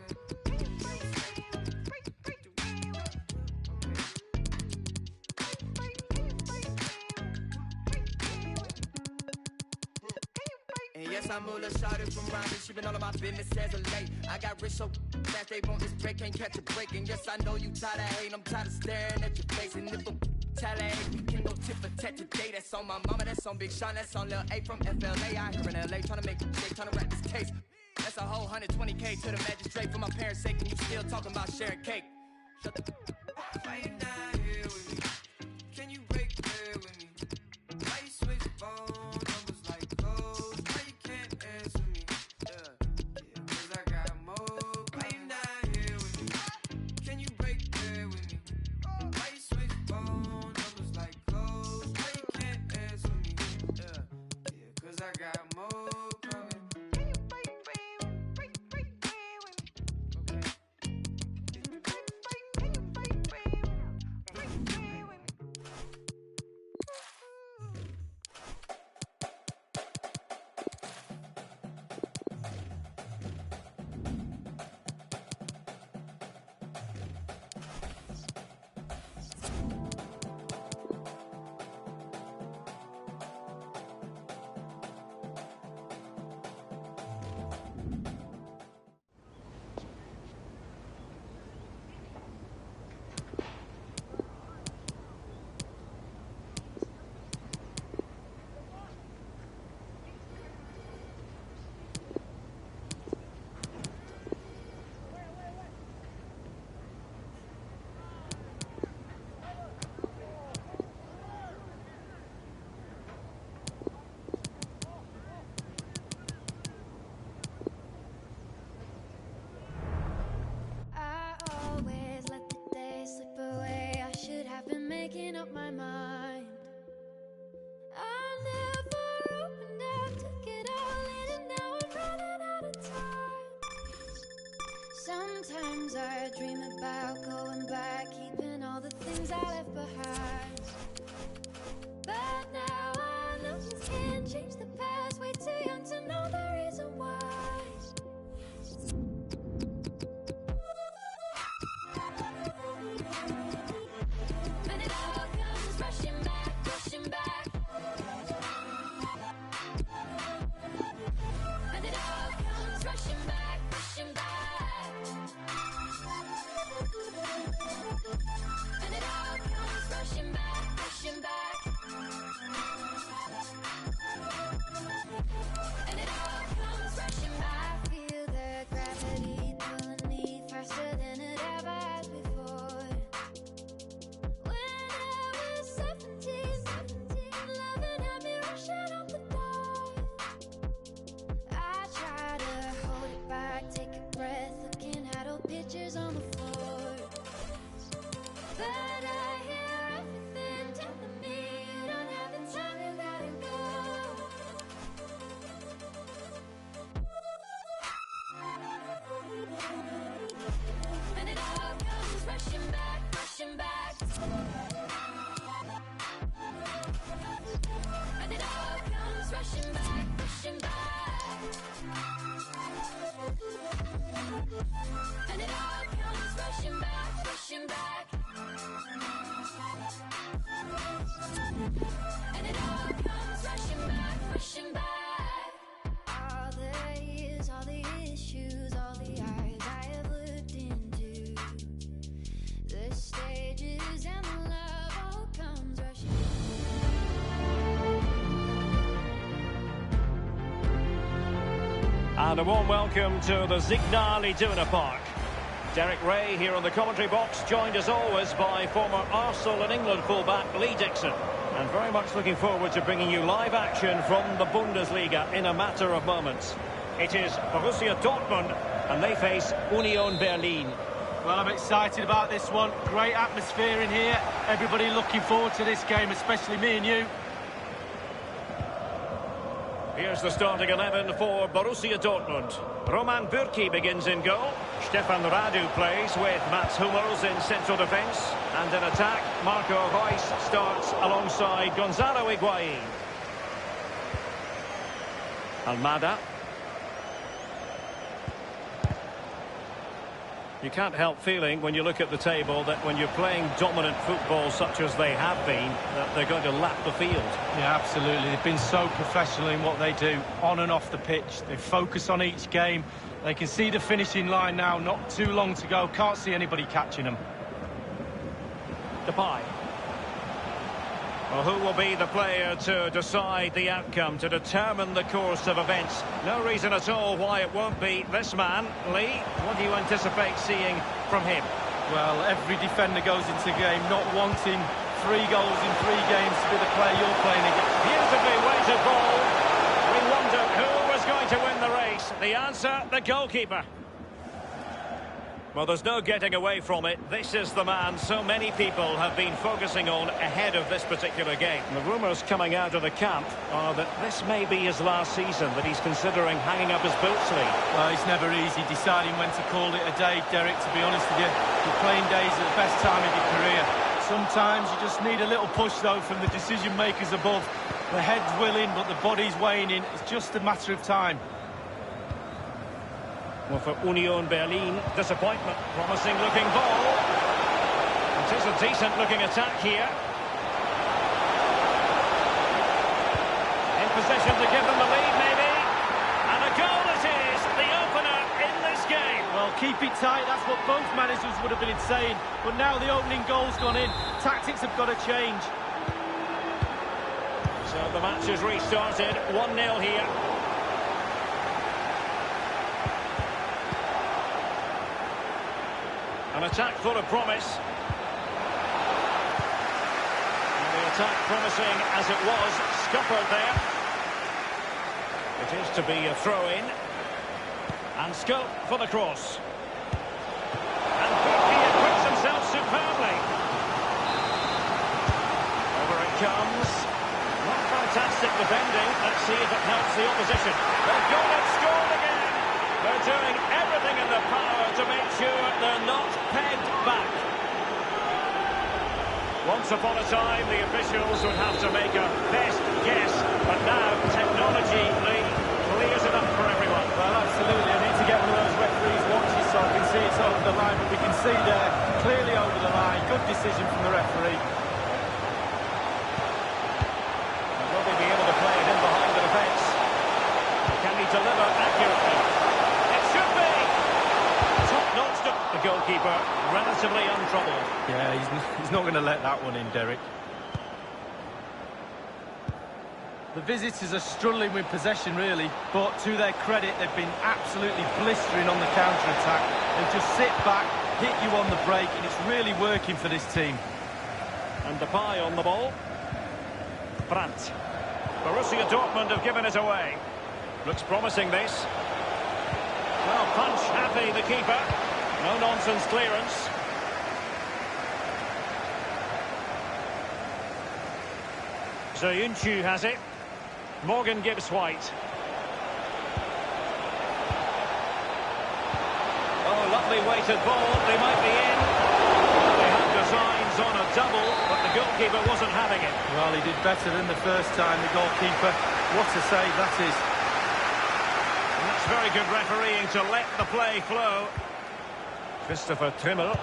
And yes, I'm Mula shouted from Rhyming. She been all of my business as of late. I got rich so fast they want this break, can't catch a break. And yes, I know you tired of hating, I'm tired of staring at your face. And if a tally, we can go tit for tat today. That's on my mama, that's on Big Sean, that's on Lil A from FLA. I here in LA trying to make a shake, trying to wrap this case. That's a whole 120K to the magistrate for my parents' sake. And you still talking about sharing cake. Shut the why you not here with me? Can you break bread with me? Why you switch phone numbers like clothes? Why you can't answer me? Yeah, cause I got more. Why you not here with me? I got more coming. Making up my mind. I never opened up, took it all in, and now I'm running out of time. Sometimes I dream about going back, keeping all the things I left behind. But now I know you can't change the past, way too young to know the reason why. And it all comes rushing back, rushing back. And it all comes rushing back, rushing back. And it all comes rushing back, rushing back. And it all comes rushing back. I feel the gravity pulling me faster than it ever has before. When I was 17, loving had me rushing out the door. I try to hold it back, take a breath, looking at old pictures on the floor. But I hear everything telling me you don't have the time, you gotta go. And it all comes rushing back, rushing back. And it all comes rushing back, rushing back. And it all comes rushing back, rushing back. And it all comes rushing back, rushing back. All the years, all the issues, all the eyes I have looked into, the stages and the love all comes rushing. And a warm welcome to the Signal Iduna Park. Derek Ray here on the commentary box, joined as always by former Arsenal and England fullback Lee Dixon. And very much looking forward to bringing you live action from the Bundesliga in a matter of moments. It is Borussia Dortmund and they face Union Berlin. Well, I'm excited about this one. Great atmosphere in here. Everybody looking forward to this game, especially me and you. Here's the starting 11 for Borussia Dortmund. Roman Bürki begins in goal. Stefan Radu plays with Mats Hummels in central defence. And in attack, Marco Reus starts alongside Gonzalo Higuain. Almada. You can't help feeling when you look at the table that when you're playing dominant football such as they have been, that they're going to lap the field. Yeah, absolutely. They've been so professional in what they do on and off the pitch. They focus on each game. They can see the finishing line now, not too long to go. Can't see anybody catching them. Depay. Well, who will be the player to decide the outcome, to determine the course of events? No reason at all why it won't be this man. Lee, what do you anticipate seeing from him? Well, every defender goes into the game not wanting 3 goals in 3 games to be the player you're playing against. Beautifully weighted ball. We wondered who was going to win the race. The answer, the goalkeeper. Well, there's no getting away from it. This is the man so many people have been focusing on ahead of this particular game. The rumours coming out of the camp are that this may be his last season, that he's considering hanging up his boot sleeve. Well, it's never easy deciding when to call it a day, Derek, to be honest with you. Your playing days are the best time of your career. Sometimes you just need a little push, though, from the decision-makers above. The head's willing, but the body's waning. It's just a matter of time. Well, for Union Berlin, disappointment. Promising looking ball. It is a decent looking attack here. In position to give them the lead, maybe. And a goal it is, the opener in this game. Well, keep it tight, that's what both managers would have been saying. But now the opening goal's gone in. Tactics have got to change. So the match has restarted, 1-0 here. An attack full of promise. And the attack promising as it was, scuppered there. It is to be a throw-in. And scope for the cross. And he acquits himself superbly. Over it comes. Not fantastic defending. Let's see if it helps the opposition. They've gone and scored again. They're doing everything in their power to make sure they're not pegged back. Once upon a time, the officials would have to make a best guess, but now technology clears it up for everyone. Well, absolutely. I need to get one of those referees watches so I can see it's over the line, but we can see there, clearly over the line. Good decision from the referee. Will they be able to play it in behind the defence? Can he deliver accurately? It should be! Top-notch, the goalkeeper, relatively untroubled. Yeah, he's not going to let that one in, Derek. The visitors are struggling with possession, really, but to their credit, they've been absolutely blistering on the counter-attack. They just sit back, hit you on the break, and it's really working for this team. And Depay on the ball. Brandt. Borussia Dortmund have given it away. Looks promising, this. Well, punch happy, the keeper. No-nonsense clearance. Soyuncu has it. Morgan Gibbs-White. Oh, lovely weighted ball. They might be in. They had designs on a double, but the goalkeeper wasn't having it. Well, he did better than the first time, the goalkeeper. What a save that is. And that's very good refereeing to let the play flow. Christopher Trimmel.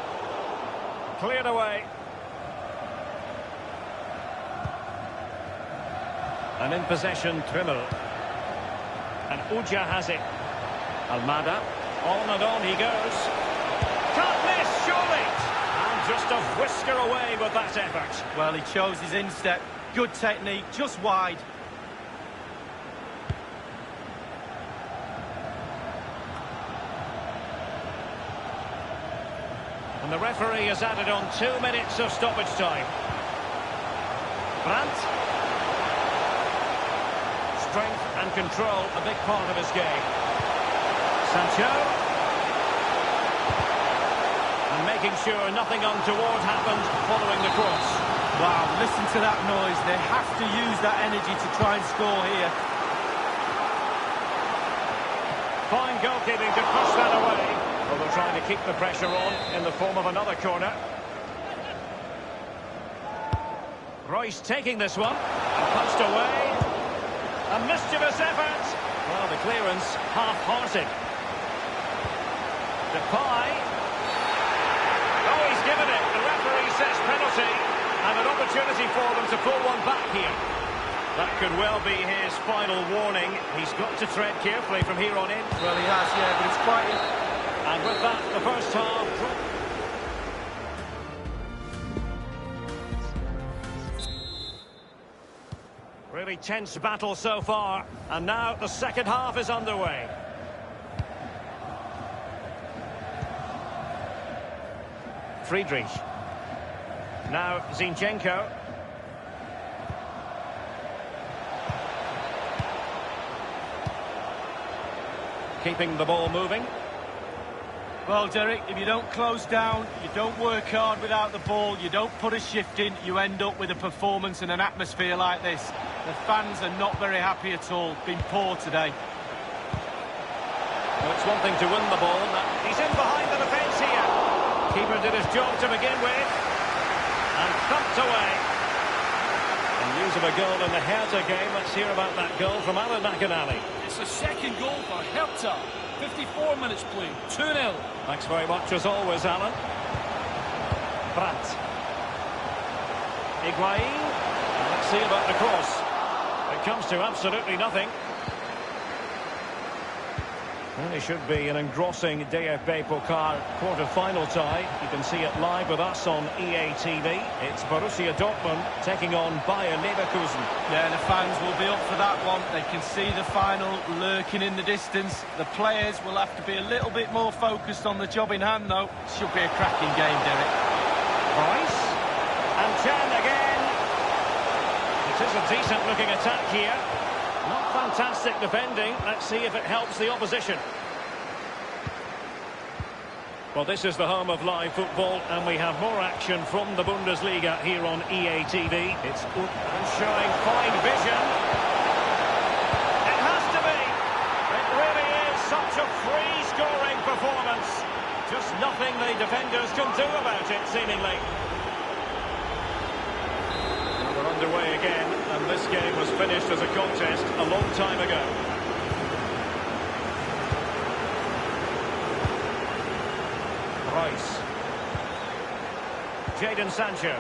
Cleared away. And in possession, Trimmel. And Uja has it. Almada. On and on he goes. Can't miss, surely! And just a whisker away with that effort. Well, he chose his instep. Good technique, just wide. And the referee has added on 2 minutes of stoppage time. Brandt. Strength and control, a big part of his game. Sancho. And making sure nothing untoward happened following the cross. Wow, listen to that noise. They have to use that energy to try and score here. Fine goalkeeping to push that away. Well, they're trying to keep the pressure on in the form of another corner. Royce taking this one. And punched away. A mischievous effort. Well, the clearance half-hearted. Depay. Oh, he's given it. The referee says penalty. And an opportunity for them to pull one back here. That could well be his final warning. He's got to tread carefully from here on in. Well, he has, yeah, but it's quite... And with that, the first half... Really tense battle so far, and now the second half is underway. Friedrich. Now Zinchenko. Keeping the ball moving. Well, Derek, if you don't close down, you don't work hard without the ball, you don't put a shift in, you end up with a performance and an atmosphere like this. The fans are not very happy at all. Been poor today. Well, it's one thing to win the ball. He's in behind the defence here. Keeper did his job to begin with. And thumped away. And news of a goal in the Hertha game. Let's hear about that goal from Alan McInally. It's the second goal for Hertha. 54 minutes played. 2-0. Thanks very much as always, Alan. Brandt. Higuain. Let's see about the cross. It comes to absolutely nothing. Well, it should be an engrossing DFB Pokal quarter-final tie. You can see it live with us on EA TV. It's Borussia Dortmund taking on Bayer Leverkusen. Yeah, the fans will be up for that one. They can see the final lurking in the distance. The players will have to be a little bit more focused on the job in hand, though. Should be a cracking game, Derek. Rice. And Chan again. It is a decent-looking attack here. Not fantastic defending. Let's see if it helps the opposition. Well, this is the home of live football, and we have more action from the Bundesliga here on EA TV. It's and showing fine vision. It has to be. It really is such a free-scoring performance. Just nothing the defenders can do about it, seemingly. We're underway again, and this game was finished as a contest a long time ago. Rice. Jadon Sancho.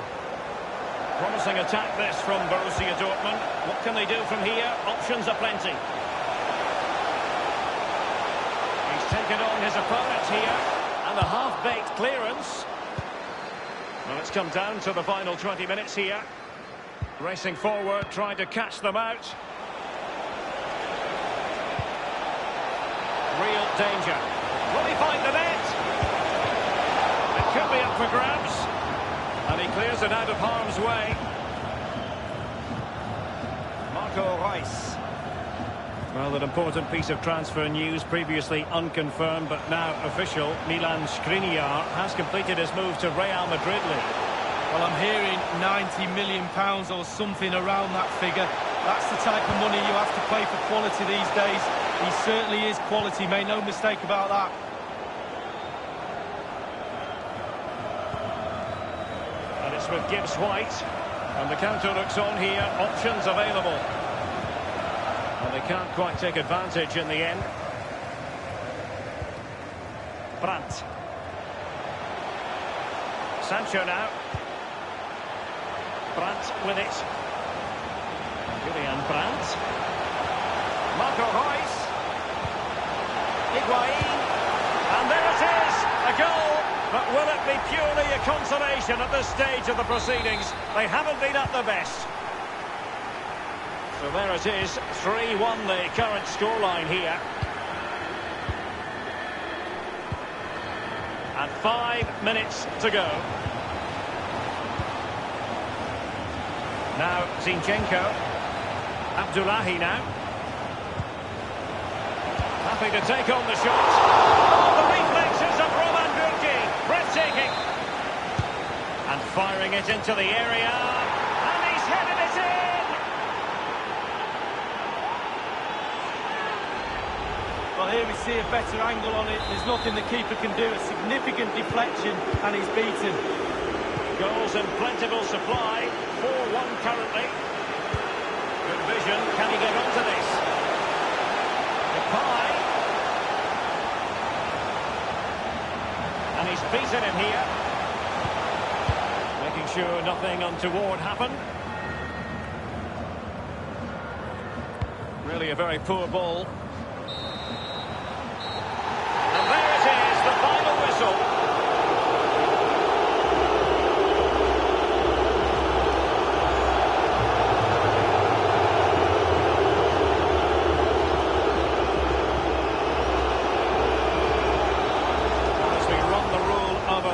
Promising attack this from Borussia Dortmund. What can they do from here? Options are plenty. He's taken on his opponents here, and a half-baked clearance. Well, it's come down to the final 20 minutes here. Racing forward, trying to catch them out. Real danger. Will he find the net? It could be up for grabs. And he clears it out of harm's way. Marco Rice. Well, an important piece of transfer news, previously unconfirmed, but now official. Milan Skriniar has completed his move to Real Madrid league. Well, I'm hearing £90 million or something around that figure. That's the type of money you have to pay for quality these days. He certainly is quality, make no mistake about that. And it's with Gibbs White. And the counter looks on here. Options available. And they can't quite take advantage in the end. Brandt. Sancho now. Brandt with it. Julian Brandt. Marco Reus. Higuain. And there it is, a goal. But will it be purely a consolation at this stage of the proceedings? They haven't been at their best. So there it is, 3-1 the current scoreline here. And 5 minutes to go. Now Zinchenko. Abdullahi now. Happy to take on the shot. Oh, the reflexes of Roman Bürki. Breathtaking. And firing it into the area. And he's headed it in. Well, here we see a better angle on it. There's nothing the keeper can do. A significant deflection, and he's beaten. Goals in plentiful supply. 4-1 currently. Good vision. Can he get onto this? Depay. And he's beaten him here. Making sure nothing untoward happened. Really a very poor ball. And there it is, the final whistle.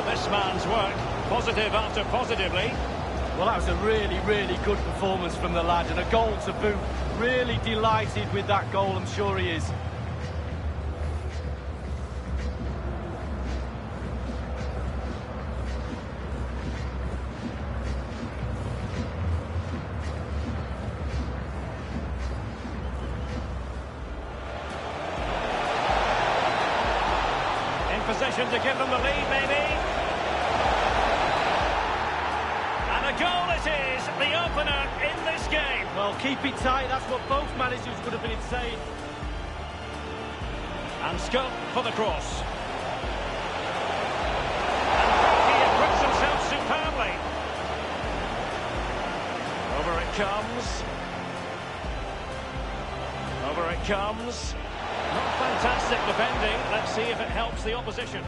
This man's work, positive after positively. Well, that was a really, really good performance from the lad, and a goal to boot. Really delighted with that goal, I'm sure he is. position to give them the lead, maybe. And a goal it is, the opener in this game. Well, keep it tight, that's what both managers would have been saying. And scope for the cross. And he acquits himself superbly. Over it comes. Over it comes. Not fantastic defending. Let's see if it helps the opposition.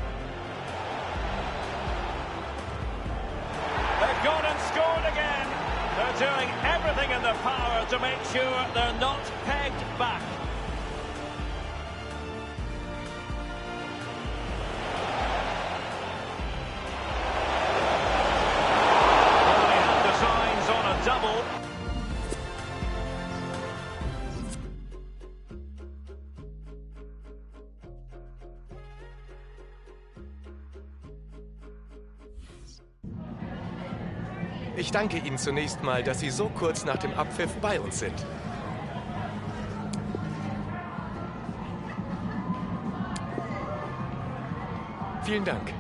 They've gone and scored again. They're doing everything in their power to make sure they're not pegged back. Well, they have the signs on a double. Ich danke Ihnen zunächst mal, dass Sie so kurz nach dem Abpfiff bei uns sind. Vielen Dank.